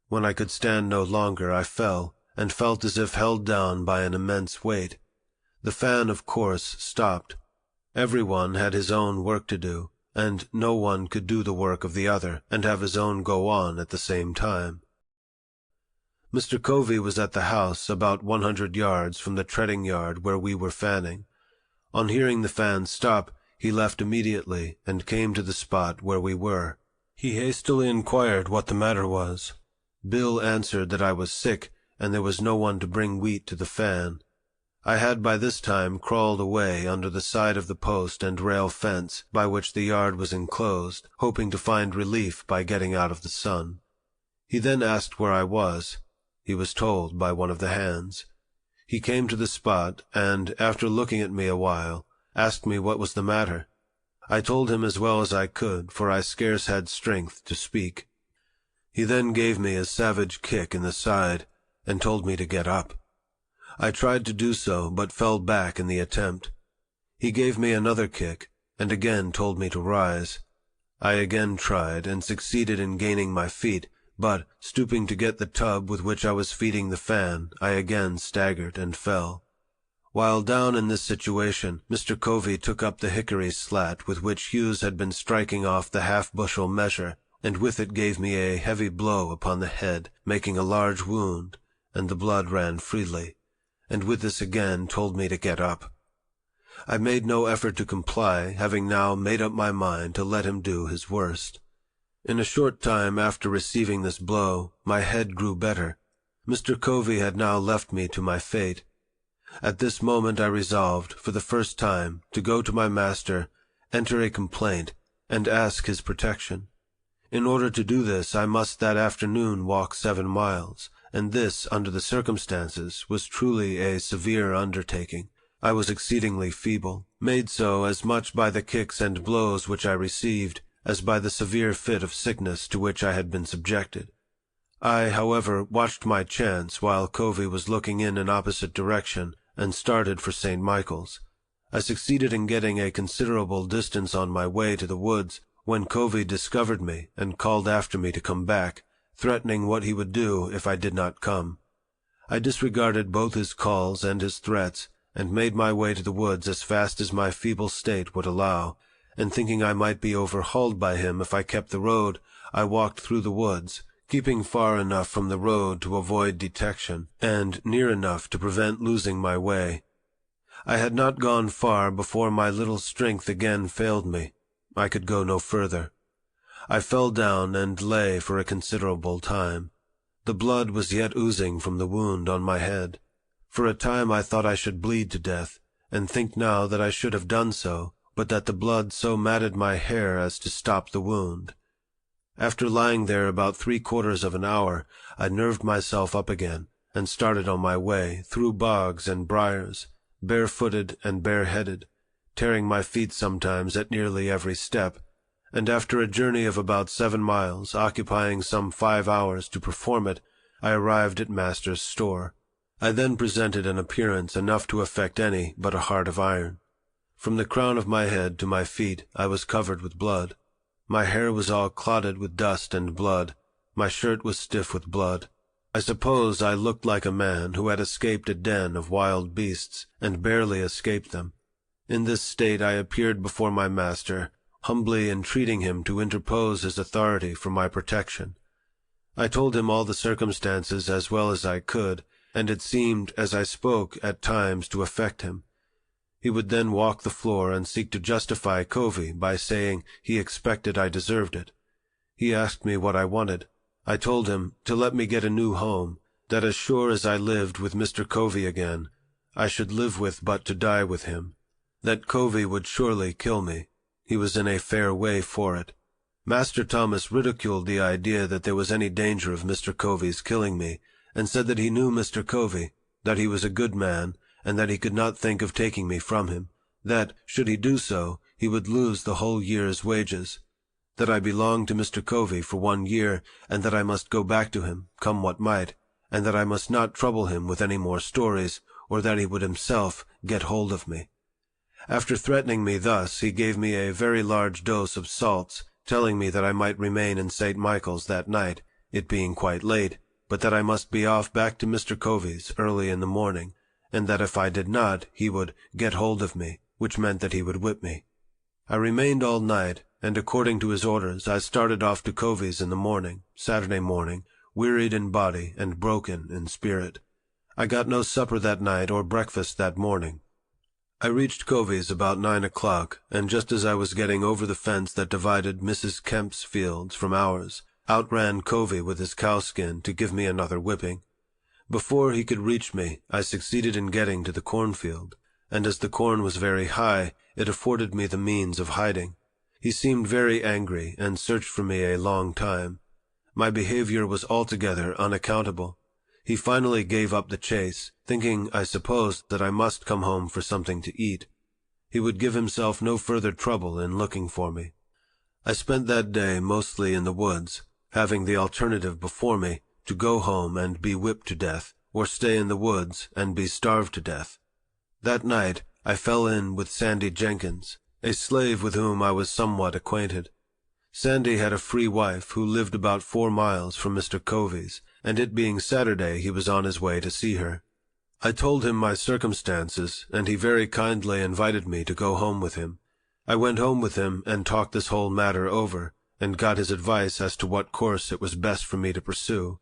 When I could stand no longer, I fell, and felt as if held down by an immense weight. The fan, of course, stopped. Everyone had his own work to do, and no one could do the work of the other and have his own go on at the same time. Mr. Covey was at the house about 100 yards from the treading yard where we were fanning. On hearing the fan stop, he left immediately and came to the spot where we were. He hastily inquired what the matter was. Bill answered that I was sick, and there was no one to bring wheat to the fan. I had by this time crawled away under the side of the post and rail fence by which the yard was enclosed, hoping to find relief by getting out of the sun. He then asked where I was. He was told by one of the hands. He came to the spot, and, after looking at me a while, asked me what was the matter. I told him as well as I could, for I scarce had strength to speak. He then gave me a savage kick in the side, and told me to get up. I tried to do so, but fell back in the attempt. He gave me another kick, and again told me to rise. I again tried, and succeeded in gaining my feet, but, stooping to get the tub with which I was feeding the fan, I again staggered and fell. While down in this situation, Mr. Covey took up the hickory slat with which Hughes had been striking off the half-bushel measure, and with it gave me a heavy blow upon the head, making a large wound, and the blood ran freely, and with this again told me to get up. I made no effort to comply, having now made up my mind to let him do his worst. In a short time after receiving this blow, my head grew better. Mr. Covey had now left me to my fate. At this moment I resolved, for the first time, to go to my master, enter a complaint, and ask his protection. In order to do this, I must that afternoon walk 7 miles, and this, under the circumstances, was truly a severe undertaking. I was exceedingly feeble, made so as much by the kicks and blows which I received, as by the severe fit of sickness to which I had been subjected. I, however, watched my chance while Covey was looking in an opposite direction, and started for St. Michael's. I succeeded in getting a considerable distance on my way to the woods, when Covey discovered me and called after me to come back, threatening what he would do if I did not come. I disregarded both his calls and his threats, and made my way to the woods as fast as my feeble state would allow, and thinking I might be overhauled by him if I kept the road, I walked through the woods, keeping far enough from the road to avoid detection, and near enough to prevent losing my way. I had not gone far before my little strength again failed me. I could go no further. I fell down and lay for a considerable time. The blood was yet oozing from the wound on my head. For a time I thought I should bleed to death, and think now that I should have done so, but that the blood so matted my hair as to stop the wound. After lying there about 3/4 of an hour, I nerved myself up again, and started on my way, through bogs and briars, barefooted and bareheaded, tearing my feet sometimes at nearly every step, and after a journey of about 7 miles, occupying some 5 hours to perform it, I arrived at master's store. I then presented an appearance enough to affect any but a heart of iron. From the crown of my head to my feet I was covered with blood. My hair was all clotted with dust and blood. My shirt was stiff with blood. I suppose I looked like a man who had escaped a den of wild beasts, and barely escaped them. In this state I appeared before my master, humbly entreating him to interpose his authority for my protection. I told him all the circumstances as well as I could, and it seemed, as I spoke, at times to affect him. He would then walk the floor and seek to justify Covey by saying he expected I deserved it. He asked me what I wanted. I told him to let me get a new home, that as sure as I lived with Mr. Covey again, I should live with but to die with him, that Covey would surely kill me. He was in a fair way for it. Master Thomas ridiculed the idea that there was any danger of Mr. Covey's killing me, and said that he knew Mr. Covey, that he was a good man, and that he could not think of taking me from him, that, should he do so, he would lose the whole year's wages, that I belonged to Mr. Covey for 1 year, and that I must go back to him, come what might, and that I must not trouble him with any more stories, or that he would himself get hold of me. After threatening me thus, he gave me a very large dose of salts, telling me that I might remain in St. Michael's that night, it being quite late, but that I must be off back to Mr. Covey's early in the morning, and that if I did not, he would get hold of me, which meant that he would whip me. I remained all night, and according to his orders, I started off to Covey's in the morning, Saturday morning, wearied in body and broken in spirit. I got no supper that night or breakfast that morning. I reached Covey's about 9 o'clock, and just as I was getting over the fence that divided Mrs. Kemp's fields from ours, outran Covey with his cowskin to give me another whipping. Before he could reach me, I succeeded in getting to the cornfield, and as the corn was very high, it afforded me the means of hiding. He seemed very angry and searched for me a long time. My behavior was altogether unaccountable. He finally gave up the chase, thinking, I suppose, that I must come home for something to eat. He would give himself no further trouble in looking for me. I spent that day mostly in the woods, having the alternative before me to go home and be whipped to death, or stay in the woods and be starved to death. That night I fell in with Sandy Jenkins, a slave with whom I was somewhat acquainted. Sandy had a free wife who lived about 4 miles from Mr. Covey's, and it being Saturday, he was on his way to see her. I told him my circumstances, and he very kindly invited me to go home with him. I went home with him and talked this whole matter over, and got his advice as to what course it was best for me to pursue.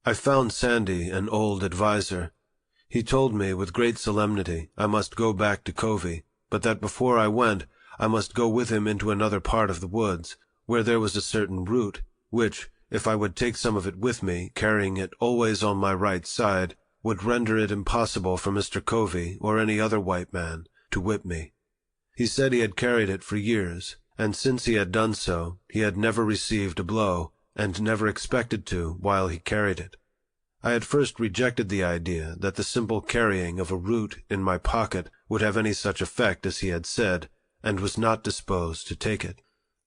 I found Sandy an old adviser. He told me with great solemnity I must go back to Covey, but that before I went, I must go with him into another part of the woods, where there was a certain root, which, if I would take some of it with me, carrying it always on my right side, would render it impossible for Mr. Covey or any other white man to whip me. He said he had carried it for years, and since he had done so, he had never received a blow, and never expected to while he carried it. I at first rejected the idea that the simple carrying of a root in my pocket would have any such effect as he had said, and was not disposed to take it.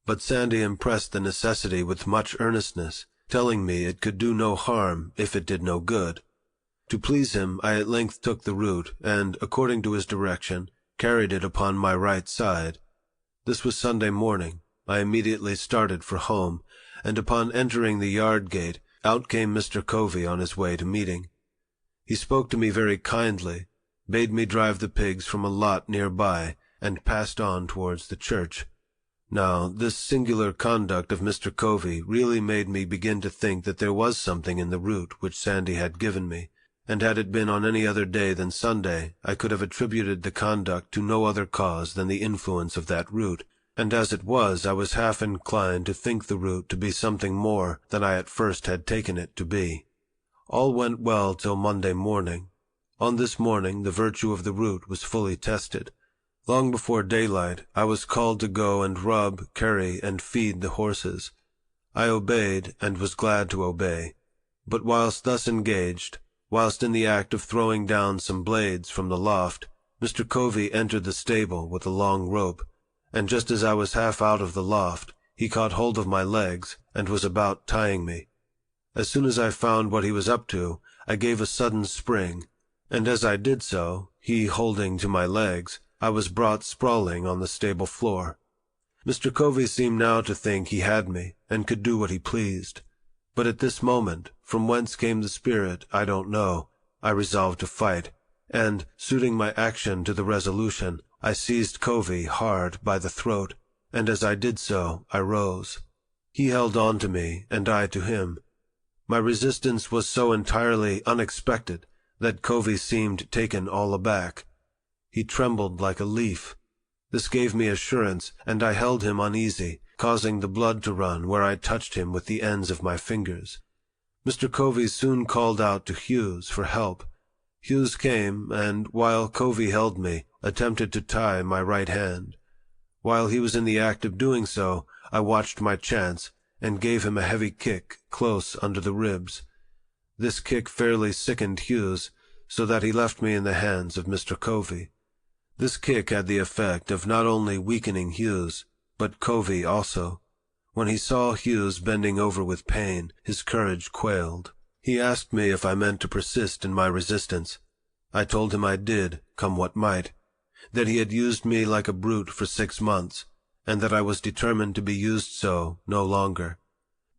But Sandy impressed the necessity with much earnestness, telling me it could do no harm if it did no good. To please him, I at length took the root, and, according to his direction, carried it upon my right side. This was Sunday morning. I immediately started for home, and upon entering the yard gate, out came Mr. Covey on his way to meeting. He spoke to me very kindly, bade me drive the pigs from a lot near by, and passed on towards the church. Now, this singular conduct of Mr. Covey really made me begin to think that there was something in the root which Sandy had given me, and had it been on any other day than Sunday, I could have attributed the conduct to no other cause than the influence of that root, and as it was, I was half inclined to think the root to be something more than I at first had taken it to be. All went well till Monday morning. On this morning the virtue of the root was fully tested. Long before daylight, I was called to go and rub, carry, and feed the horses. I obeyed, and was glad to obey. But whilst thus engaged, whilst in the act of throwing down some blades from the loft, Mr. Covey entered the stable with a long rope, and just as I was half out of the loft, he caught hold of my legs, and was about tying me. As soon as I found what he was up to, I gave a sudden spring, and as I did so, he holding to my legs, I was brought sprawling on the stable floor. Mr. Covey seemed now to think he had me, and could do what he pleased. But at this moment, from whence came the spirit, I don't know, I resolved to fight, and, suiting my action to the resolution, I seized Covey hard by the throat, and as I did so, I rose. He held on to me, and I to him. My resistance was so entirely unexpected that Covey seemed taken all aback. He trembled like a leaf. This gave me assurance, and I held him uneasy, causing the blood to run where I touched him with the ends of my fingers. Mr. Covey soon called out to Hughes for help. Hughes came, and, while Covey held me, attempted to tie my right hand. While he was in the act of doing so, I watched my chance, and gave him a heavy kick close under the ribs. This kick fairly sickened Hughes, so that he left me in the hands of Mr. Covey. This kick had the effect of not only weakening Hughes, but Covey also. When he saw Hughes bending over with pain, his courage quailed. He asked me if I meant to persist in my resistance. I told him I did, come what might, that he had used me like a brute for 6 months, and that I was determined to be used so no longer.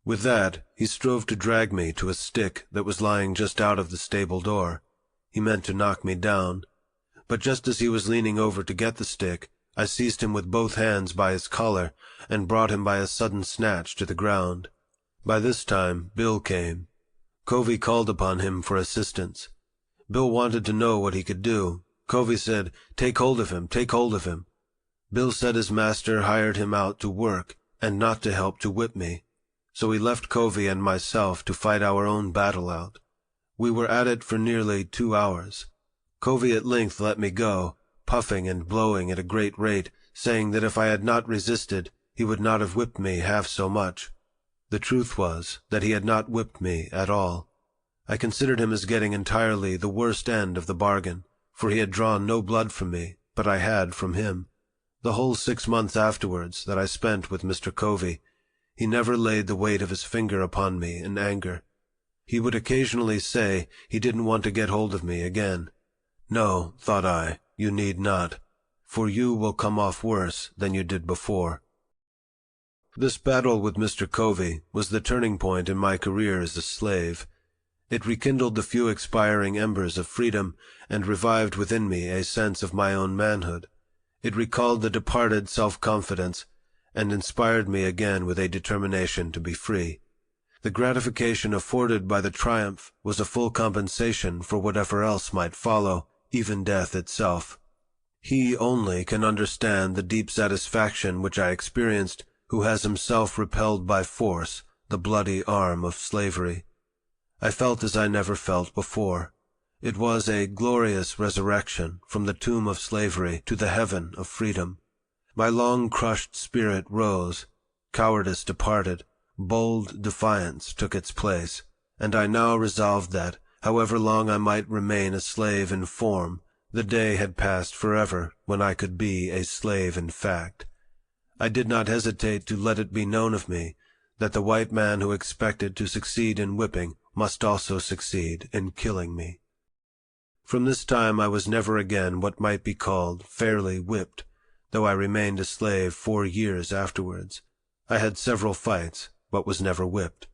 With that, he strove to drag me to a stick that was lying just out of the stable door. He meant to knock me down. But just as he was leaning over to get the stick, I seized him with both hands by his collar, and brought him by a sudden snatch to the ground. By this time, Bill came. Covey called upon him for assistance. Bill wanted to know what he could do. Covey said, "Take hold of him, take hold of him." Bill said his master hired him out to work, and not to help to whip me. So he left Covey and myself to fight our own battle out. We were at it for nearly 2 hours. Covey at length let me go, puffing and blowing at a great rate, saying that if I had not resisted, he would not have whipped me half so much. The truth was that he had not whipped me at all. I considered him as getting entirely the worst end of the bargain, for he had drawn no blood from me, but I had from him. The whole 6 months afterwards that I spent with Mr. Covey, he never laid the weight of his finger upon me in anger. He would occasionally say he didn't want to get hold of me again. No, thought I, you need not, for you will come off worse than you did before. This battle with Mr. Covey was the turning point in my career as a slave. It rekindled the few expiring embers of freedom and revived within me a sense of my own manhood. It recalled the departed self-confidence and inspired me again with a determination to be free. The gratification afforded by the triumph was a full compensation for whatever else might follow, even death itself. He only can understand the deep satisfaction which I experienced who has himself repelled by force the bloody arm of slavery. I felt as I never felt before. It was a glorious resurrection from the tomb of slavery to the heaven of freedom. My long-crushed spirit rose, cowardice departed, bold defiance took its place, and I now resolved that, however long I might remain a slave in form, the day had passed forever when I could be a slave in fact. I did not hesitate to let it be known of me that the white man who expected to succeed in whipping must also succeed in killing me. From this time I was never again what might be called fairly whipped, though I remained a slave 4 years afterwards. I had several fights, but was never whipped.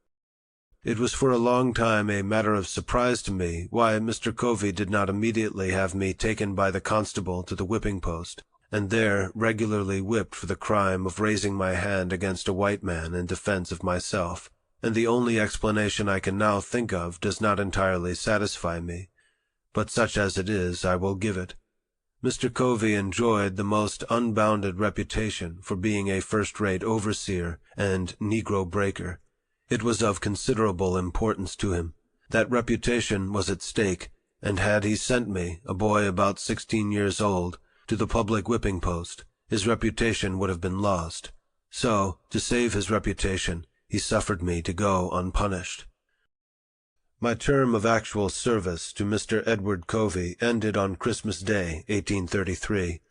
It was for a long time a matter of surprise to me why Mr. Covey did not immediately have me taken by the constable to the whipping post, and there regularly whipped for the crime of raising my hand against a white man in defense of myself, and the only explanation I can now think of does not entirely satisfy me. But such as it is, I will give it. Mr. Covey enjoyed the most unbounded reputation for being a first-rate overseer and Negro breaker. It was of considerable importance to him. That reputation was at stake, and had he sent me, a boy about 16 years old, to the public whipping post, his reputation would have been lost. So, to save his reputation, he suffered me to go unpunished. My term of actual service to Mr. Edward Covey ended on Christmas Day, 1833.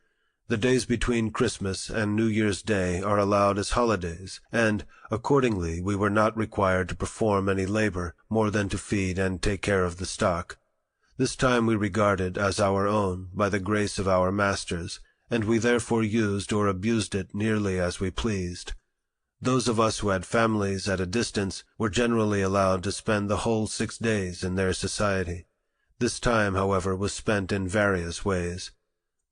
The days between Christmas and New Year's Day are allowed as holidays, and, accordingly, we were not required to perform any labor more than to feed and take care of the stock. This time we regarded as our own by the grace of our masters, and we therefore used or abused it nearly as we pleased. Those of us who had families at a distance were generally allowed to spend the whole 6 days in their society. This time, however, was spent in various ways.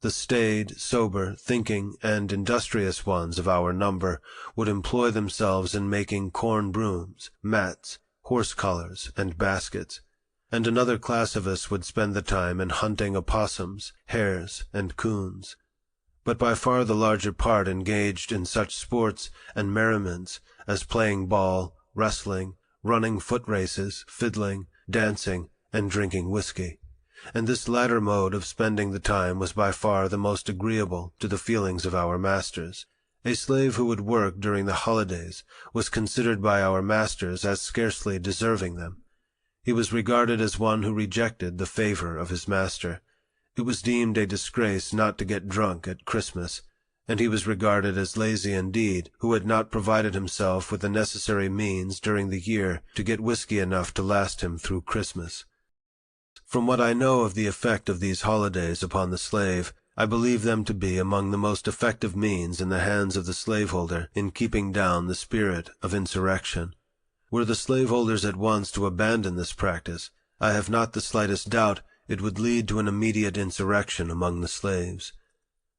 The staid, sober, thinking, and industrious ones of our number would employ themselves in making corn brooms, mats, horse collars, and baskets, and another class of us would spend the time in hunting opossums, hares, and coons. But by far the larger part engaged in such sports and merriments as playing ball, wrestling, running foot races, fiddling, dancing, and drinking whiskey. And this latter mode of spending the time was by far the most agreeable to the feelings of our masters. A slave who would work during the holidays was considered by our masters as scarcely deserving them. He was regarded as one who rejected the favor of his master. It was deemed a disgrace not to get drunk at Christmas, and he was regarded as lazy indeed who had not provided himself with the necessary means during the year to get whiskey enough to last him through Christmas. From what I know of the effect of these holidays upon the slave, I believe them to be among the most effective means in the hands of the slaveholder in keeping down the spirit of insurrection. Were the slaveholders at once to abandon this practice, I have not the slightest doubt it would lead to an immediate insurrection among the slaves.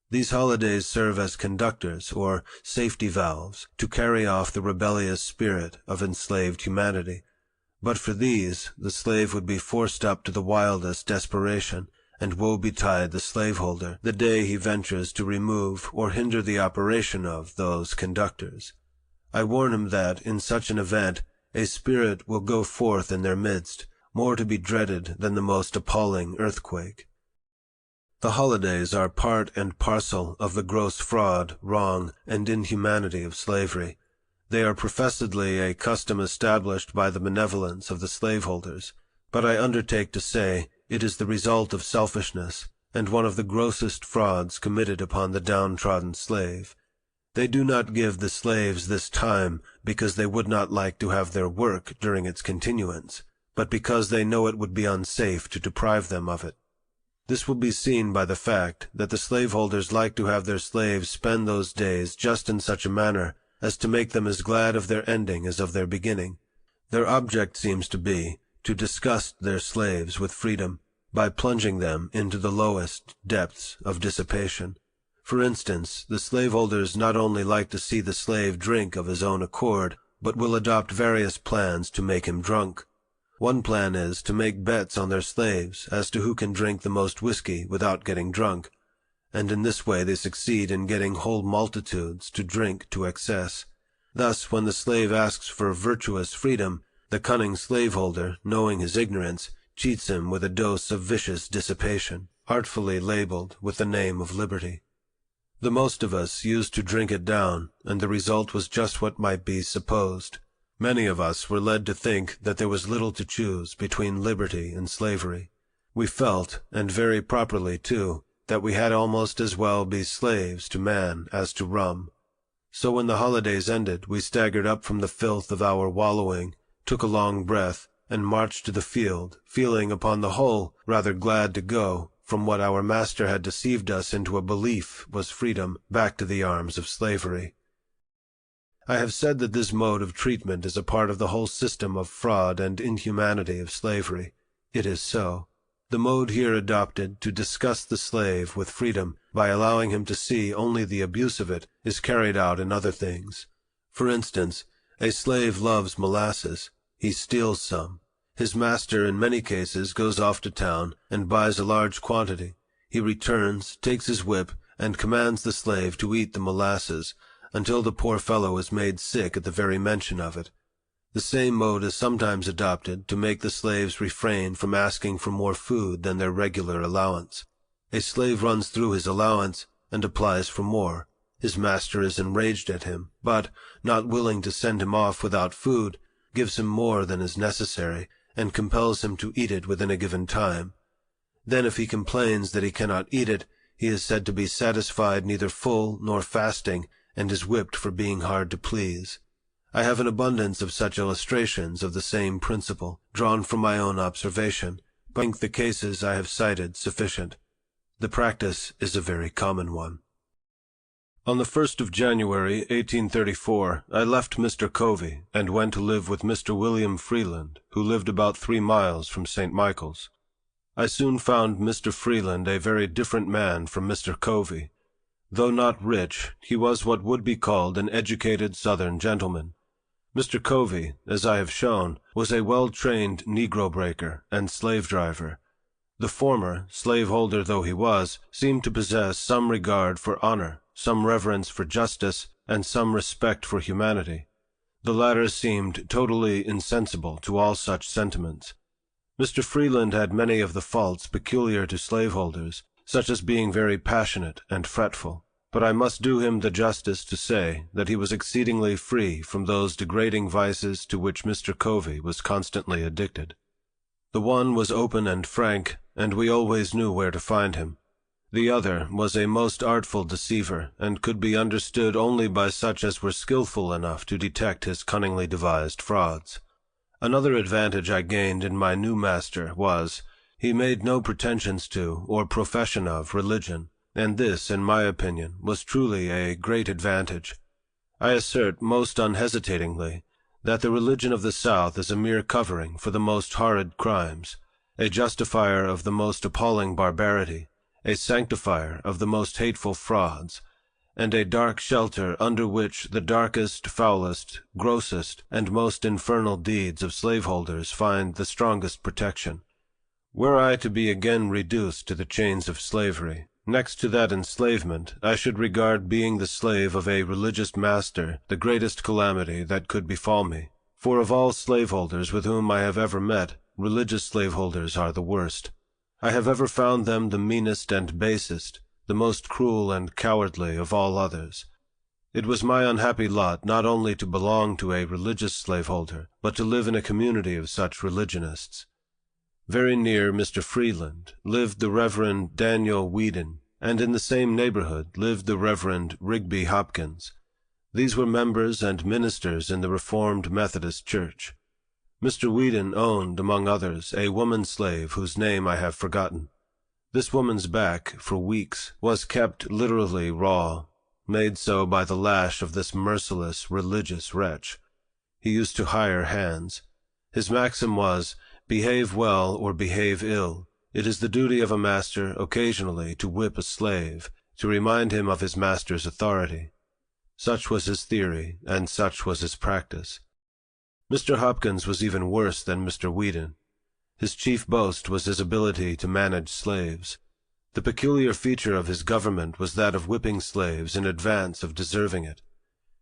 These holidays serve as conductors, or safety valves, to carry off the rebellious spirit of enslaved humanity. But for these, the slave would be forced up to the wildest desperation, and woe betide the slaveholder the day he ventures to remove or hinder the operation of those conductors. I warn him that, in such an event, a spirit will go forth in their midst, more to be dreaded than the most appalling earthquake. The holidays are part and parcel of the gross fraud, wrong, and inhumanity of slavery. They are professedly a custom established by the benevolence of the slaveholders, but I undertake to say it is the result of selfishness, and one of the grossest frauds committed upon the downtrodden slave. They do not give the slaves this time because they would not like to have their work during its continuance, but because they know it would be unsafe to deprive them of it. This will be seen by the fact that the slaveholders like to have their slaves spend those days just in such a manner as to make them as glad of their ending as of their beginning. Their object seems to be to disgust their slaves with freedom by plunging them into the lowest depths of dissipation. For instance, the slaveholders not only like to see the slave drink of his own accord, but will adopt various plans to make him drunk. One plan is to make bets on their slaves as to who can drink the most whiskey without getting drunk, and in this way they succeed in getting whole multitudes to drink to excess. Thus, when the slave asks for virtuous freedom, the cunning slaveholder, knowing his ignorance, cheats him with a dose of vicious dissipation, artfully labeled with the name of liberty. The most of us used to drink it down, and the result was just what might be supposed. Many of us were led to think that there was little to choose between liberty and slavery. We felt, and very properly too, that we had almost as well be slaves to man as to rum. So when the holidays ended, we staggered up from the filth of our wallowing, took a long breath, and marched to the field, feeling upon the whole rather glad to go from what our master had deceived us into a belief was freedom, back to the arms of slavery. I have said that this mode of treatment is a part of the whole system of fraud and inhumanity of slavery. It is so. The mode here adopted to disgust the slave with freedom by allowing him to see only the abuse of it is carried out in other things. For instance, a slave loves molasses. He steals some. His master in many cases goes off to town and buys a large quantity. He returns, takes his whip, and commands the slave to eat the molasses until the poor fellow is made sick at the very mention of it. The same mode is sometimes adopted to make the slaves refrain from asking for more food than their regular allowance. A slave runs through his allowance and applies for more. His master is enraged at him, but, not willing to send him off without food, gives him more than is necessary, and compels him to eat it within a given time. Then if he complains that he cannot eat it, he is said to be satisfied neither full nor fasting, and is whipped for being hard to please. I have an abundance of such illustrations of the same principle, drawn from my own observation, but I think the cases I have cited sufficient. The practice is a very common one. On the 1st of January, 1834, I left Mr. Covey and went to live with Mr. William Freeland, who lived about 3 miles from St. Michael's. I soon found Mr. Freeland a very different man from Mr. Covey. Though not rich, he was what would be called an educated Southern gentleman. Mr. Covey, as I have shown, was a well-trained Negro breaker and slave driver. The former, slaveholder though he was, seemed to possess some regard for honor, some reverence for justice, and some respect for humanity. The latter seemed totally insensible to all such sentiments. Mr. Freeland had many of the faults peculiar to slaveholders, such as being very passionate and fretful, but I must do him the justice to say that he was exceedingly free from those degrading vices to which Mr. Covey was constantly addicted. The one was open and frank, and we always knew where to find him. The other was a most artful deceiver, and could be understood only by such as were skillful enough to detect his cunningly devised frauds. Another advantage I gained in my new master was, he made no pretensions to, or profession of, religion, and this, in my opinion, was truly a great advantage. I assert most unhesitatingly that the religion of the South is a mere covering for the most horrid crimes, a justifier of the most appalling barbarity, a sanctifier of the most hateful frauds, and a dark shelter under which the darkest, foulest, grossest, and most infernal deeds of slaveholders find the strongest protection. Were I to be again reduced to the chains of slavery, next to that enslavement, I should regard being the slave of a religious master the greatest calamity that could befall me, for of all slaveholders with whom I have ever met, religious slaveholders are the worst. I have ever found them the meanest and basest, the most cruel and cowardly of all others. It was my unhappy lot not only to belong to a religious slaveholder, but to live in a community of such religionists. Very near Mr. Freeland lived the Reverend Daniel Whedon, and in the same neighborhood lived the Reverend Rigby Hopkins. These were members and ministers in the Reformed Methodist Church. Mr. Whedon owned, among others, a woman slave whose name I have forgotten. This woman's back, for weeks, was kept literally raw. made so by the lash of this merciless, religious wretch. He used to hire hands. His maxim was, behave well or behave ill. It is the duty of a master occasionally to whip a slave, to remind him of his master's authority. Such was his theory, and such was his practice. Mr. Hopkins was even worse than Mr. Whedon. His chief boast was his ability to manage slaves. The peculiar feature of his government was that of whipping slaves in advance of deserving it.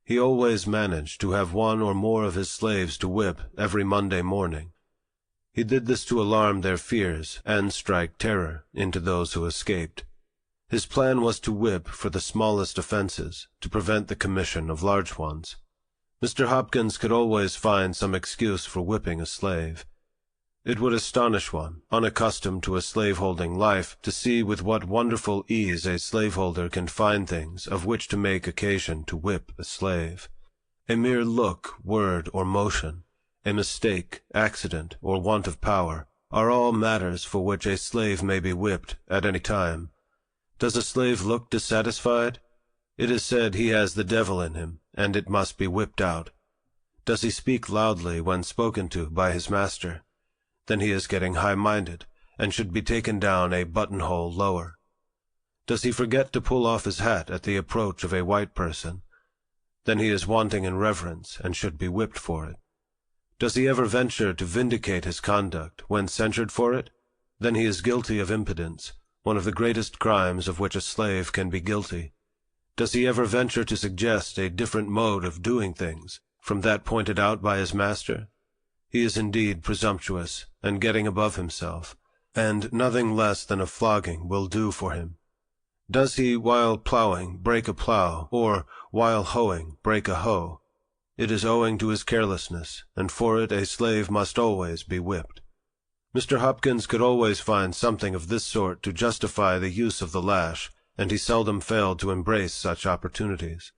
He always managed to have one or more of his slaves to whip every Monday morning. He did this to alarm their fears and strike terror into those who escaped. His plan was to whip for the smallest offenses, to prevent the commission of large ones. Mr. Hopkins could always find some excuse for whipping a slave. It would astonish one, unaccustomed to a slaveholding life, to see with what wonderful ease a slaveholder can find things of which to make occasion to whip a slave. A mere look, word, or motion, a mistake, accident, or want of power, are all matters for which a slave may be whipped at any time. Does a slave look dissatisfied? It is said he has the devil in him, and it must be whipped out. Does he speak loudly when spoken to by his master? Then he is getting high-minded, and should be taken down a buttonhole lower. Does he forget to pull off his hat at the approach of a white person? Then he is wanting in reverence, and should be whipped for it. Does he ever venture to vindicate his conduct when censured for it? Then he is guilty of impudence, one of the greatest crimes of which a slave can be guilty. Does he ever venture to suggest a different mode of doing things from that pointed out by his master? He is indeed presumptuous, and getting above himself, and nothing less than a flogging will do for him. Does he, while plowing, break a plow, or, while hoeing, break a hoe? It is owing to his carelessness, and for it a slave must always be whipped. Mr. Hopkins could always find something of this sort to justify the use of the lash, and he seldom failed to embrace such opportunities.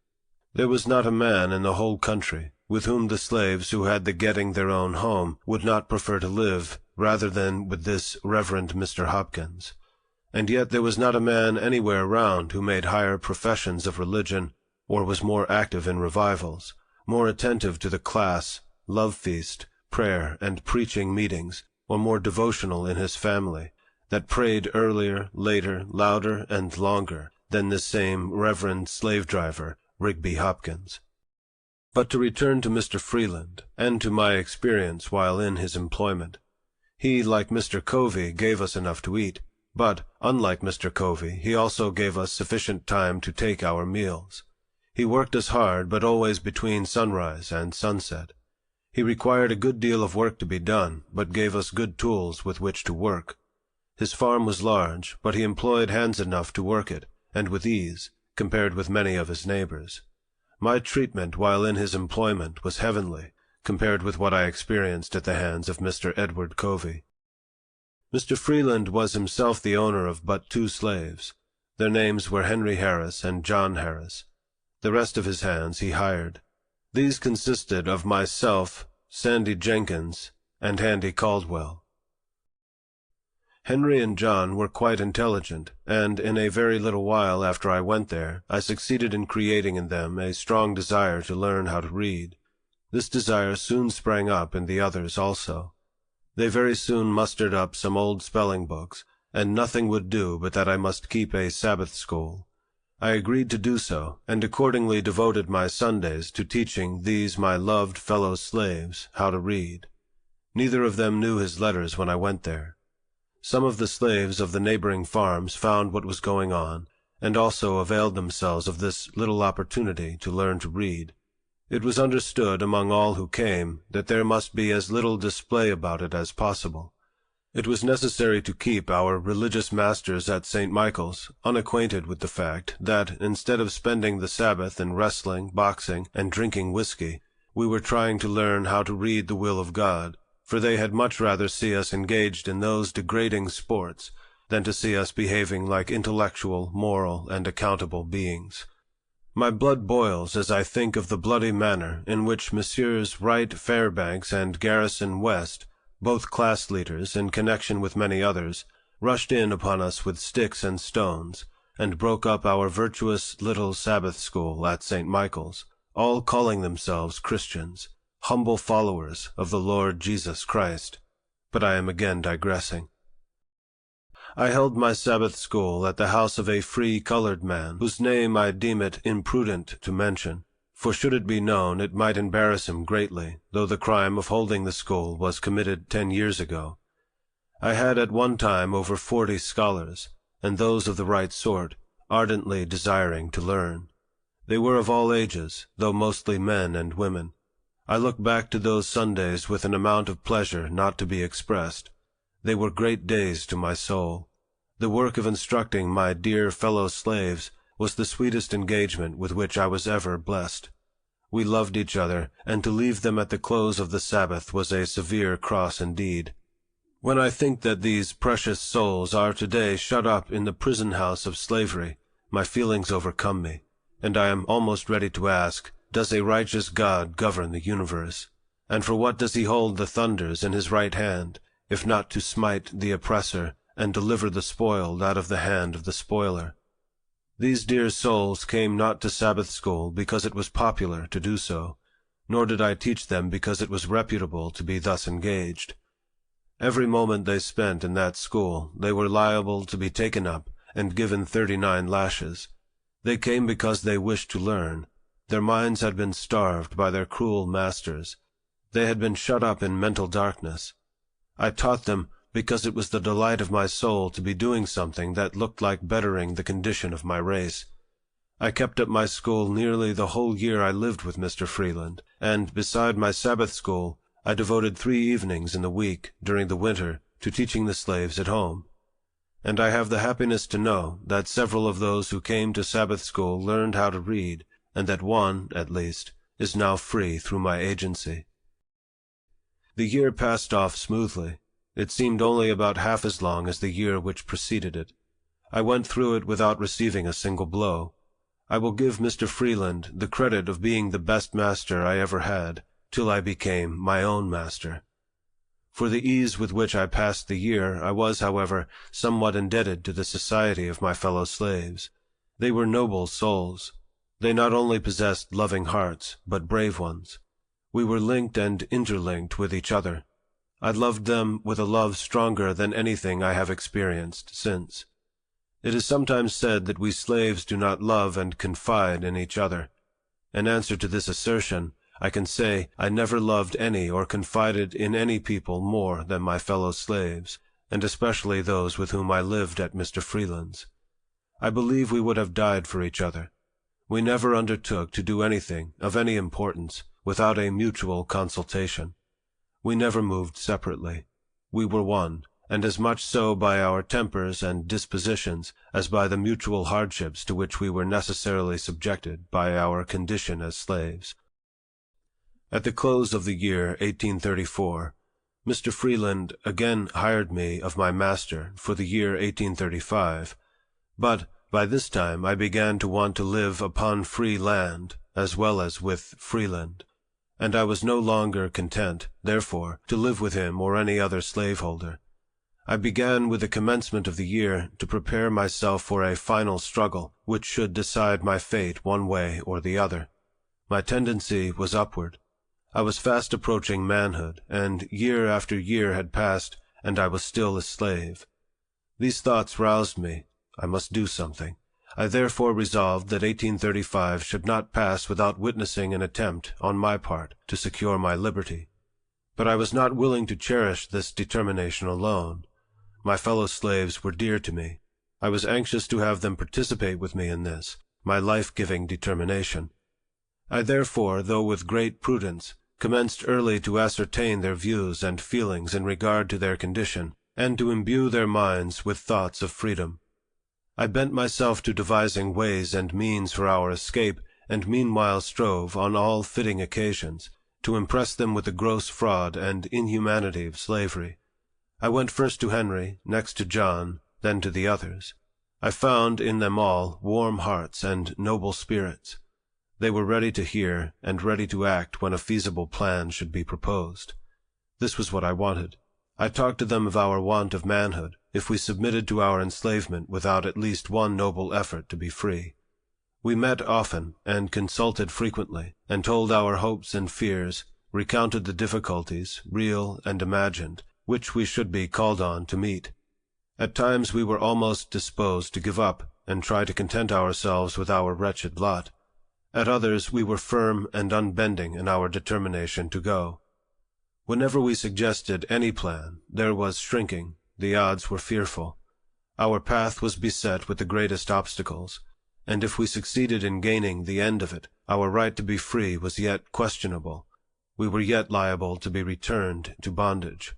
There was not a man in the whole country with whom the slaves who had the getting their own home would not prefer to live rather than with this Reverend Mr. Hopkins. And yet there was not a man anywhere round who made higher professions of religion, or was more active in revivals, more attentive to the class, love feast, prayer, and preaching meetings, or more devotional in his family, that prayed earlier, later, louder, and longer than this same Reverend slave-driver, Rigby Hopkins. But to return to Mr. Freeland, and to my experience while in his employment. He, like Mr. Covey, gave us enough to eat, but, unlike Mr. Covey, he also gave us sufficient time to take our meals. He worked us hard, but always between sunrise and sunset. He required a good deal of work to be done, but gave us good tools with which to work. His farm was large, but he employed hands enough to work it, and with ease, compared with many of his neighbors. My treatment while in his employment was heavenly, compared with what I experienced at the hands of Mr. Edward Covey. Mr. Freeland was himself the owner of but 2 slaves. Their names were Henry Harris and John Harris. The rest of his hands he hired. These consisted of myself, Sandy Jenkins, and Handy Caldwell. Henry and John were quite intelligent, and in a very little while after I went there, I succeeded in creating in them a strong desire to learn how to read. This desire soon sprang up in the others also. They very soon mustered up some old spelling books, and nothing would do but that I must keep a Sabbath school. I agreed to do so, and accordingly devoted my Sundays to teaching these my loved fellow slaves how to read. Neither of them knew his letters when I went there. Some of the slaves of the neighboring farms found what was going on, and also availed themselves of this little opportunity to learn to read. It was understood among all who came that there must be as little display about it as possible. It was necessary to keep our religious masters at St. Michael's unacquainted with the fact that, instead of spending the Sabbath in wrestling, boxing, and drinking whiskey, we were trying to learn how to read the will of God, for they had much rather see us engaged in those degrading sports than to see us behaving like intellectual, moral, and accountable beings. My blood boils as I think of the bloody manner in which Messrs. Wright Fairbanks and Garrison West, both class leaders in connection with many others, rushed in upon us with sticks and stones, and broke up our virtuous little Sabbath school at St. Michael's, all calling themselves Christians, humble followers of the Lord Jesus Christ. But I am again digressing. I held my Sabbath school at the house of a free colored man, whose name I deem it imprudent to mention, for should it be known it might embarrass him greatly, though the crime of holding the school was committed 10 years ago. I had at one time over 40 scholars, and those of the right sort, ardently desiring to learn. They were of all ages, though mostly men and women. I look back to those Sundays with an amount of pleasure not to be expressed. They were great days to my soul. The work of instructing my dear fellow slaves was the sweetest engagement with which I was ever blessed. We loved each other, and to leave them at the close of the Sabbath was a severe cross indeed. When I think that these precious souls are today shut up in the prison house of slavery, my feelings overcome me, and I am almost ready to ask, does a righteous God govern the universe? And for what does he hold the thunders in his right hand, if not to smite the oppressor and deliver the spoiled out of the hand of the spoiler? These dear souls came not to Sabbath school because it was popular to do so, nor did I teach them because it was reputable to be thus engaged. Every moment they spent in that school, they were liable to be taken up and given 39 lashes. They came because they wished to learn. Their minds had been starved by their cruel masters. They had been shut up in mental darkness. I taught them because it was the delight of my soul to be doing something that looked like bettering the condition of my race. I kept up my school nearly the whole year I lived with Mr. Freeland, and beside my Sabbath school, I devoted 3 evenings in the week during the winter to teaching the slaves at home. And I have the happiness to know that several of those who came to Sabbath school learned how to read, and that one, at least, is now free through my agency. The year passed off smoothly. It seemed only about half as long as the year which preceded it. I went through it without receiving a single blow. I will give Mr. Freeland the credit of being the best master I ever had, till I became my own master. For the ease with which I passed the year, I was, however, somewhat indebted to the society of my fellow slaves. They were noble souls. They not only possessed loving hearts, but brave ones. We were linked and interlinked with each other. I loved them with a love stronger than anything I have experienced since. It is sometimes said that we slaves do not love and confide in each other. In answer to this assertion, I can say I never loved any or confided in any people more than my fellow slaves, and especially those with whom I lived at Mr. Freeland's. I believe we would have died for each other. We never undertook to do anything of any importance without a mutual consultation. We never moved separately. We were one, and as much so by our tempers and dispositions as by the mutual hardships to which we were necessarily subjected by our condition as slaves. At the close of the year 1834, Mr. Freeland again hired me of my master for the year 1835, but by this time I began to want to live upon free land as well as with Freeland, and I was no longer content, therefore, to live with him or any other slaveholder. I began with the commencement of the year to prepare myself for a final struggle which should decide my fate one way or the other. My tendency was upward. I was fast approaching manhood, and year after year had passed, and I was still a slave. These thoughts roused me. I must do something. I therefore resolved that 1835 should not pass without witnessing an attempt, on my part, to secure my liberty. But I was not willing to cherish this determination alone. My fellow slaves were dear to me. I was anxious to have them participate with me in this, my life-giving determination. I therefore, though with great prudence, commenced early to ascertain their views and feelings in regard to their condition, and to imbue their minds with thoughts of freedom. I bent myself to devising ways and means for our escape, and meanwhile strove, on all fitting occasions, to impress them with the gross fraud and inhumanity of slavery. I went first to Henry, next to John, then to the others. I found in them all warm hearts and noble spirits. They were ready to hear and ready to act when a feasible plan should be proposed. This was what I wanted. I talked to them of our want of manhood, if we submitted to our enslavement without at least one noble effort to be free. We met often, and consulted frequently, and told our hopes and fears, recounted the difficulties, real and imagined, which we should be called on to meet. At times we were almost disposed to give up, and try to content ourselves with our wretched lot. At others we were firm and unbending in our determination to go. Whenever we suggested any plan, there was shrinking, the odds were fearful. Our path was beset with the greatest obstacles, and if we succeeded in gaining the end of it, our right to be free was yet questionable. We were yet liable to be returned to bondage.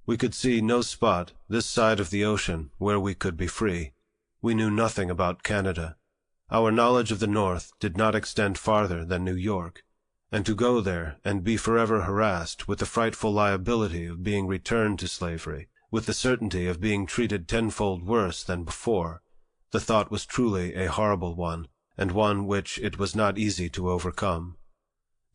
We could see no spot, this side of the ocean, where we could be free. We knew nothing about Canada. Our knowledge of the North did not extend farther than New York, and to go there and be forever harassed with the frightful liability of being returned to slavery, with the certainty of being treated tenfold worse than before, the thought was truly a horrible one, and one which it was not easy to overcome.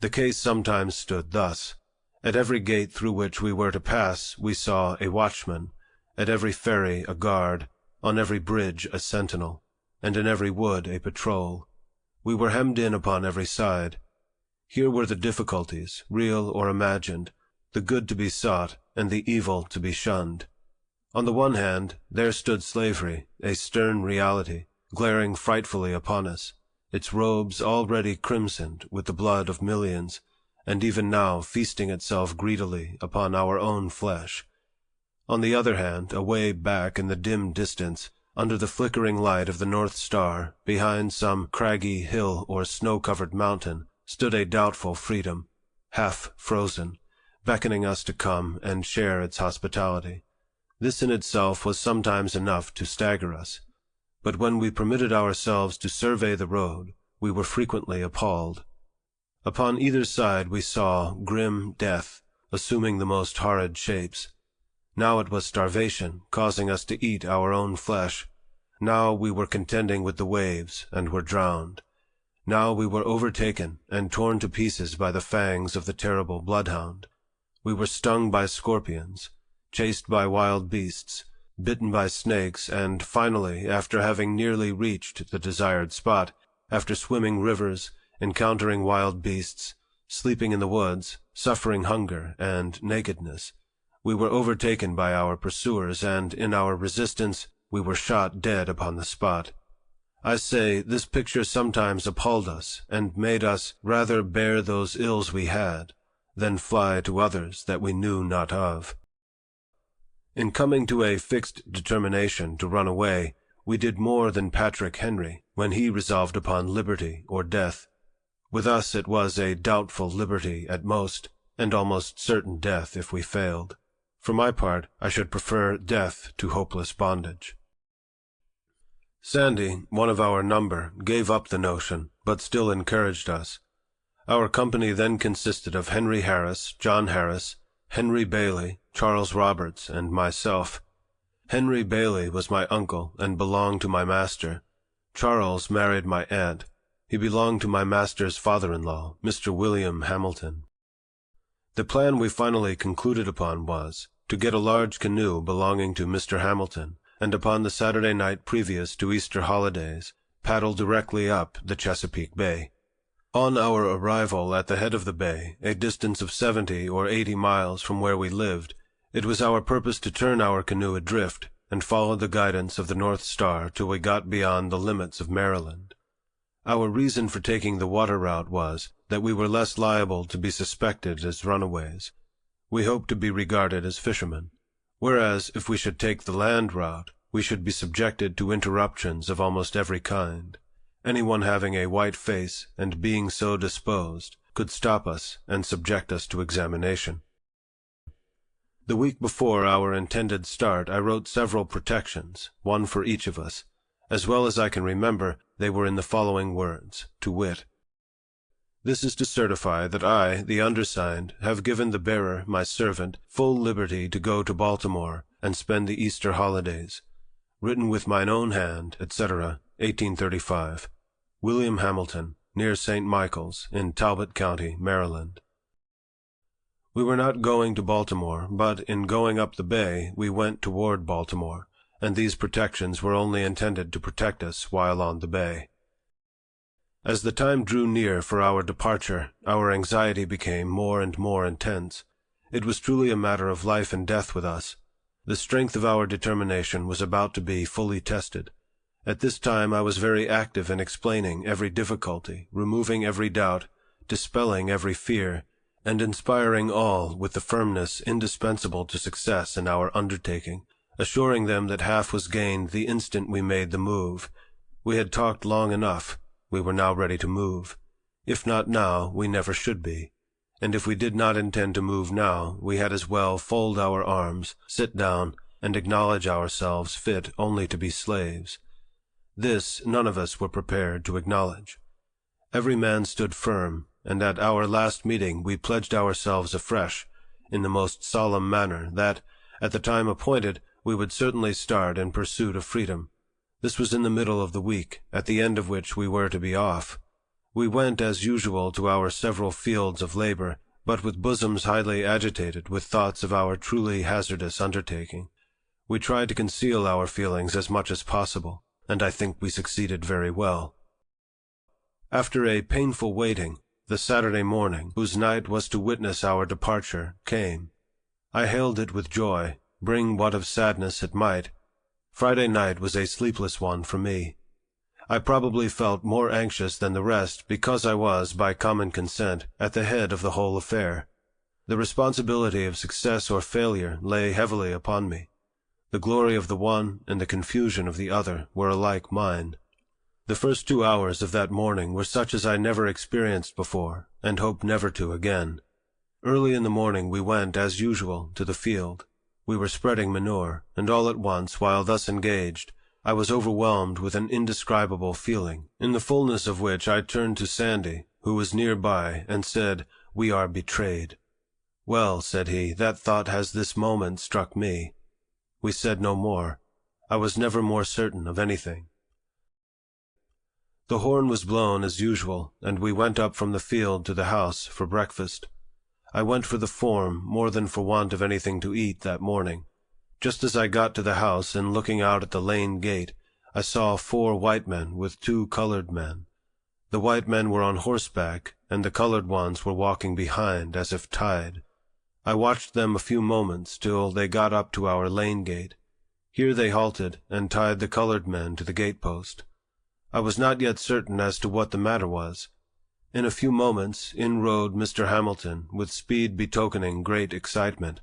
The case sometimes stood thus. At every gate through which we were to pass we saw a watchman, at every ferry a guard, on every bridge a sentinel, and in every wood a patrol. We were hemmed in upon every side. Here were the difficulties, real or imagined, the good to be sought, and the evil to be shunned. On the one hand, there stood slavery, a stern reality, glaring frightfully upon us, its robes already crimsoned with the blood of millions, and even now feasting itself greedily upon our own flesh. On the other hand, away back in the dim distance, under the flickering light of the North Star, behind some craggy hill or snow-covered mountain, stood a doubtful freedom, half frozen, beckoning us to come and share its hospitality. This in itself was sometimes enough to stagger us, but when we permitted ourselves to survey the road, we were frequently appalled. Upon either side we saw grim death, assuming the most horrid shapes. Now it was starvation, causing us to eat our own flesh. Now we were contending with the waves, and were drowned. Now we were overtaken and torn to pieces by the fangs of the terrible bloodhound. We were stung by scorpions, chased by wild beasts, bitten by snakes, and finally, after having nearly reached the desired spot, after swimming rivers, encountering wild beasts, sleeping in the woods, suffering hunger and nakedness, we were overtaken by our pursuers, and in our resistance we were shot dead upon the spot. I say, this picture sometimes appalled us, and made us rather bear those ills we had, than fly to others that we knew not of. In coming to a fixed determination to run away, we did more than Patrick Henry, when he resolved upon liberty or death. With us it was a doubtful liberty at most, and almost certain death if we failed. For my part, I should prefer death to hopeless bondage. Sandy, one of our number, gave up the notion, but still encouraged us. Our company then consisted of Henry Harris, John Harris, Henry Bailey, Charles Roberts, and myself. Henry Bailey was my uncle and belonged to my master. Charles married my aunt. He belonged to my master's father-in-law, Mr. William Hamilton. The plan we finally concluded upon was to get a large canoe belonging to Mr. Hamilton, and upon the Saturday night previous to Easter holidays, paddle directly up the Chesapeake Bay. On our arrival at the head of the bay, a distance of 70 or 80 miles from where we lived, it was our purpose to turn our canoe adrift and follow the guidance of the North Star till we got beyond the limits of Maryland. Our reason for taking the water route was that we were less liable to be suspected as runaways. We hoped to be regarded as fishermen, whereas if we should take the land route, we should be subjected to interruptions of almost every kind. Anyone having a white face and being so disposed could stop us and subject us to examination. The week before our intended start, I wrote several protections, one for each of us. As well as I can remember, they were in the following words, to wit: "This is to certify that I, the undersigned, have given the bearer, my servant, full liberty to go to Baltimore and spend the Easter holidays. Written with mine own hand, etc., 1835. William Hamilton, near St. Michael's, in Talbot County, Maryland." We were not going to Baltimore, but in going up the bay, we went toward Baltimore, and these protections were only intended to protect us while on the bay. As the time drew near for our departure, our anxiety became more and more intense. It was truly a matter of life and death with us. The strength of our determination was about to be fully tested. At this time I was very active in explaining every difficulty, removing every doubt, dispelling every fear, and inspiring all with the firmness indispensable to success in our undertaking, assuring them that half was gained the instant we made the move. We had talked long enough. We were now ready to move. If not now, we never should be. And if we did not intend to move now, we had as well fold our arms, sit down, and acknowledge ourselves fit only to be slaves. This none of us were prepared to acknowledge. Every man stood firm, and at our last meeting we pledged ourselves afresh, in the most solemn manner, that, at the time appointed, we would certainly start in pursuit of freedom. This was in the middle of the week, at the end of which we were to be off. We went as usual to our several fields of labor, but with bosoms highly agitated with thoughts of our truly hazardous undertaking. We tried to conceal our feelings as much as possible, and I think we succeeded very well. After a painful waiting, the Saturday morning, whose night was to witness our departure, came. I hailed it with joy, bring what of sadness it might. Friday night was a sleepless one for me. I probably felt more anxious than the rest because I was, by common consent, at the head of the whole affair. The responsibility of success or failure lay heavily upon me. The glory of the one and the confusion of the other were alike mine. The first 2 hours of that morning were such as I never experienced before, and hope never to again. Early in the morning we went, as usual, to the field. We were spreading manure, and all at once, while thus engaged, I was overwhelmed with an indescribable feeling, in the fullness of which I turned to Sandy, who was near by, and said, "We are betrayed." "Well," said he, "that thought has this moment struck me." We said no more. I was never more certain of anything. The horn was blown as usual, and we went up from the field to the house for breakfast. I went for the form more than for want of anything to eat that morning. Just as I got to the house, and looking out at the lane gate, I saw 4 white men with 2 colored men. The white men were on horseback, and the colored ones were walking behind, as if tied. I watched them a few moments till they got up to our lane gate. Here they halted, and tied the colored men to the gate-post. I was not yet certain as to what the matter was. In a few moments in rode Mr. Hamilton, with speed betokening great excitement.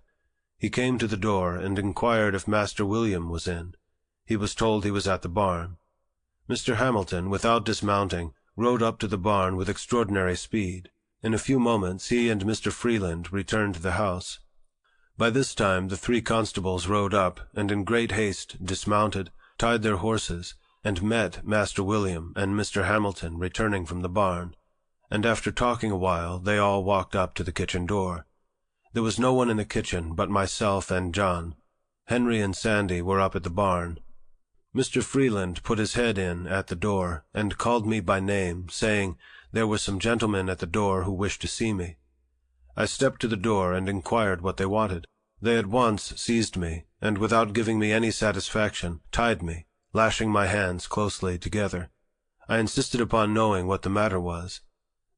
He came to the door and inquired if Master William was in. He was told he was at the barn. Mr. Hamilton, without dismounting, rode up to the barn with extraordinary speed. In a few moments he and Mr. Freeland returned to the house. By this time the 3 constables rode up, and in great haste dismounted, tied their horses, and met Master William and Mr. Hamilton returning from the barn. And after talking a while, they all walked up to the kitchen door. There was no one in the kitchen but myself and John. Henry and Sandy were up at the barn. Mr. Freeland put his head in at the door, and called me by name, saying there were some gentlemen at the door who wished to see me. I stepped to the door and inquired what they wanted. They at once seized me, and without giving me any satisfaction, tied me, lashing my hands closely together. I insisted upon knowing what the matter was.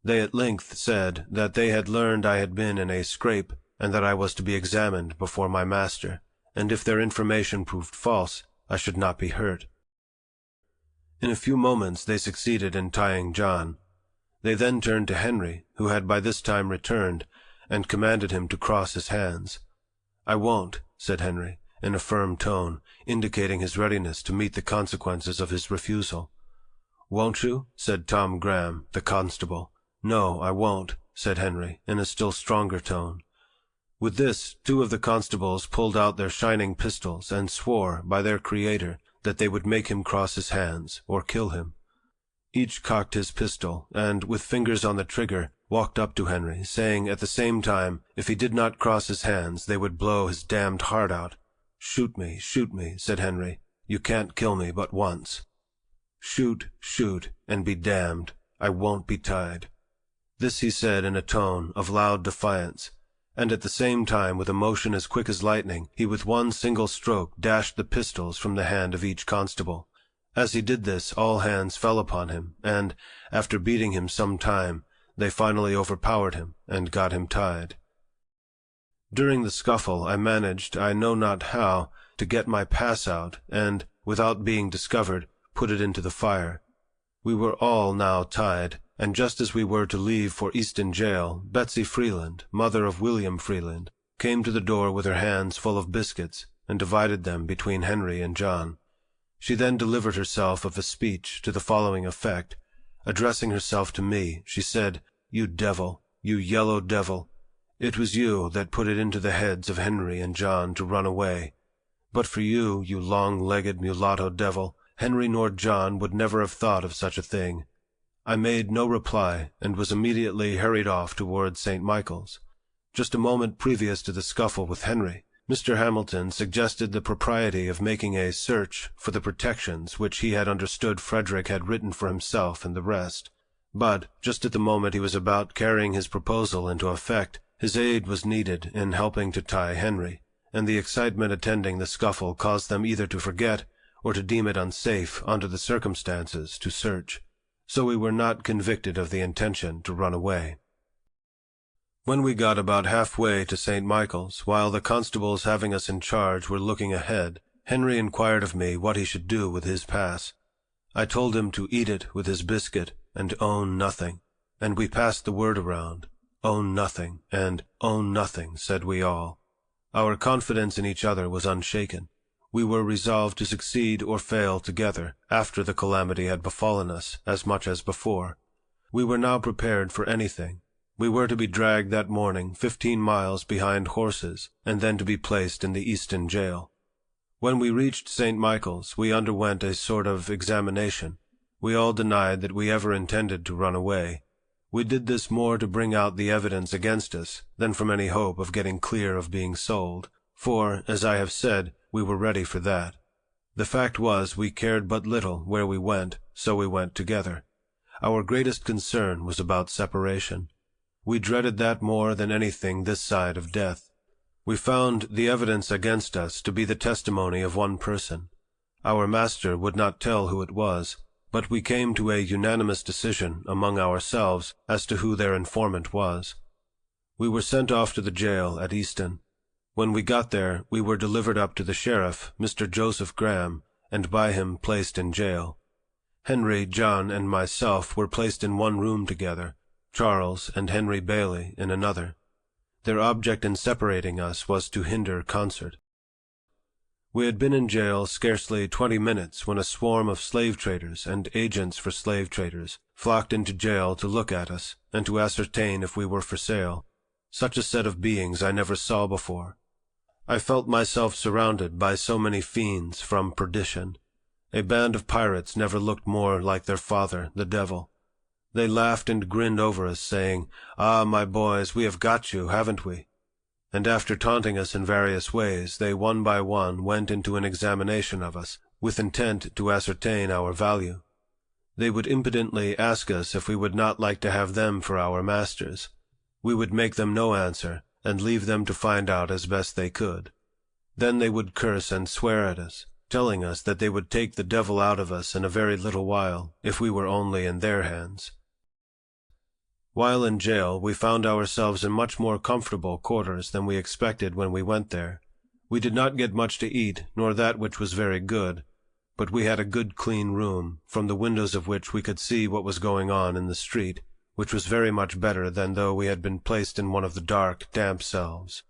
They at length said that they had learned I had been in a scrape, and that I was to be examined before my master, and if their information proved false, I should not be hurt. In a few moments they succeeded in tying John. They then turned to Henry, who had by this time returned, and commanded him to cross his hands. "I won't," said Henry, in a firm tone, indicating his readiness to meet the consequences of his refusal. "Won't you?" said Tom Graham, the constable. "No, I won't," said Henry, in a still stronger tone. With this, 2 of the constables pulled out their shining pistols and swore, by their Creator, that they would make him cross his hands, or kill him. Each cocked his pistol, and, with fingers on the trigger, walked up to Henry, saying at the same time, if he did not cross his hands, they would blow his damned heart out. Shoot me, said Henry. "You can't kill me but once." "Shoot, and be damned. I won't be tied." This he said in a tone of loud defiance. and at the same time, with a motion as quick as lightning, he with one single stroke dashed the pistols from the hand of each constable. As he did this, all hands fell upon him, and, after beating him some time, they finally overpowered him and got him tied. During the scuffle, I managed, I know not how, to get my pass out, and, without being discovered, put it into the fire. We were all now tied, and just as we were to leave for Easton jail, Betsy Freeland, mother of William Freeland, came to the door with her hands full of biscuits, and divided them between Henry and John. She then delivered herself of a speech to the following effect. Addressing herself to me, she said, "You devil, you yellow devil, it was you that put it into the heads of Henry and John to run away. But for you, you long-legged mulatto devil, Henry nor John would never have thought of such a thing." I made no reply, and was immediately hurried off towards St. Michael's. Just a moment previous to the scuffle with Henry, Mr. Hamilton suggested the propriety of making a search for the protections which he had understood Frederick had written for himself and the rest. But, just at the moment he was about carrying his proposal into effect, his aid was needed in helping to tie Henry, and the excitement attending the scuffle caused them either to forget, or to deem it unsafe, under the circumstances, to search. So we were not convicted of the intention to run away. When we got about halfway to St. Michael's, while the constables having us in charge were looking ahead, Henry inquired of me what he should do with his pass. I told him to eat it with his biscuit and own nothing, and we passed the word around. Own nothing, and own nothing, said we all. Our confidence in each other was unshaken. We were resolved to succeed or fail together, after the calamity had befallen us, as much as before. We were now prepared for anything. We were to be dragged that morning 15 miles behind horses, and then to be placed in the Easton jail. When we reached St. Michael's, we underwent a sort of examination. We all denied that we ever intended to run away. We did this more to bring out the evidence against us than from any hope of getting clear of being sold, for, as I have said, we were ready for that. The fact was, we cared but little where we went, so we went together. Our greatest concern was about separation. We dreaded that more than anything this side of death. We found the evidence against us to be the testimony of one person. Our master would not tell who it was, but we came to a unanimous decision among ourselves as to who their informant was. We were sent off to the jail at Easton. When we got there, we were delivered up to the sheriff, Mr. Joseph Graham, and by him placed in jail. Henry, John, and myself were placed in one room together, Charles and Henry Bailey in another. Their object in separating us was to hinder concert. We had been in jail scarcely 20 minutes when a swarm of slave traders and agents for slave traders flocked into jail to look at us and to ascertain if we were for sale. Such a set of beings I never saw before. I felt myself surrounded by so many fiends from perdition. A band of pirates never looked more like their father, the devil. They laughed and grinned over us, saying, "Ah, my boys, we have got you, haven't we?" And after taunting us in various ways, they one by one went into an examination of us, with intent to ascertain our value. They would impudently ask us if we would not like to have them for our masters. We would make them no answer, and leave them to find out as best they could. Then they would curse and swear at us, telling us that they would take the devil out of us in a very little while, if we were only in their hands. While in jail, we found ourselves in much more comfortable quarters than we expected when we went there. We did not get much to eat, nor that which was very good, but we had a good clean room, from the windows of which we could see what was going on in the street, which was very much better than though we had been placed in one of the dark, damp cells.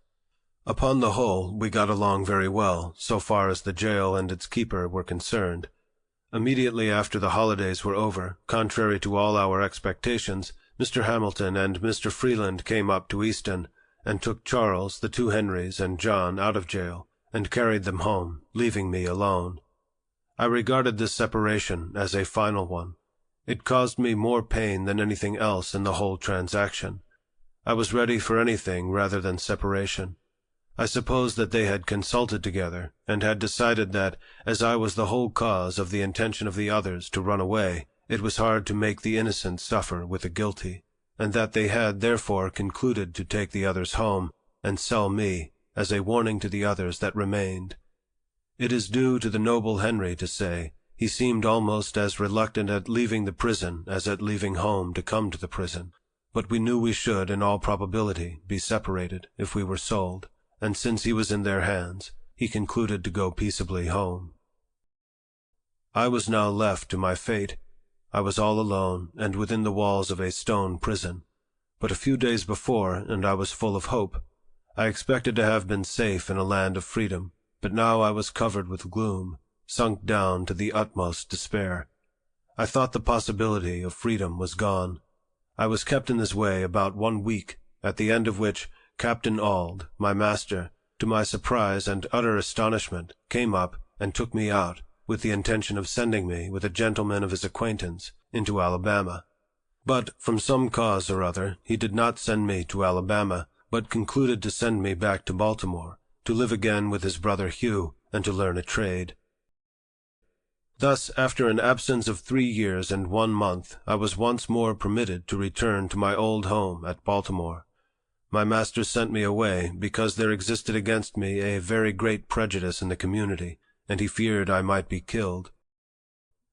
Upon the whole, we got along very well, so far as the jail and its keeper were concerned. Immediately after the holidays were over, contrary to all our expectations, Mr. Hamilton and Mr. Freeland came up to Easton, and took Charles, the 2 Henrys, and John out of jail, and carried them home, leaving me alone. I regarded this separation as a final one. It caused me more pain than anything else in the whole transaction. I was ready for anything rather than separation. I suppose that they had consulted together, and had decided that, as I was the whole cause of the intention of the others to run away, it was hard to make the innocent suffer with the guilty, and that they had therefore concluded to take the others home, and sell me, as a warning to the others that remained. It is due to the noble Henry to say, he seemed almost as reluctant at leaving the prison as at leaving home to come to the prison. But we knew we should, in all probability, be separated if we were sold, and since he was in their hands, he concluded to go peaceably home. I was now left to my fate. I was all alone, and within the walls of a stone prison. But a few days before, and I was full of hope. I expected to have been safe in a land of freedom, but now I was covered with gloom, sunk down to the utmost despair. I thought the possibility of freedom was gone. I was kept in this way about 1 week, at the end of which Captain Auld, my master, to my surprise and utter astonishment, came up and took me out, with the intention of sending me, with a gentleman of his acquaintance, into Alabama. But, from some cause or other, he did not send me to Alabama, but concluded to send me back to Baltimore, to live again with his brother Hugh, and to learn a trade. Thus, after an absence of 3 years and 1 month, I was once more permitted to return to my old home at Baltimore. My master sent me away because there existed against me a very great prejudice in the community, and he feared I might be killed.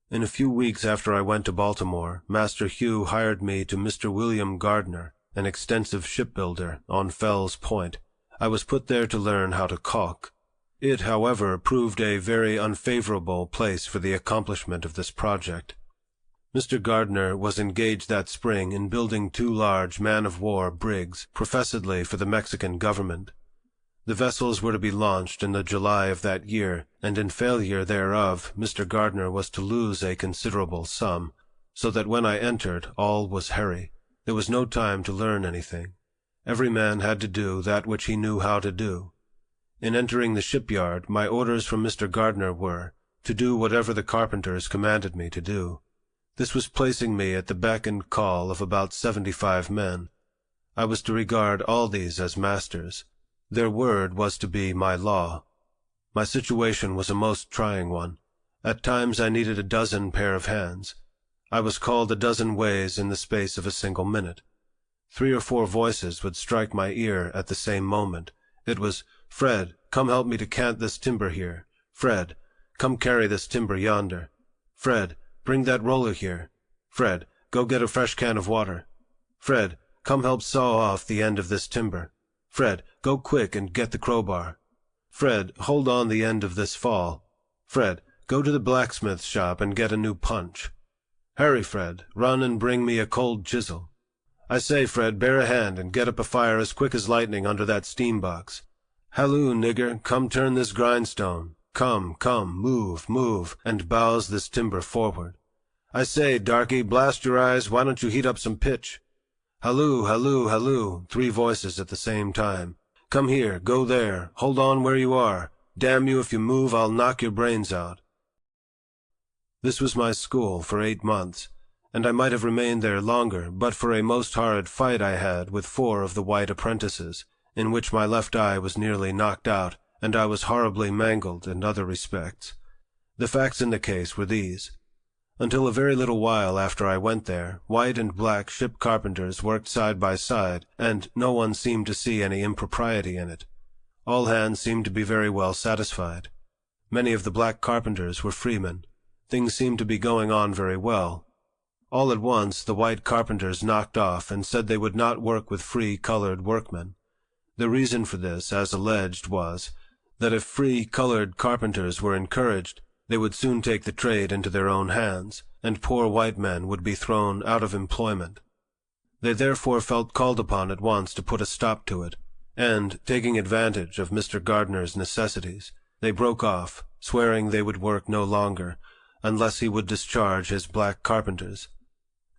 In a few weeks after I went to Baltimore, Master Hugh hired me to Mr. William Gardner, an extensive shipbuilder, on Fell's Point. I was put there to learn how to caulk. It, however, proved a very unfavorable place for the accomplishment of this project. Mr. Gardner was engaged that spring in building 2 large man-of-war brigs, professedly for the Mexican government. The vessels were to be launched in the July of that year, and in failure thereof, Mr. Gardner was to lose a considerable sum, so that when I entered, all was hurry. There was no time to learn anything. Every man had to do that which he knew how to do. In entering the shipyard, my orders from Mr. Gardner were, to do whatever the carpenters commanded me to do. This was placing me at the beck and call of about 75 men. I was to regard all these as masters. Their word was to be my law. My situation was a most trying one. At times I needed a dozen pair of hands. I was called a dozen ways in the space of a single minute. 3 or 4 voices would strike my ear at the same moment. It was, "Fred, come help me to cant this timber here. Fred, come carry this timber yonder. Fred, bring that roller here. Fred, go get a fresh can of water. Fred, come help saw off the end of this timber. Fred, go quick and get the crowbar. Fred, hold on the end of this fall. Fred, go to the blacksmith's shop and get a new punch. Hurry, Fred, run and bring me a cold chisel. I say, Fred, bear a hand and get up a fire as quick as lightning under that steam box. Halloo, nigger, come turn this grindstone. Come, move, and bows this timber forward. I say, darky, blast your eyes, why don't you heat up some pitch? Halloo, halloo, halloo, 3 voices at the same time. Come here, go there, hold on where you are. Damn you, if you move, I'll knock your brains out. This was my school for 8 months, and I might have remained there longer, but for a most horrid fight I had with 4 of the white apprentices, in which my left eye was nearly knocked out, and I was horribly mangled in other respects. The facts in the case were these. Until a very little while after I went there, white and black ship carpenters worked side by side, and no one seemed to see any impropriety in it. All hands seemed to be very well satisfied. Many of the black carpenters were freemen. Things seemed to be going on very well. All at once the white carpenters knocked off and said they would not work with free colored workmen. The reason for this, as alleged, was that if free colored carpenters were encouraged, they would soon take the trade into their own hands, and poor white men would be thrown out of employment. They therefore felt called upon at once to put a stop to it, and, taking advantage of Mr. Gardner's necessities, they broke off, swearing they would work no longer, unless he would discharge his black carpenters.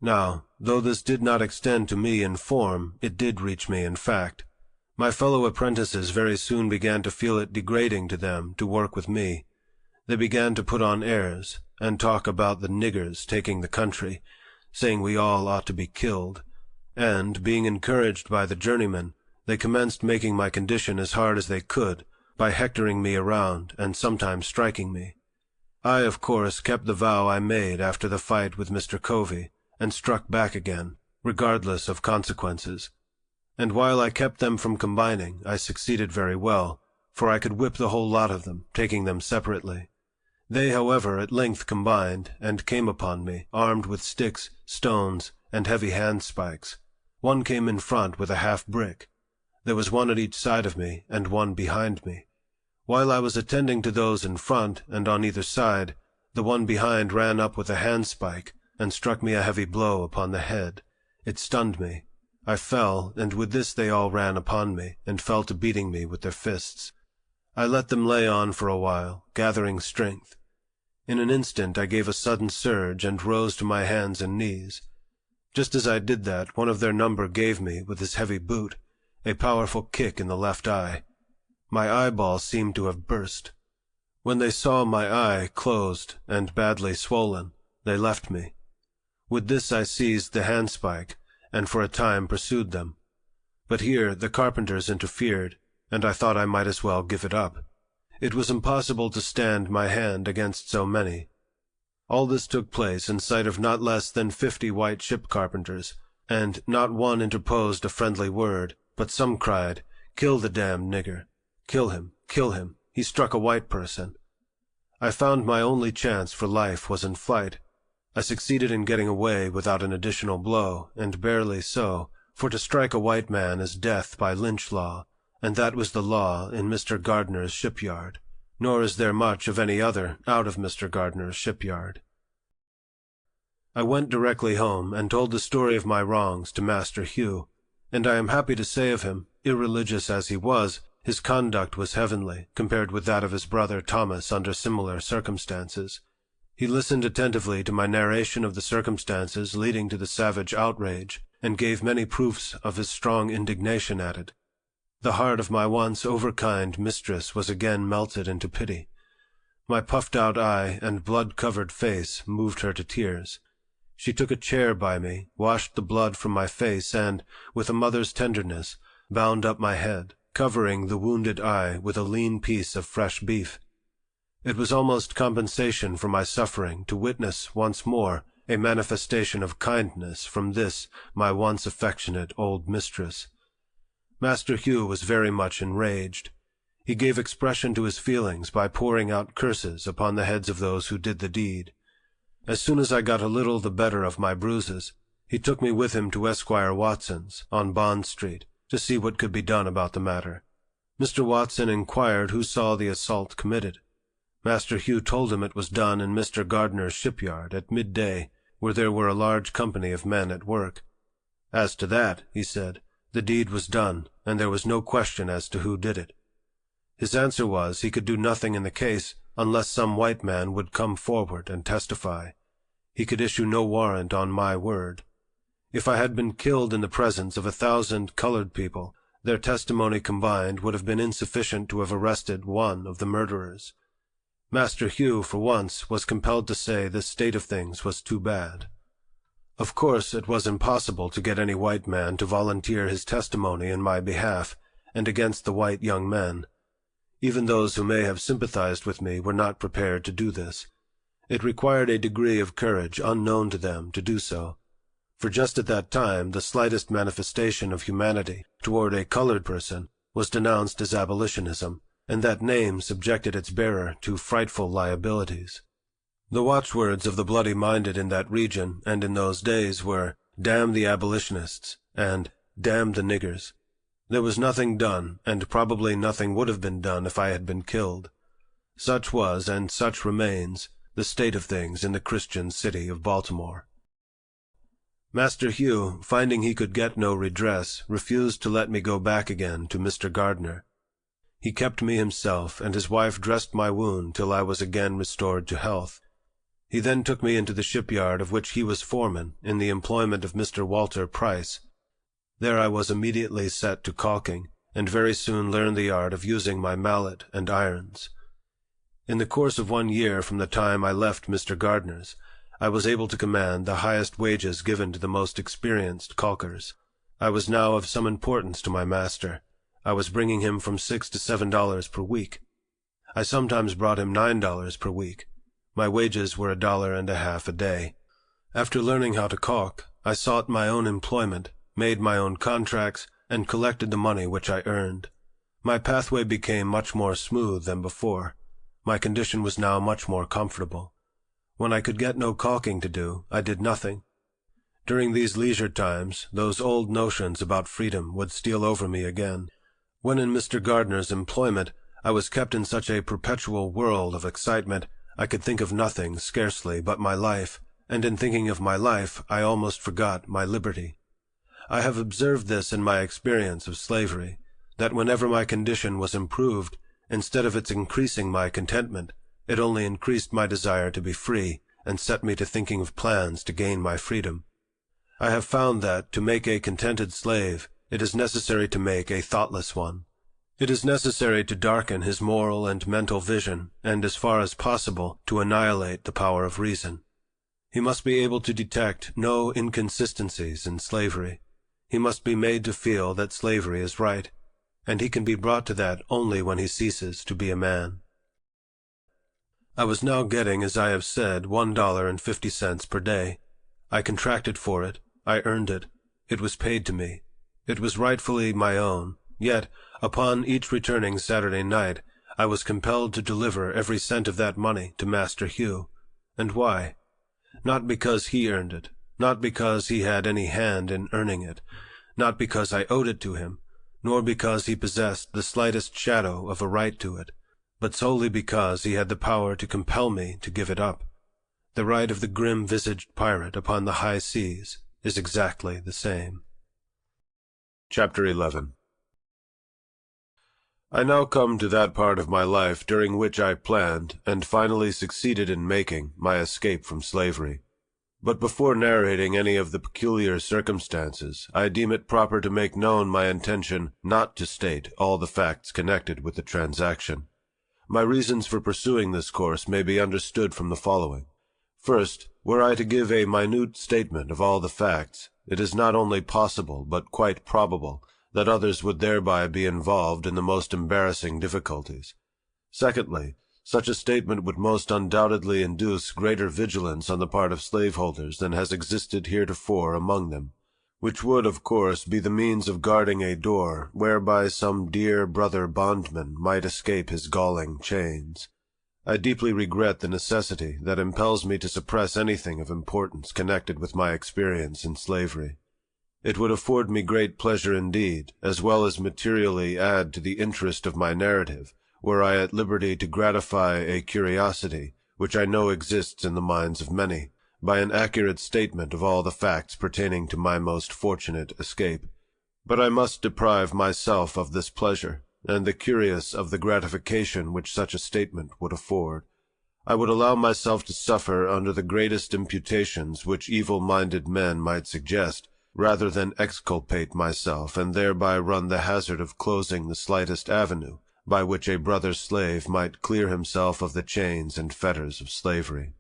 Now, though this did not extend to me in form, it did reach me in fact. My fellow apprentices very soon began to feel it degrading to them to work with me. They began to put on airs, and talk about the niggers taking the country, saying we all ought to be killed, and, being encouraged by the journeymen, they commenced making my condition as hard as they could, by hectoring me around, and sometimes striking me. I, of course, kept the vow I made after the fight with Mr. Covey, and struck back again, regardless of consequences. and while I kept them from combining, I succeeded very well, for I could whip the whole lot of them, taking them separately. They, however, at length combined, and came upon me, armed with sticks, stones, and heavy handspikes. One came in front with a half-brick. There was one at each side of me, and one behind me. While I was attending to those in front and on either side, the one behind ran up with a handspike, and struck me a heavy blow upon the head. It stunned me. I fell, and with this they all ran upon me, and fell to beating me with their fists. I let them lay on for a while, gathering strength. In an instant I gave a sudden surge, and rose to my hands and knees. Just as I did that, one of their number gave me, with his heavy boot, a powerful kick in the left eye. My eyeball seemed to have burst. When they saw my eye closed and badly swollen, they left me. With this I seized the handspike, and for a time pursued them. But here the carpenters interfered, and I thought I might as well give it up. It was impossible to stand my hand against so many. All this took place in sight of not less than 50 white ship carpenters, and not one interposed a friendly word, but some cried, "Kill the damned nigger! Kill him! Kill him! He struck a white person!" I found my only chance for life was in flight. I succeeded in getting away without an additional blow, and barely so, for to strike a white man is death by lynch law, and that was the law in Mr. Gardner's shipyard, nor is there much of any other out of Mr. Gardner's shipyard. I went directly home and told the story of my wrongs to Master Hugh, and I am happy to say of him, irreligious as he was, his conduct was heavenly, compared with that of his brother Thomas under similar circumstances. He listened attentively to my narration of the circumstances leading to the savage outrage, and gave many proofs of his strong indignation at it. The heart of my once overkind mistress was again melted into pity. My puffed-out eye and blood-covered face moved her to tears. She took a chair by me, washed the blood from my face, and, with a mother's tenderness, bound up my head, covering the wounded eye with a lean piece of fresh beef. It was almost compensation for my suffering to witness once more a manifestation of kindness from this, my once affectionate old mistress. Master Hugh was very much enraged. He gave expression to his feelings by pouring out curses upon the heads of those who did the deed. As soon as I got a little the better of my bruises, he took me with him to Esquire Watson's, on Bond Street, to see what could be done about the matter. Mr. Watson inquired who saw the assault committed. Master Hugh told him it was done in Mr. Gardner's shipyard at midday, where there were a large company of men at work. As to that, he said, the deed was done, and there was no question as to who did it. His answer was he could do nothing in the case unless some white man would come forward and testify. He could issue no warrant on my word. If I had been killed in the presence of 1,000 colored people, their testimony combined would have been insufficient to have arrested one of the murderers. Master Hugh, for once, was compelled to say this state of things was too bad. Of course, it was impossible to get any white man to volunteer his testimony in my behalf, and against the white young men. Even those who may have sympathized with me were not prepared to do this. It required a degree of courage unknown to them to do so, for just at that time the slightest manifestation of humanity toward a colored person was denounced as abolitionism, and that name subjected its bearer to frightful liabilities. The watchwords of the bloody-minded in that region and in those days were, "Damn the abolitionists," and "Damn the niggers." There was nothing done, and probably nothing would have been done if I had been killed. Such was, and such remains, the state of things in the Christian city of Baltimore. Master Hugh, finding he could get no redress, refused to let me go back again to Mr. Gardner. He kept me himself, and his wife dressed my wound till I was again restored to health. He then took me into the shipyard of which he was foreman, in the employment of Mr. Walter Price. There I was immediately set to caulking, and very soon learned the art of using my mallet and irons. In the course of 1 year from the time I left Mr. Gardner's, I was able to command the highest wages given to the most experienced caulkers. I was now of some importance to my master. I was bringing him from $6 to $7 per week. I sometimes brought him $9 per week. My wages were $1.50 a day. After learning how to caulk, I sought my own employment, made my own contracts, and collected the money which I earned. My pathway became much more smooth than before. My condition was now much more comfortable. When I could get no caulking to do, I did nothing. During these leisure times, those old notions about freedom would steal over me again. When in Mr. Gardner's employment, I was kept in such a perpetual whirl of excitement, I could think of nothing, scarcely, but my life, and in thinking of my life, I almost forgot my liberty. I have observed this in my experience of slavery, that whenever my condition was improved, instead of its increasing my contentment, it only increased my desire to be free, and set me to thinking of plans to gain my freedom. I have found that, to make a contented slave, it is necessary to make a thoughtless one. It is necessary to darken his moral and mental vision, and as far as possible, to annihilate the power of reason. He must be able to detect no inconsistencies in slavery. He must be made to feel that slavery is right, and he can be brought to that only when he ceases to be a man. I was now getting, as I have said, $1.50 per day. I contracted for it. I earned it. It was paid to me. It was rightfully my own. Yet, upon each returning Saturday night, I was compelled to deliver every cent of that money to Master Hugh. And why? Not because he earned it, not because he had any hand in earning it, not because I owed it to him, nor because he possessed the slightest shadow of a right to it, but solely because he had the power to compel me to give it up. The right of the grim-visaged pirate upon the high seas is exactly the same. Chapter 11. I now come to that part of my life during which I planned, and finally succeeded in making, my escape from slavery. But before narrating any of the peculiar circumstances, I deem it proper to make known my intention not to state all the facts connected with the transaction. My reasons for pursuing this course may be understood from the following. First, were I to give a minute statement of all the facts, it is not only possible, but quite probable, that others would thereby be involved in the most embarrassing difficulties. Secondly, such a statement would most undoubtedly induce greater vigilance on the part of slaveholders than has existed heretofore among them, which would, of course, be the means of guarding a door whereby some dear brother bondman might escape his galling chains. I deeply regret the necessity that impels me to suppress anything of importance connected with my experience in slavery. It would afford me great pleasure indeed, as well as materially add to the interest of my narrative, were I at liberty to gratify a curiosity, which I know exists in the minds of many, by an accurate statement of all the facts pertaining to my most fortunate escape. But I must deprive myself of this pleasure, and the curious of the gratification which such a statement would afford. I would allow myself to suffer under the greatest imputations which evil-minded men might suggest, rather than exculpate myself and thereby run the hazard of closing the slightest avenue by which a brother slave might clear himself of the chains and fetters of slavery.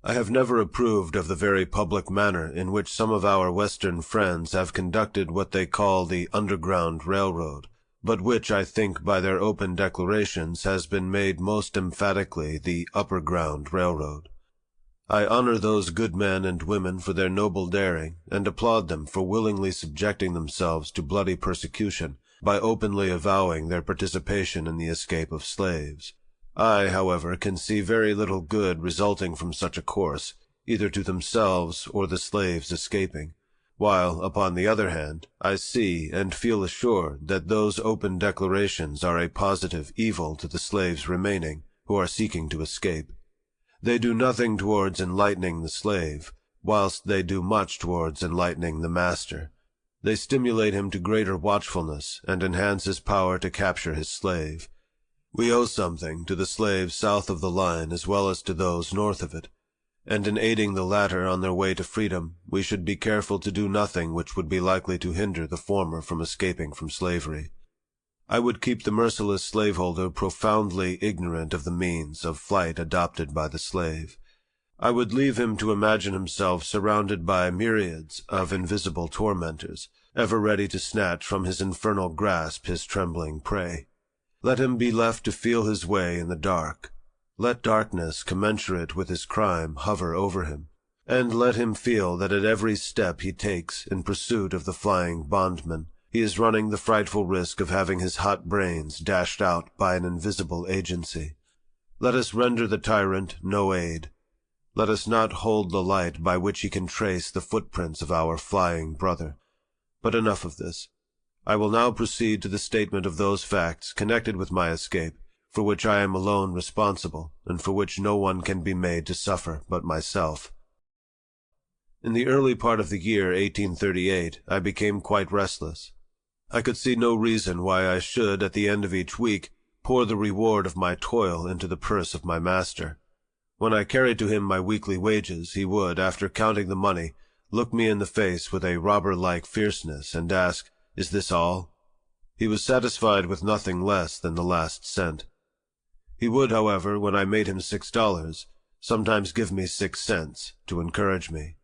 I have never approved of the very public manner in which some of our Western friends have conducted what they call the Underground Railroad, but which I think by their open declarations has been made most emphatically the Upper Ground Railroad. I honor those good men and women for their noble daring, and applaud them for willingly subjecting themselves to bloody persecution by openly avowing their participation in the escape of slaves. I, however, can see very little good resulting from such a course, either to themselves or the slaves escaping, while, upon the other hand, I see and feel assured that those open declarations are a positive evil to the slaves remaining, who are seeking to escape. They do nothing towards enlightening the slave, whilst they do much towards enlightening the master. They stimulate him to greater watchfulness, and enhance his power to capture his slave. We owe something to the slaves south of the line as well as to those north of it, and in aiding the latter on their way to freedom, we should be careful to do nothing which would be likely to hinder the former from escaping from slavery. I would keep the merciless slaveholder profoundly ignorant of the means of flight adopted by the slave. I would leave him to imagine himself surrounded by myriads of invisible tormentors, ever ready to snatch from his infernal grasp his trembling prey. Let him be left to feel his way in the dark. Let darkness commensurate with his crime hover over him. And let him feel that at every step he takes in pursuit of the flying bondman, he is running the frightful risk of having his hot brains dashed out by an invisible agency. Let us render the tyrant no aid. Let us not hold the light by which he can trace the footprints of our flying brother. But enough of this. I will now proceed to the statement of those facts connected with my escape, for which I am alone responsible, and for which no one can be made to suffer but myself. In the early part of the year 1838, I became quite restless. I could see no reason why I should, at the end of each week, pour the reward of my toil into the purse of my master. When I carried to him my weekly wages, he would, after counting the money, look me in the face with a robber-like fierceness and ask, "Is this all?" He was satisfied with nothing less than the last cent. He would, however, when I made him $6, sometimes give me 6 cents to encourage me.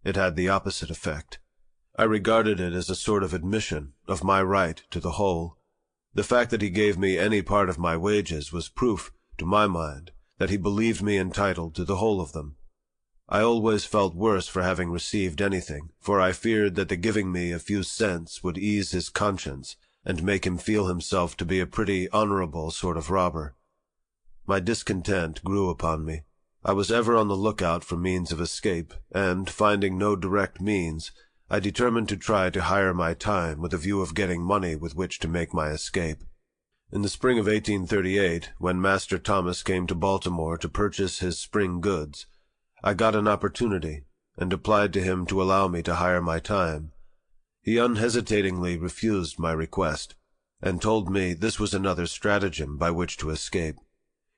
It had the opposite effect. I regarded it as a sort of admission of my right to the whole. The fact that he gave me any part of my wages was proof, to my mind, that he believed me entitled to the whole of them. I always felt worse for having received anything, for I feared that the giving me a few cents would ease his conscience and make him feel himself to be a pretty honorable sort of robber. My discontent grew upon me. I was ever on the lookout for means of escape, and, finding no direct means, I determined to try to hire my time with a view of getting money with which to make my escape. In the spring of 1838, when Master Thomas came to Baltimore to purchase his spring goods, I got an opportunity, and applied to him to allow me to hire my time. He unhesitatingly refused my request, and told me this was another stratagem by which to escape.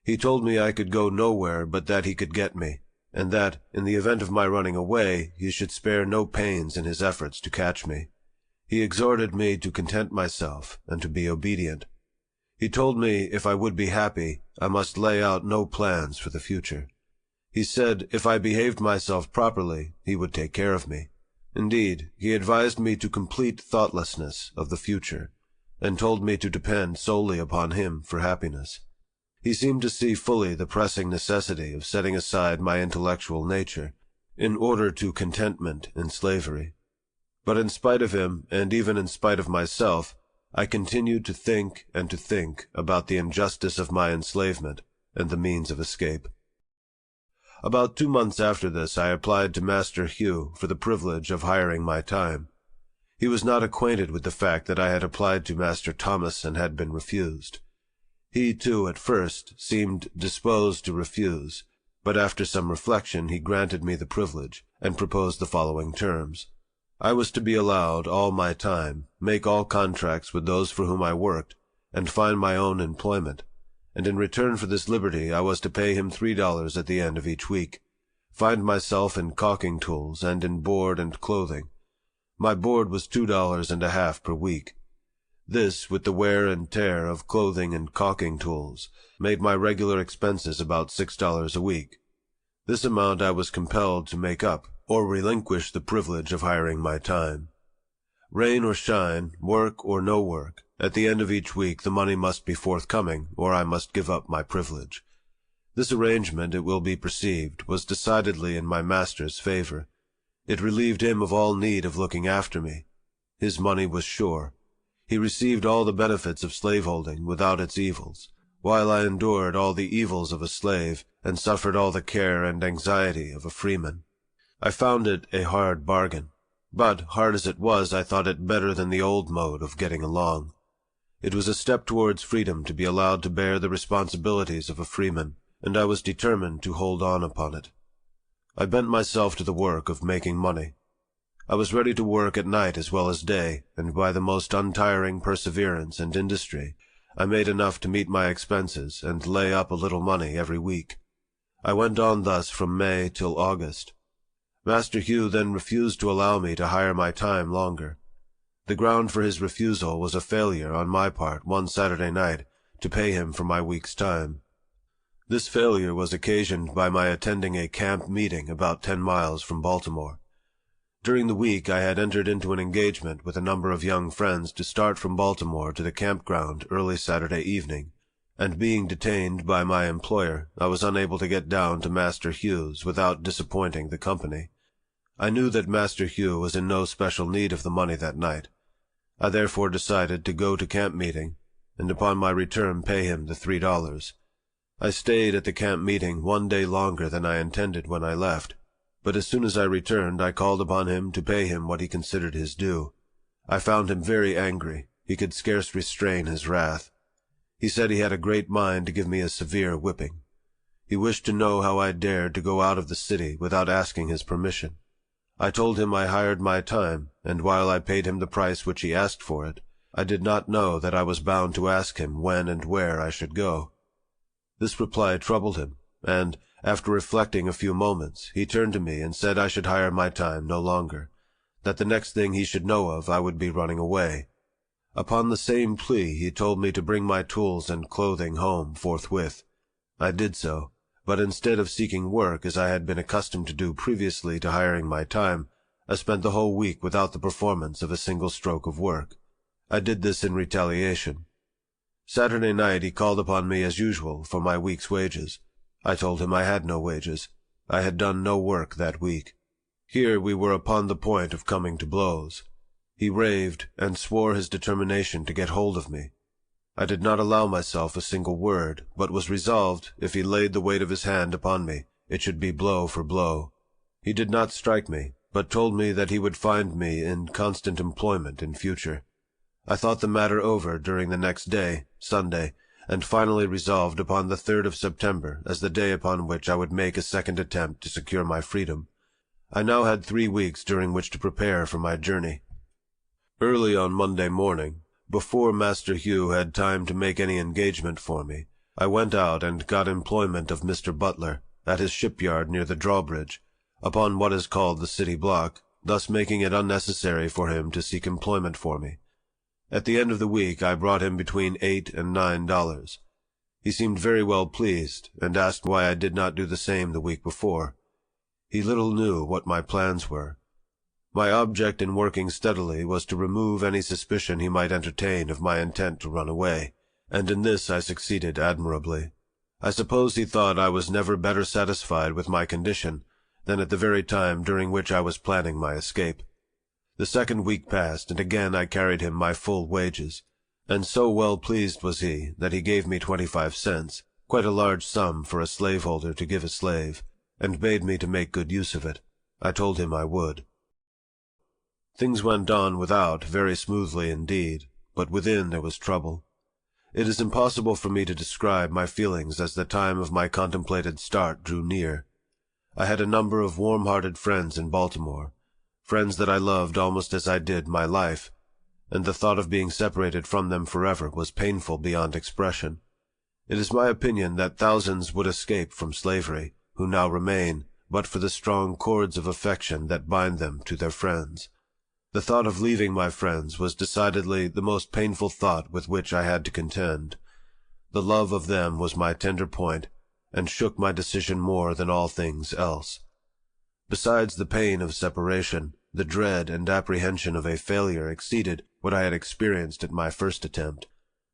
He told me I could go nowhere but that he could get me, and that, in the event of my running away, he should spare no pains in his efforts to catch me. He exhorted me to content myself and to be obedient. He told me if I would be happy, I must lay out no plans for the future. He said if I behaved myself properly, he would take care of me. Indeed, he advised me to complete thoughtlessness of the future, and told me to depend solely upon him for happiness. He seemed to see fully the pressing necessity of setting aside my intellectual nature in order to contentment in slavery. But in spite of him, and even in spite of myself, I continued to think about the injustice of my enslavement and the means of escape. About 2 months after this, I applied to Master Hugh for the privilege of hiring my time. He was not acquainted with the fact that I had applied to Master Thomas and had been refused. He, too, at first, seemed disposed to refuse, but after some reflection he granted me the privilege, and proposed the following terms. I was to be allowed all my time, make all contracts with those for whom I worked, and find my own employment, and in return for this liberty I was to pay him $3 at the end of each week, find myself in caulking tools and in board and clothing. My board was $2.50 per week. This, with the wear and tear of clothing and caulking tools, made my regular expenses about $6 a week. This amount I was compelled to make up, or relinquish the privilege of hiring my time. Rain or shine, work or no work, at the end of each week the money must be forthcoming, or I must give up my privilege. This arrangement, it will be perceived, was decidedly in my master's favor. It relieved him of all need of looking after me. His money was sure. He received all the benefits of slaveholding without its evils, while I endured all the evils of a slave and suffered all the care and anxiety of a freeman. I found it a hard bargain, but, hard as it was, I thought it better than the old mode of getting along. It was a step towards freedom to be allowed to bear the responsibilities of a freeman, and I was determined to hold on upon it. I bent myself to the work of making money. I was ready to work at night as well as day, and by the most untiring perseverance and industry, I made enough to meet my expenses and lay up a little money every week. I went on thus from May till August. Master Hugh then refused to allow me to hire my time longer. The ground for his refusal was a failure on my part one Saturday night to pay him for my week's time. This failure was occasioned by my attending a camp meeting about 10 miles from Baltimore. During the week I had entered into an engagement with a number of young friends to start from Baltimore to the campground early Saturday evening, and being detained by my employer, I was unable to get down to Master Hugh's without disappointing the company. I knew that Master Hugh was in no special need of the money that night. I therefore decided to go to camp meeting, and upon my return pay him the $3. I stayed at the camp meeting 1 day longer than I intended when I left, but as soon as I returned I called upon him to pay him what he considered his due. I found him very angry. He could scarce restrain his wrath. He said he had a great mind to give me a severe whipping. He wished to know how I dared to go out of the city without asking his permission. I told him I hired my time, and while I paid him the price which he asked for it, I did not know that I was bound to ask him when and where I should go. This reply troubled him, and, after reflecting a few moments, he turned to me and said I should hire my time no longer, that the next thing he should know of I would be running away. Upon the same plea he told me to bring my tools and clothing home forthwith. I did so, but instead of seeking work as I had been accustomed to do previously to hiring my time, I spent the whole week without the performance of a single stroke of work. I did this in retaliation. Saturday night he called upon me as usual for my week's wages. I told him I had no wages. I had done no work that week. Here we were upon the point of coming to blows. He raved and swore his determination to get hold of me. I did not allow myself a single word, but was resolved, if he laid the weight of his hand upon me, it should be blow for blow. He did not strike me, but told me that he would find me in constant employment in future. I thought the matter over during the next day, Sunday, and finally resolved upon the 3rd of September as the day upon which I would make a second attempt to secure my freedom. I now had 3 weeks during which to prepare for my journey. Early on Monday morning, before Master Hugh had time to make any engagement for me, I went out and got employment of Mr. Butler at his shipyard near the drawbridge, upon what is called the city block, thus making it unnecessary for him to seek employment for me. At the end of the week I brought him between $8 and $9. He seemed very well pleased, and asked why I did not do the same the week before. He little knew what my plans were. My object in working steadily was to remove any suspicion he might entertain of my intent to run away, and in this I succeeded admirably. I suppose he thought I was never better satisfied with my condition than at the very time during which I was planning my escape. The second week passed, and again I carried him my full wages, and so well pleased was he that he gave me 25 cents, quite a large sum for a slaveholder to give a slave, and bade me to make good use of it. I told him I would. Things went on without very smoothly indeed, but within there was trouble. It is impossible for me to describe my feelings as the time of my contemplated start drew near. I had a number of warm-hearted friends in Baltimore, friends that I loved almost as I did my life, and the thought of being separated from them forever was painful beyond expression. It is my opinion that thousands would escape from slavery, who now remain, but for the strong cords of affection that bind them to their friends. The thought of leaving my friends was decidedly the most painful thought with which I had to contend. The love of them was my tender point, and shook my decision more than all things else. Besides the pain of separation, the dread and apprehension of a failure exceeded what I had experienced at my first attempt.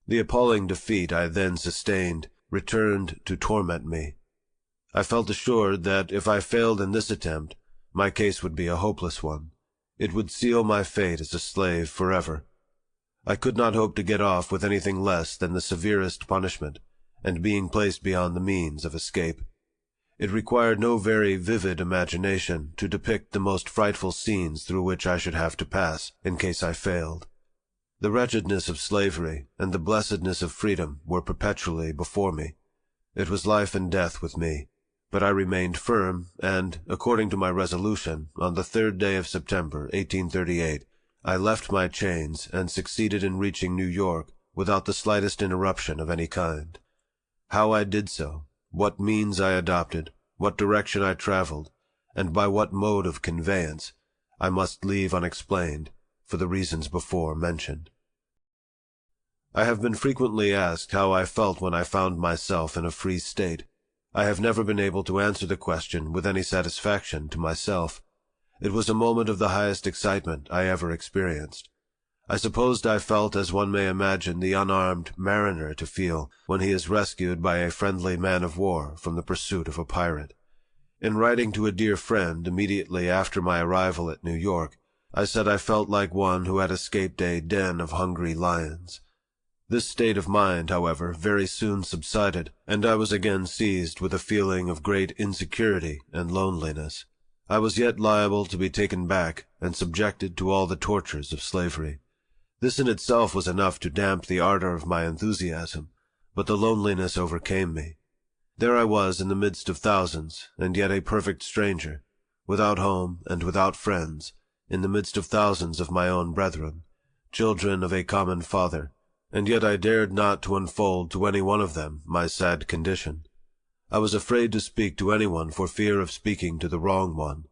The appalling defeat I then sustained returned to torment me. I felt assured that if I failed in this attempt, my case would be a hopeless one. It would seal my fate as a slave forever. I could not hope to get off with anything less than the severest punishment, and being placed beyond the means of escape. It required no very vivid imagination to depict the most frightful scenes through which I should have to pass in case I failed. The wretchedness of slavery and the blessedness of freedom were perpetually before me. It was life and death with me. But I remained firm, and, according to my resolution, on the 3rd day of September, 1838, I left my chains and succeeded in reaching New York without the slightest interruption of any kind. How I did so, what means I adopted, what direction I traveled, and by what mode of conveyance, I must leave unexplained, for the reasons before mentioned. I have been frequently asked how I felt when I found myself in a free state. I have never been able to answer the question with any satisfaction to myself. It was a moment of the highest excitement I ever experienced. I supposed I felt as one may imagine the unarmed mariner to feel when he is rescued by a friendly man of war from the pursuit of a pirate. In writing to a dear friend immediately after my arrival at New York, I said I felt like one who had escaped a den of hungry lions. This state of mind, however, very soon subsided, and I was again seized with a feeling of great insecurity and loneliness. I was yet liable to be taken back and subjected to all the tortures of slavery. This in itself was enough to damp the ardor of my enthusiasm, but the loneliness overcame me. There I was in the midst of thousands, and yet a perfect stranger, without home and without friends, in the midst of thousands of my own brethren, children of a common father, and yet I dared not to unfold to any one of them my sad condition. I was afraid to speak to anyone for fear of speaking to the wrong one,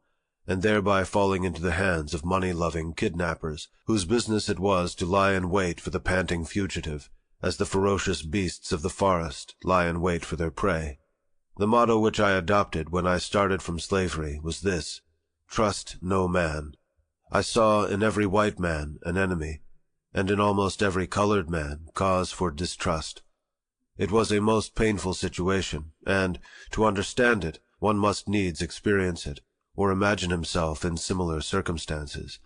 and thereby falling into the hands of money-loving kidnappers, whose business it was to lie in wait for the panting fugitive, as the ferocious beasts of the forest lie in wait for their prey. The motto which I adopted when I started from slavery was this: trust no man. I saw in every white man an enemy, and in almost every colored man cause for distrust. It was a most painful situation, and, to understand it, one must needs experience it, or imagine himself in similar circumstances.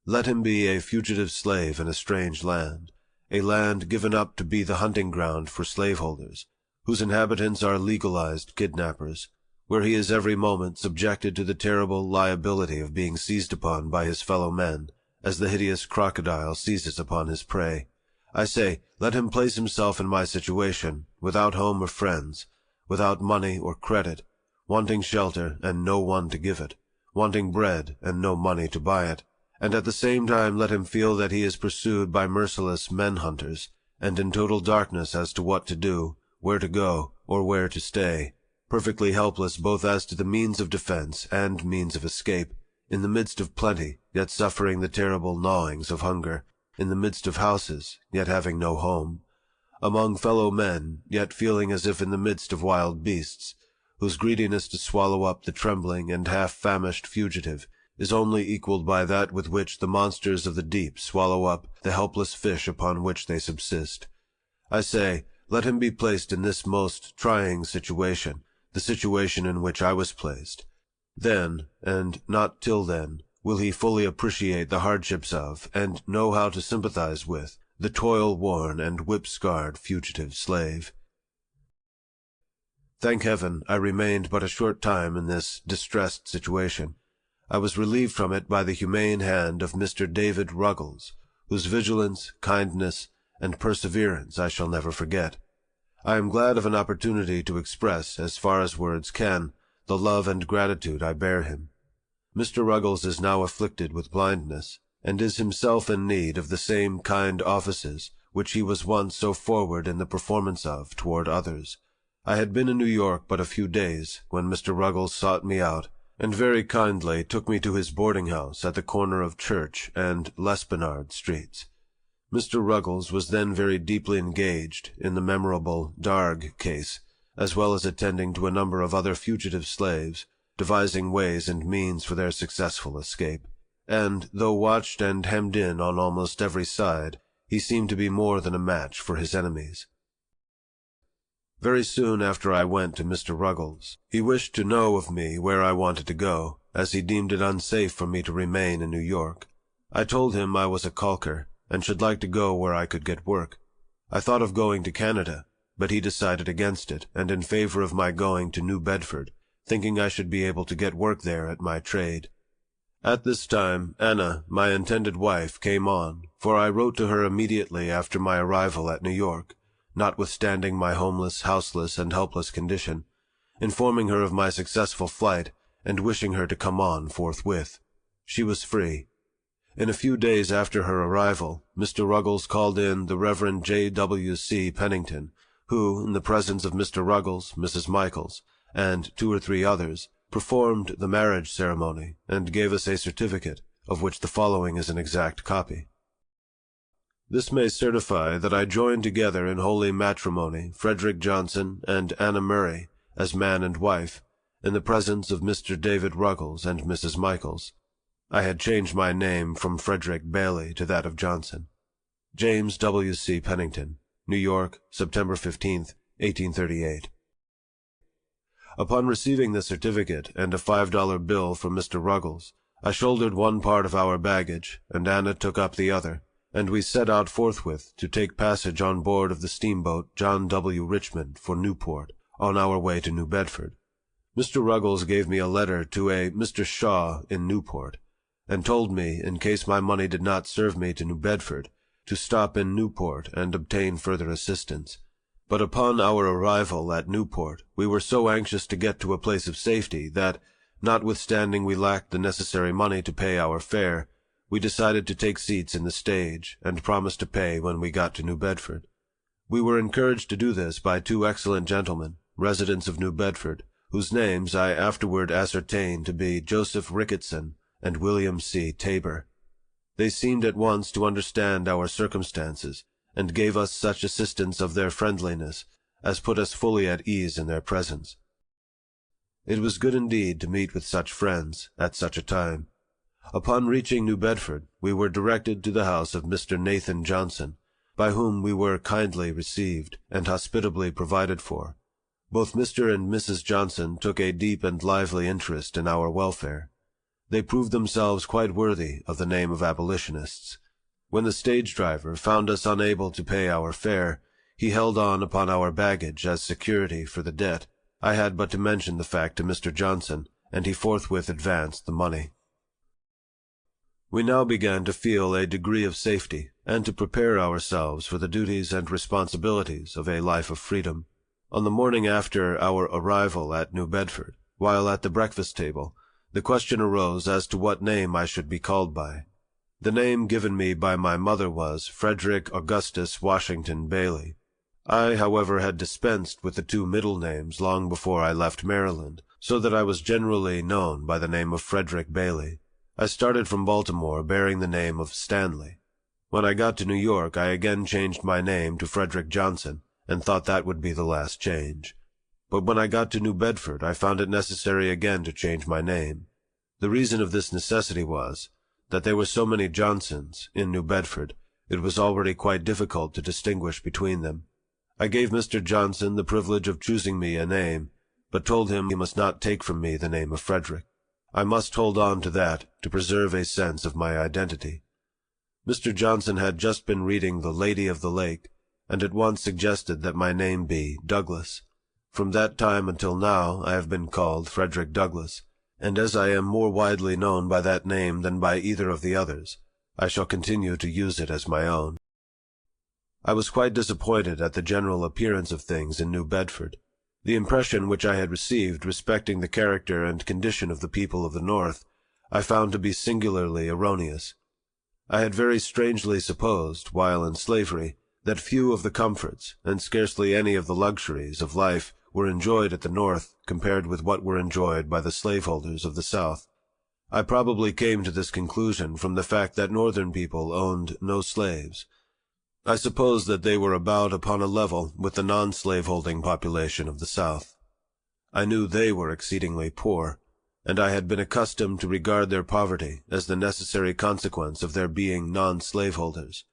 Let him be a fugitive slave in a strange land, a land given up to be the hunting ground for slaveholders, whose inhabitants are legalized kidnappers, where he is every moment subjected to the terrible liability of being seized upon by his fellow men, as the hideous crocodile seizes upon his prey. I say, let him place himself in my situation, without home or friends, without money or credit, wanting shelter and no one to give it, wanting bread and no money to buy it, and at the same time let him feel that he is pursued by merciless men-hunters, and in total darkness as to what to do, where to go, or where to stay, perfectly helpless both as to the means of defense and means of escape, in the midst of plenty, yet suffering the terrible gnawings of hunger, in the midst of houses, yet having no home, among fellow men, yet feeling as if in the midst of wild beasts, whose greediness to swallow up the trembling and half-famished fugitive is only equaled by that with which the monsters of the deep swallow up the helpless fish upon which they subsist. I say, let him be placed in this most trying situation, the situation in which I was placed. Then, and not till then, will he fully appreciate the hardships of, and know how to sympathize with, the toil-worn and whip-scarred fugitive slave. Thank heaven, I remained but a short time in this distressed situation. I was relieved from it by the humane hand of Mr. David Ruggles, whose vigilance, kindness, and perseverance I shall never forget. I am glad of an opportunity to express, as far as words can, the love and gratitude I bear him. Mr. Ruggles is now afflicted with blindness, and is himself in need of the same kind offices which he was once so forward in the performance of toward others. I had been in New York but a few days when Mr. Ruggles sought me out, and very kindly took me to his boarding-house at the corner of Church and L'Espinard streets. Mr. Ruggles was then very deeply engaged in the memorable Darg case, as well as attending to a number of other fugitive slaves, devising ways and means for their successful escape. And, though watched and hemmed in on almost every side, he seemed to be more than a match for his enemies. Very soon after I went to Mr. Ruggles, he wished to know of me where I wanted to go, as he deemed it unsafe for me to remain in New York. I told him I was a caulker, and should like to go where I could get work. I thought of going to Canada, but he decided against it, and in favor of my going to New Bedford, thinking I should be able to get work there at my trade. At this time, Anna, my intended wife, came on, for I wrote to her immediately after my arrival at New York, notwithstanding my homeless, houseless, and helpless condition, informing her of my successful flight, and wishing her to come on forthwith. She was free. In a few days after her arrival, Mr. Ruggles called in the Reverend J.W.C. Pennington, who, in the presence of Mr. Ruggles, Mrs. Michaels, and 2 or 3 others, performed the marriage ceremony, and gave us a certificate, of which the following is an exact copy. This may certify that I joined together in holy matrimony Frederick Johnson and Anna Murray, as man and wife, in the presence of Mr. David Ruggles and Mrs. Michaels. I had changed my name from Frederick Bailey to that of Johnson. James W. C. Pennington, New York, September 15th, 1838. Upon receiving the certificate and a $5 bill from Mr. Ruggles, I shouldered one part of our baggage, and Anna took up the other, and we set out forthwith to take passage on board of the steamboat John W. Richmond for Newport, on our way to New Bedford. Mr. Ruggles gave me a letter to a Mr. Shaw in Newport, and told me, in case my money did not serve me to New Bedford, to stop in Newport and obtain further assistance. But upon our arrival at Newport, we were so anxious to get to a place of safety that, notwithstanding we lacked the necessary money to pay our fare, we decided to take seats in the stage, and promised to pay when we got to New Bedford. We were encouraged to do this by two excellent gentlemen, residents of New Bedford, whose names I afterward ascertained to be Joseph Ricketson and William C. Tabor. They seemed at once to understand our circumstances, and gave us such assistance of their friendliness as put us fully at ease in their presence. It was good indeed to meet with such friends at such a time. Upon reaching New Bedford, we were directed to the house of Mr. Nathan Johnson, by whom we were kindly received and hospitably provided for. Both Mr. and Mrs. Johnson took a deep and lively interest in our welfare. They proved themselves quite worthy of the name of abolitionists. When the stage driver found us unable to pay our fare, he held on upon our baggage as security for the debt. I had but to mention the fact to Mr. Johnson, and he forthwith advanced the money. We now began to feel a degree of safety, and to prepare ourselves for the duties and responsibilities of a life of freedom. On the morning after our arrival at New Bedford, while at the breakfast table, the question arose as to what name I should be called by. The name given me by my mother was Frederick Augustus Washington Bailey. I, however, had dispensed with the two middle names long before I left Maryland, so that I was generally known by the name of Frederick Bailey. I started from Baltimore bearing the name of Stanley. When I got to New York, I again changed my name to Frederick Johnson, and thought that would be the last change. But when I got to New Bedford, I found it necessary again to change my name. The reason of this necessity was that there were so many Johnsons in New Bedford, it was already quite difficult to distinguish between them. I gave Mr. Johnson the privilege of choosing me a name, but told him he must not take from me the name of Frederick. I must hold on to that to preserve a sense of my identity. Mr. Johnson had just been reading The Lady of the Lake, and at once suggested that my name be Douglass. From that time until now I have been called Frederick Douglass, and as I am more widely known by that name than by either of the others, I shall continue to use it as my own. I was quite disappointed at the general appearance of things in New Bedford. The impression which I had received respecting the character and condition of the people of the North I found to be singularly erroneous. I had very strangely supposed, while in slavery, that few of the comforts, and scarcely any of the luxuries, of life were enjoyed at the North compared with what were enjoyed by the slaveholders of the South. I probably came to this conclusion from the fact that Northern people owned no slaves. I suppose that they were about upon a level with the non-slaveholding population of the South. I knew they were exceedingly poor, and I had been accustomed to regard their poverty as the necessary consequence of their being non-slaveholders.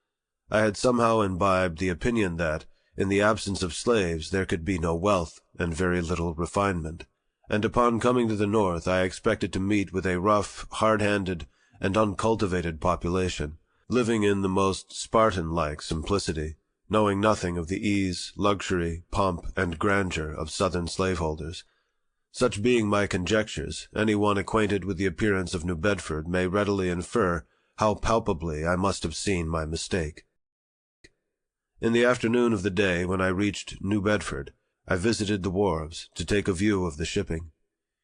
I had somehow imbibed the opinion that, in the absence of slaves, there could be no wealth and very little refinement, and upon coming to the North I expected to meet with a rough, hard-handed, and uncultivated population, living in the most Spartan-like simplicity, knowing nothing of the ease, luxury, pomp, and grandeur of Southern slaveholders. Such being my conjectures, any one acquainted with the appearance of New Bedford may readily infer how palpably I must have seen my mistake. In the afternoon of the day when I reached New Bedford, I visited the wharves to take a view of the shipping.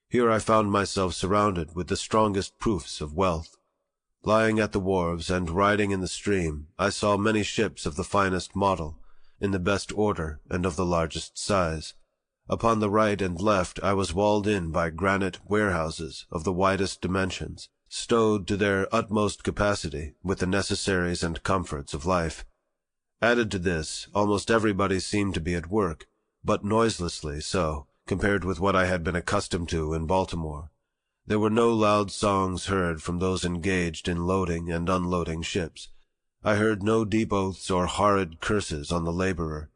Here I found myself surrounded with the strongest proofs of wealth. Lying at the wharves and riding in the stream, I saw many ships of the finest model, in the best order and of the largest size. Upon the right and left I was walled in by granite warehouses of the widest dimensions, stowed to their utmost capacity with the necessaries and comforts of life. Added to this, almost everybody seemed to be at work, but noiselessly so, compared with what I had been accustomed to in Baltimore. There were no loud songs heard from those engaged in loading and unloading ships. I heard no deep oaths or horrid curses on the laborer.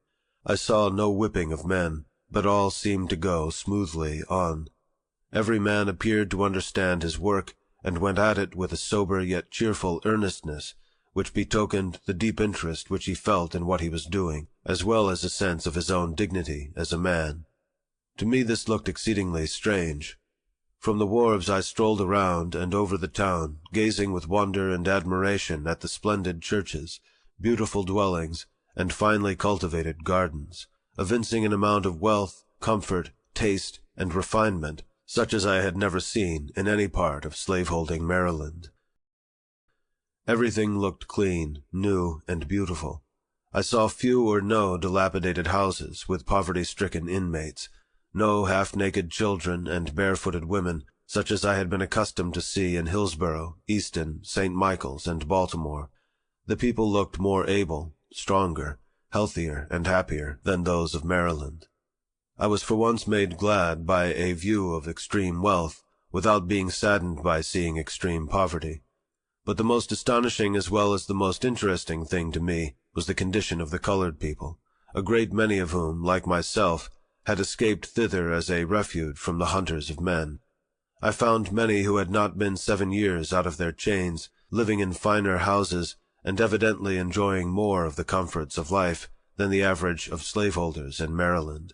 I saw no whipping of men, but all seemed to go smoothly on. Every man appeared to understand his work, and went at it with a sober yet cheerful earnestness, which betokened the deep interest which he felt in what he was doing, as well as a sense of his own dignity as a man. To me this looked exceedingly strange. From the wharves I strolled around and over the town, gazing with wonder and admiration at the splendid churches, beautiful dwellings, and finely cultivated gardens, evincing an amount of wealth, comfort, taste, and refinement, such as I had never seen in any part of slaveholding Maryland. Everything looked clean, new, and beautiful. I saw few or no dilapidated houses with poverty-stricken inmates, no half-naked children and barefooted women, such as I had been accustomed to see in Hillsborough, Easton, St. Michael's, and Baltimore. The people looked more able, stronger, healthier, and happier than those of Maryland. I was for once made glad by a view of extreme wealth, without being saddened by seeing extreme poverty. But the most astonishing as well as the most interesting thing to me was the condition of the colored people, a great many of whom, like myself, had escaped thither as a refuge from the hunters of men. I found many who had not been 7 years out of their chains, living in finer houses, and evidently enjoying more of the comforts of life than the average of slaveholders in Maryland.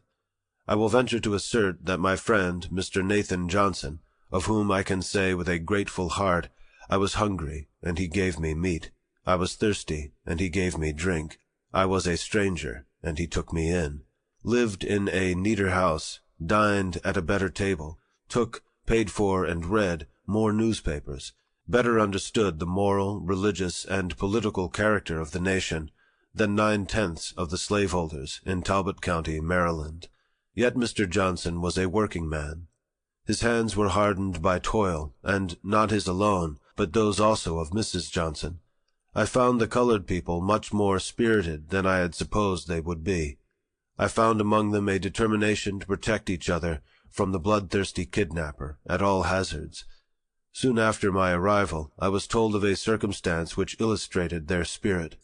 I will venture to assert that my friend, Mr. Nathan Johnson, of whom I can say with a grateful heart, I was hungry, and he gave me meat. I was thirsty, and he gave me drink. I was a stranger, and he took me in. Lived in a neater house, dined at a better table, took, paid for, and read more newspapers, better understood the moral, religious, and political character of the nation than 9/10 of the slaveholders in Talbot County, Maryland. Yet Mr. Johnson was a working man. His hands were hardened by toil, and not his alone, but those also of Mrs. Johnson. I found the colored people much more spirited than I had supposed they would be. I found among them a determination to protect each other from the bloodthirsty kidnapper at all hazards. Soon after my arrival, I was told of a circumstance which illustrated their spirit.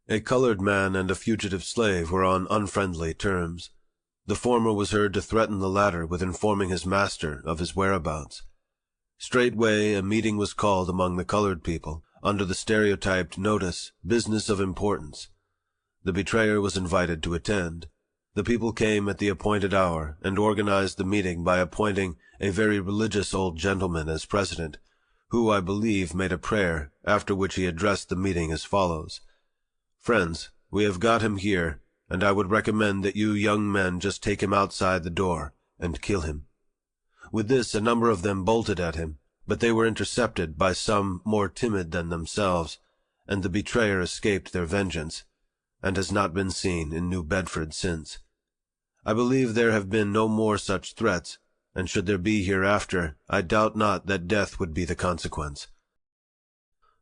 A colored man and a fugitive slave were on unfriendly terms. The former was heard to threaten the latter with informing his master of his whereabouts. Straightway a meeting was called among the colored people, under the stereotyped notice, "Business of Importance." The betrayer was invited to attend. The people came at the appointed hour, and organized the meeting by appointing a very religious old gentleman as president, who, I believe, made a prayer, after which he addressed the meeting as follows: "Friends, we have got him here, and I would recommend that you young men just take him outside the door and kill him." With this, a number of them bolted at him, but they were intercepted by some more timid than themselves, and the betrayer escaped their vengeance, and has not been seen in New Bedford since. I believe there have been no more such threats, and should there be hereafter, I doubt not that death would be the consequence.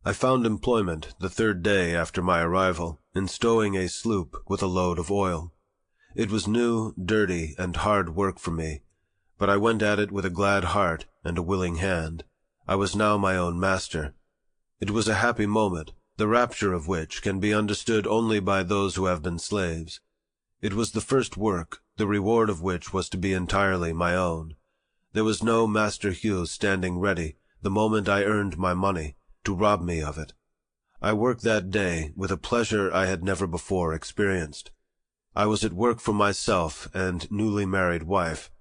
I found employment the 3rd day after my arrival in stowing a sloop with a load of oil. It was new, dirty, and hard work for me, but I went at it with a glad heart and a willing hand. I was now my own master. It was a happy moment, the rapture of which can be understood only by those who have been slaves. It was the first work, the reward of which was to be entirely my own. There was no Master Hugh standing ready, the moment I earned my money, to rob me of it. I worked that day with a pleasure I had never before experienced. I was at work for myself and newly married wife.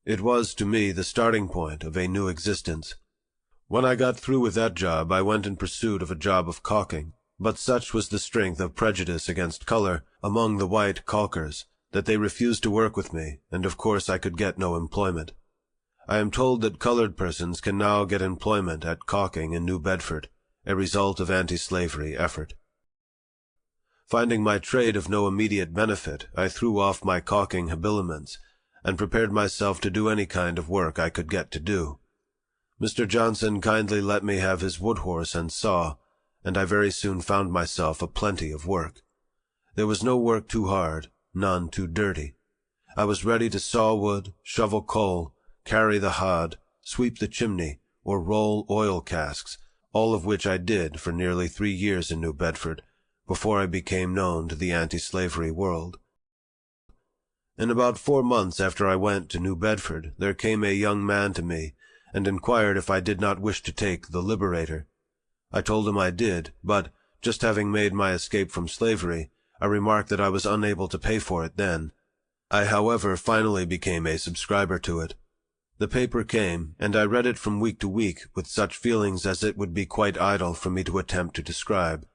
It was, to me, the starting point of a new existence. When I got through with that job, I went in pursuit of a job of caulking, but such was the strength of prejudice against color among the white caulkers that they refused to work with me, and of course I could get no employment. I am told that colored persons can now get employment at caulking in New Bedford, a result of anti-slavery effort. Finding my trade of no immediate benefit, I threw off my caulking habiliments, and prepared myself to do any kind of work I could get to do. Mr. Johnson kindly let me have his wood horse and saw, and I very soon found myself a plenty of work. There was no work too hard, none too dirty. I was ready to saw wood, shovel coal, carry the hod, sweep the chimney, or roll oil casks, all of which I did for nearly 3 years in New Bedford, before I became known to the anti-slavery world. In about 4 months after I went to New Bedford, there came a young man to me and inquired if I did not wish to take the Liberator. I told him I did, but, just having made my escape from slavery, I remarked that I was unable to pay for it then. I, however, finally became a subscriber to it. The paper came, and I read it from week to week with such feelings as it would be quite idle for me to attempt to describe.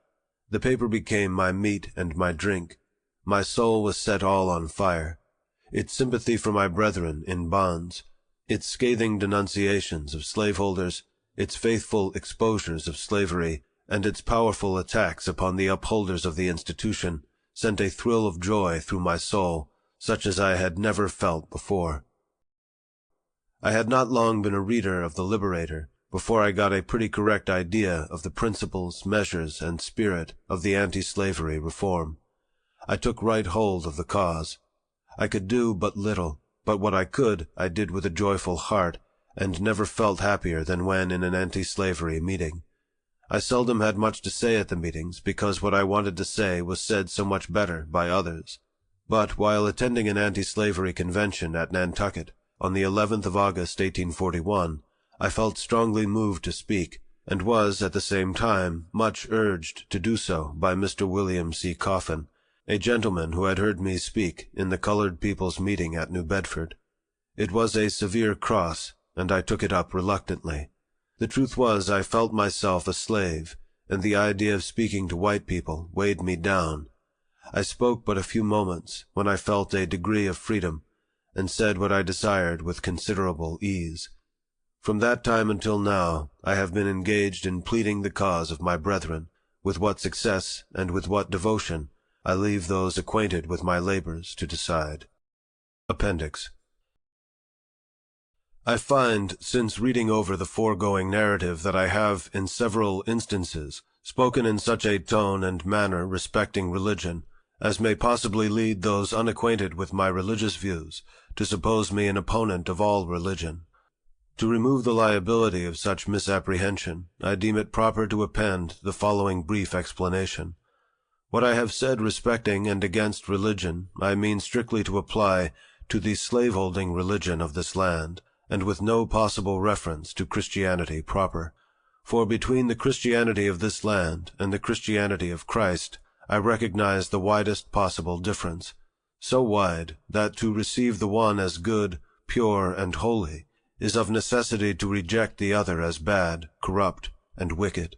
The paper became my meat and my drink. My soul was set all on fire. Its sympathy for my brethren in bonds, its scathing denunciations of slaveholders, its faithful exposures of slavery, and its powerful attacks upon the upholders of the institution sent a thrill of joy through my soul, such as I had never felt before. I had not long been a reader of the Liberator before I got a pretty correct idea of the principles, measures, and spirit of the anti-slavery reform. I took right hold of the cause. I could do but little, but what I could I did with a joyful heart, and never felt happier than when in an anti-slavery meeting. I seldom had much to say at the meetings, because what I wanted to say was said so much better by others. But while attending an anti-slavery convention at Nantucket, on the 11th of August, 1841, I felt strongly moved to speak, and was, at the same time, much urged to do so by Mr. William C. Coffin, a gentleman who had heard me speak in the colored people's meeting at New Bedford. It was a severe cross, and I took it up reluctantly. The truth was, I felt myself a slave, and the idea of speaking to white people weighed me down. I spoke but a few moments, when I felt a degree of freedom, and said what I desired with considerable ease. From that time until now, I have been engaged in pleading the cause of my brethren. With what success and with what devotion, I leave those acquainted with my labors to decide. Appendix. I find, since reading over the foregoing narrative, that I have, in several instances, spoken in such a tone and manner respecting religion, as may possibly lead those unacquainted with my religious views to suppose me an opponent of all religion. To remove the liability of such misapprehension, I deem it proper to append the following brief explanation. What I have said respecting and against religion, I mean strictly to apply to the slaveholding religion of this land, and with no possible reference to Christianity proper. For between the Christianity of this land and the Christianity of Christ, I recognize the widest possible difference, so wide that to receive the one as good, pure, and holy is of necessity to reject the other as bad, corrupt, and wicked.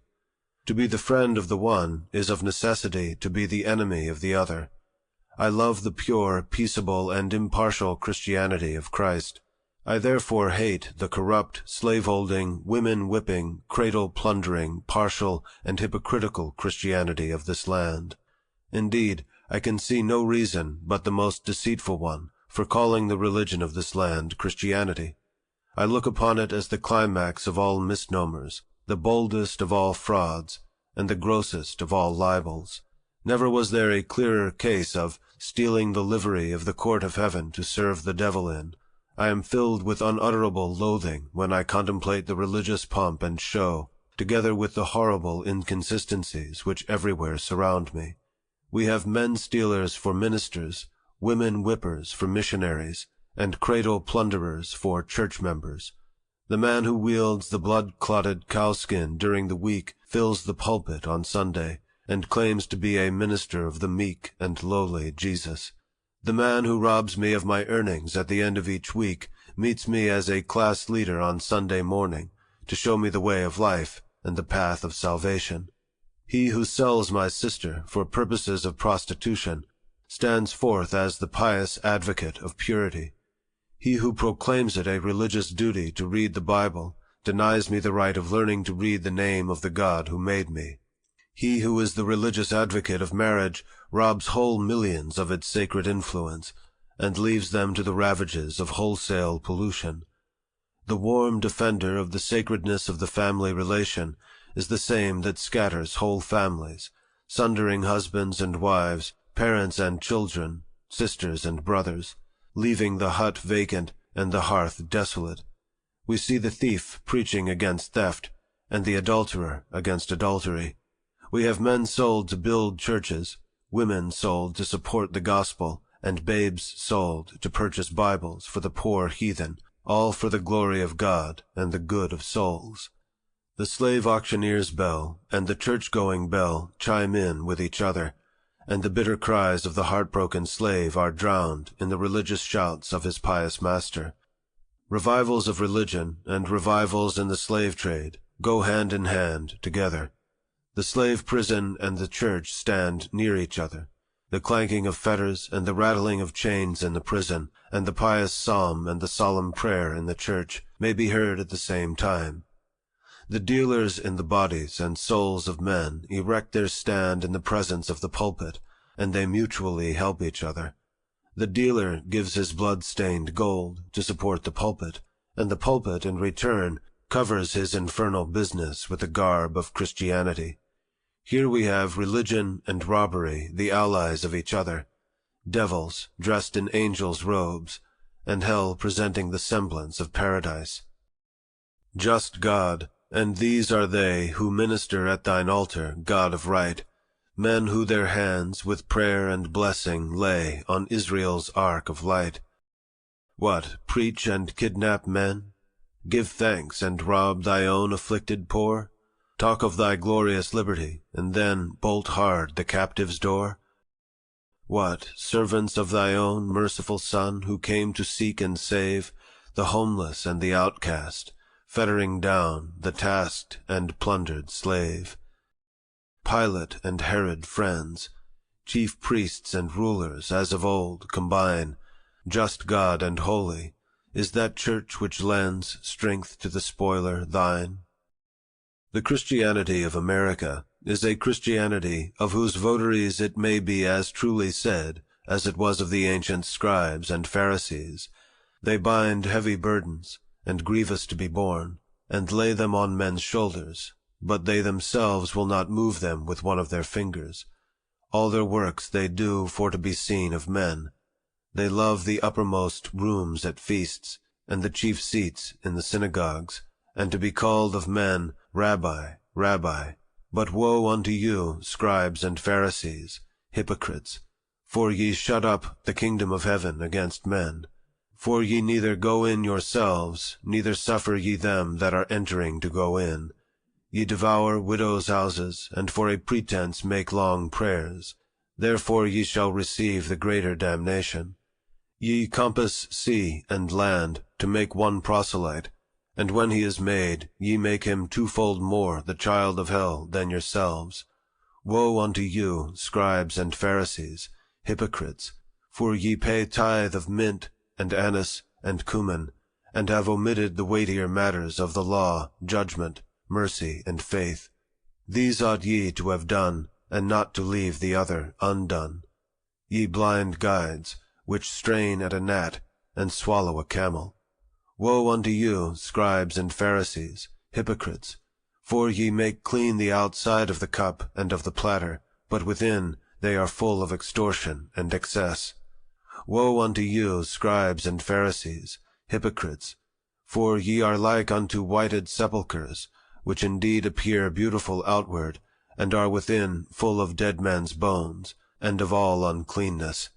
To be the friend of the one is of necessity to be the enemy of the other. I love the pure, peaceable, and impartial Christianity of Christ. I therefore hate the corrupt, slaveholding, women-whipping, cradle-plundering, partial, and hypocritical Christianity of this land. Indeed, I can see no reason but the most deceitful one for calling the religion of this land Christianity. I look upon it as the climax of all misnomers, the boldest of all frauds, and the grossest of all libels. Never was there a clearer case of stealing the livery of the court of heaven to serve the devil in. I am filled with unutterable loathing when I contemplate the religious pomp and show, together with the horrible inconsistencies which everywhere surround me. We have men-stealers for ministers, women-whippers for missionaries, and cradle-plunderers for church members. The man who wields the blood-clotted cowskin during the week fills the pulpit on Sunday, and claims to be a minister of the meek and lowly Jesus. The man who robs me of my earnings at the end of each week meets me as a class leader on Sunday morning, to show me the way of life and the path of salvation. He who sells my sister for purposes of prostitution stands forth as the pious advocate of purity. He who proclaims it a religious duty to read the Bible denies me the right of learning to read the name of the God who made me. He who is the religious advocate of marriage robs whole millions of its sacred influence, and leaves them to the ravages of wholesale pollution. The warm defender of the sacredness of the family relation is the same that scatters whole families, sundering husbands and wives, parents and children, sisters and brothers, leaving the hut vacant and the hearth desolate. We see the thief preaching against theft, and the adulterer against adultery. We have men sold to build churches, women sold to support the gospel, and babes sold to purchase Bibles for the poor heathen, all for the glory of God and the good of souls. The slave auctioneer's bell and the church-going bell chime in with each other, and the bitter cries of the heartbroken slave are drowned in the religious shouts of his pious master. Revivals of religion and revivals in the slave trade go hand in hand together. The slave prison and the church stand near each other. The clanking of fetters and the rattling of chains in the prison, and the pious psalm and the solemn prayer in the church may be heard at the same time. The dealers in the bodies and souls of men erect their stand in the presence of the pulpit, and they mutually help each other. The dealer gives his blood-stained gold to support the pulpit, and the pulpit in return covers his infernal business with the garb of Christianity. Here we have religion and robbery, the allies of each other, devils dressed in angels' robes, and hell presenting the semblance of paradise. Just God, and these are they who minister at thine altar, God of right, men who their hands with prayer and blessing lay on Israel's ark of light. What, preach and kidnap men? Give thanks and rob thy own afflicted poor? Talk of thy glorious liberty, and then bolt hard the captive's door? What, servants of thy own merciful Son, who came to seek and save the homeless and the outcast, fettering down the tasked and plundered slave? Pilate and Herod friends, chief priests and rulers as of old combine, just God and holy, is that church which lends strength to the spoiler thine? The Christianity of America is a Christianity of whose votaries it may be as truly said as it was of the ancient scribes and Pharisees. They bind heavy burdens, and grievous to be borne, and lay them on men's shoulders, but they themselves will not move them with one of their fingers. All their works they do for to be seen of men. They love the uppermost rooms at feasts, and the chief seats in the synagogues, and to be called of men, Rabbi, Rabbi. But woe unto you, scribes and Pharisees, hypocrites! For ye shut up the kingdom of heaven against men. For ye neither go in yourselves, neither suffer ye them that are entering to go in. Ye devour widows' houses, and for a pretense make long prayers. Therefore ye shall receive the greater damnation. Ye compass sea and land to make one proselyte, and when he is made, ye make him twofold more the child of hell than yourselves. Woe unto you, scribes and Pharisees, hypocrites! For ye pay tithe of mint, and anise, and cumin, and have omitted the weightier matters of the law, judgment, mercy, and faith. These ought ye to have done, and not to leave the other undone. Ye blind guides, which strain at a gnat, and swallow a camel. Woe unto you, scribes and Pharisees, hypocrites! For ye make clean the outside of the cup and of the platter, but within they are full of extortion and excess. Woe unto you, scribes and Pharisees, hypocrites! For ye are like unto whited sepulchres, which indeed appear beautiful outward, and are within full of dead men's bones, and of all uncleanness.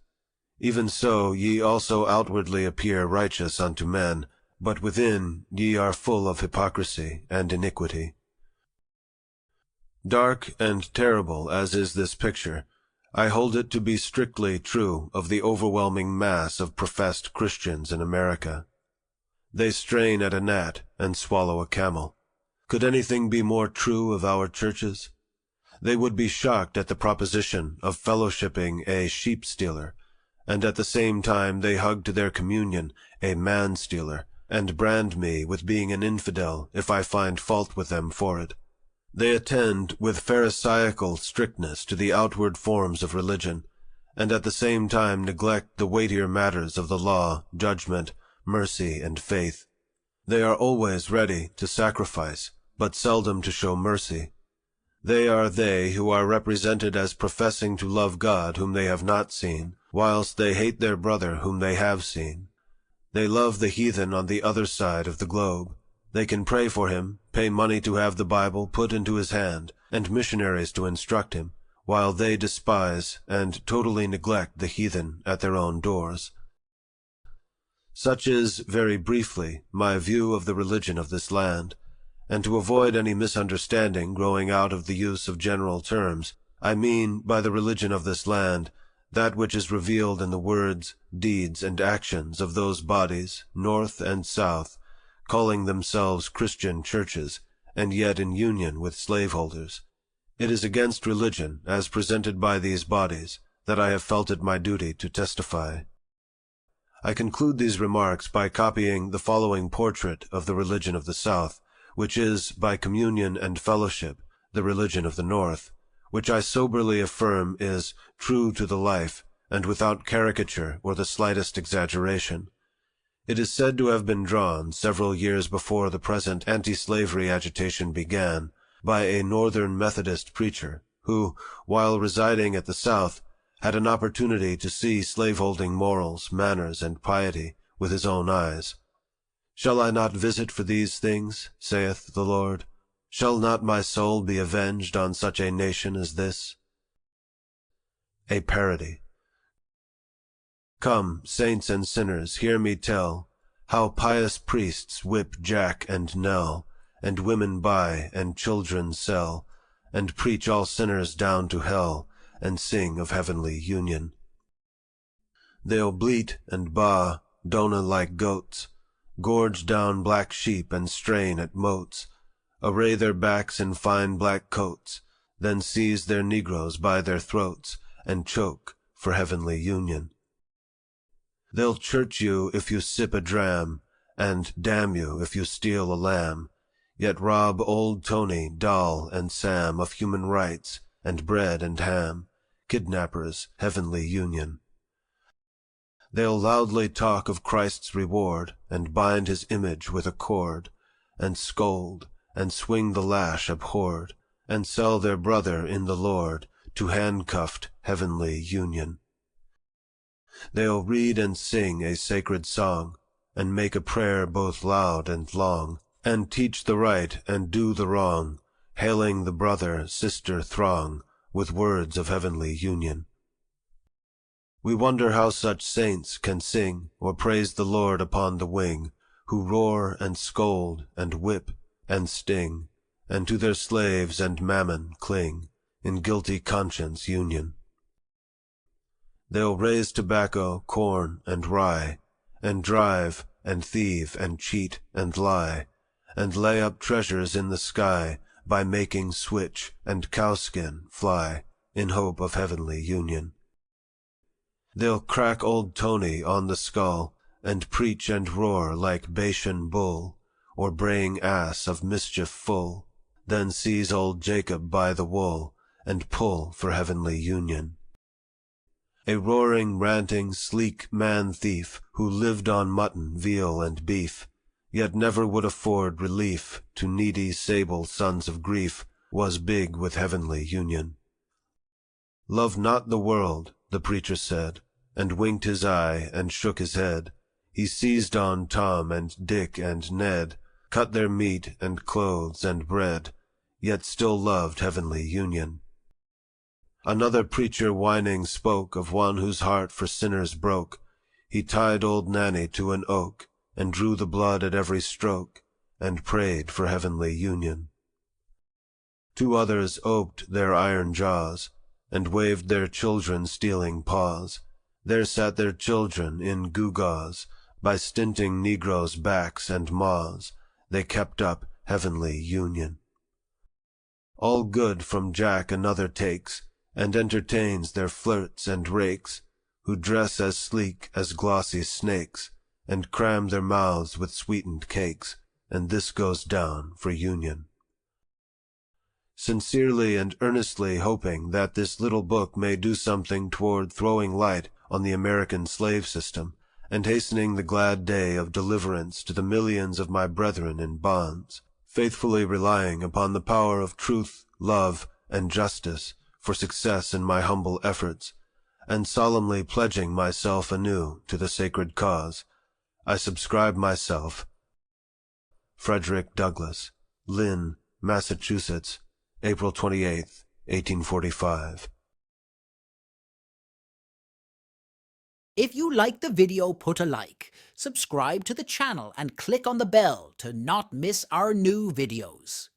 Even so ye also outwardly appear righteous unto men, but within ye are full of hypocrisy and iniquity. Dark and terrible as is this picture, I hold it to be strictly true of the overwhelming mass of professed Christians in America. They strain at a gnat and swallow a camel. Could anything be more true of our churches? They would be shocked at the proposition of fellowshipping a sheep-stealer, and at the same time they hug to their communion a man-stealer, and brand me with being an infidel if I find fault with them for it. They attend with pharisaical strictness to the outward forms of religion, and at the same time neglect the weightier matters of the law, judgment, mercy, and faith. They are always ready to sacrifice, but seldom to show mercy. They are they who are represented as professing to love God whom they have not seen, whilst they hate their brother whom they have seen. They love the heathen on the other side of the globe, They can pray for him, pay money to have the Bible put into his hand, and missionaries to instruct him, while they despise and totally neglect the heathen at their own doors. Such is, very briefly, my view of the religion of this land, and to avoid any misunderstanding growing out of the use of general terms, I mean by the religion of this land that which is revealed in the words, deeds, and actions of those bodies, North and South, calling themselves Christian churches, and yet in union with slaveholders. It is against religion, as presented by these bodies, that I have felt it my duty to testify. I conclude these remarks by copying the following portrait of the religion of the South, which is, by communion and fellowship, the religion of the North, which I soberly affirm is true to the life, and without caricature or the slightest exaggeration. It is said to have been drawn several years before the present anti-slavery agitation began by a Northern Methodist preacher who, while residing at the South, had an opportunity to see slaveholding morals, manners, and piety with his own eyes. Shall I not visit for these things, saith the Lord? Shall not my soul be avenged on such a nation as this? A parody. Come, saints and sinners, hear me tell how pious priests whip Jack and Nell, and women buy and children sell, and preach all sinners down to hell, and sing of heavenly union. They'll bleat and baa, dona like goats, gorge down black sheep and strain at moats, array their backs in fine black coats, then seize their negroes by their throats, and choke for heavenly union. They'll church you if you sip a dram, and damn you if you steal a lamb, yet rob old Tony, Doll, and Sam of human rights, and bread and ham, kidnappers, heavenly union. They'll loudly talk of Christ's reward, and bind his image with a cord, and scold, and swing the lash abhorred, and sell their brother in the Lord to handcuffed heavenly union. They'll read and sing a sacred song, and make a prayer both loud and long, and teach the right and do the wrong, hailing the brother, sister throng with words of heavenly union. We wonder how such saints can sing or praise the Lord upon the wing, who roar and scold and whip and sting, and to their slaves and mammon cling in guilty conscience union. They'll raise tobacco, corn, and rye, and drive, and thieve, and cheat, and lie, and lay up treasures in the sky by making switch and cowskin fly, in hope of heavenly union. They'll crack old Tony on the skull, and preach and roar like Bashan bull, or braying ass of mischief full, then seize old Jacob by the wool, and pull for heavenly union. A roaring, ranting, sleek man-thief, who lived on mutton, veal, and beef, yet never would afford relief to needy, sable sons of grief, was big with heavenly union. Love not the world, the preacher said, and winked his eye and shook his head. He seized on Tom and Dick and Ned, cut their meat and clothes and bread, yet still loved heavenly union. Another preacher whining spoke of one whose heart for sinners broke. He tied old Nanny to an oak, and drew the blood at every stroke, and prayed for heavenly union. Two others oped their iron jaws, and waved their children stealing paws. There sat their children in gewgaws, by stinting negroes' backs and maws, they kept up heavenly union. All good from Jack another takes, and entertains their flirts and rakes, who dress as sleek as glossy snakes, and cram their mouths with sweetened cakes, and this goes down for union. Sincerely and earnestly hoping that this little book may do something toward throwing light on the American slave system, and hastening the glad day of deliverance to the millions of my brethren in bonds, faithfully relying upon the power of truth, love, and justice for success in my humble efforts, and solemnly pledging myself anew to the sacred cause, I subscribe myself, Frederick Douglass, Lynn, Massachusetts, April 28, 1845. If you liked the video, put a like, subscribe to the channel, and click on the bell to not miss our new videos.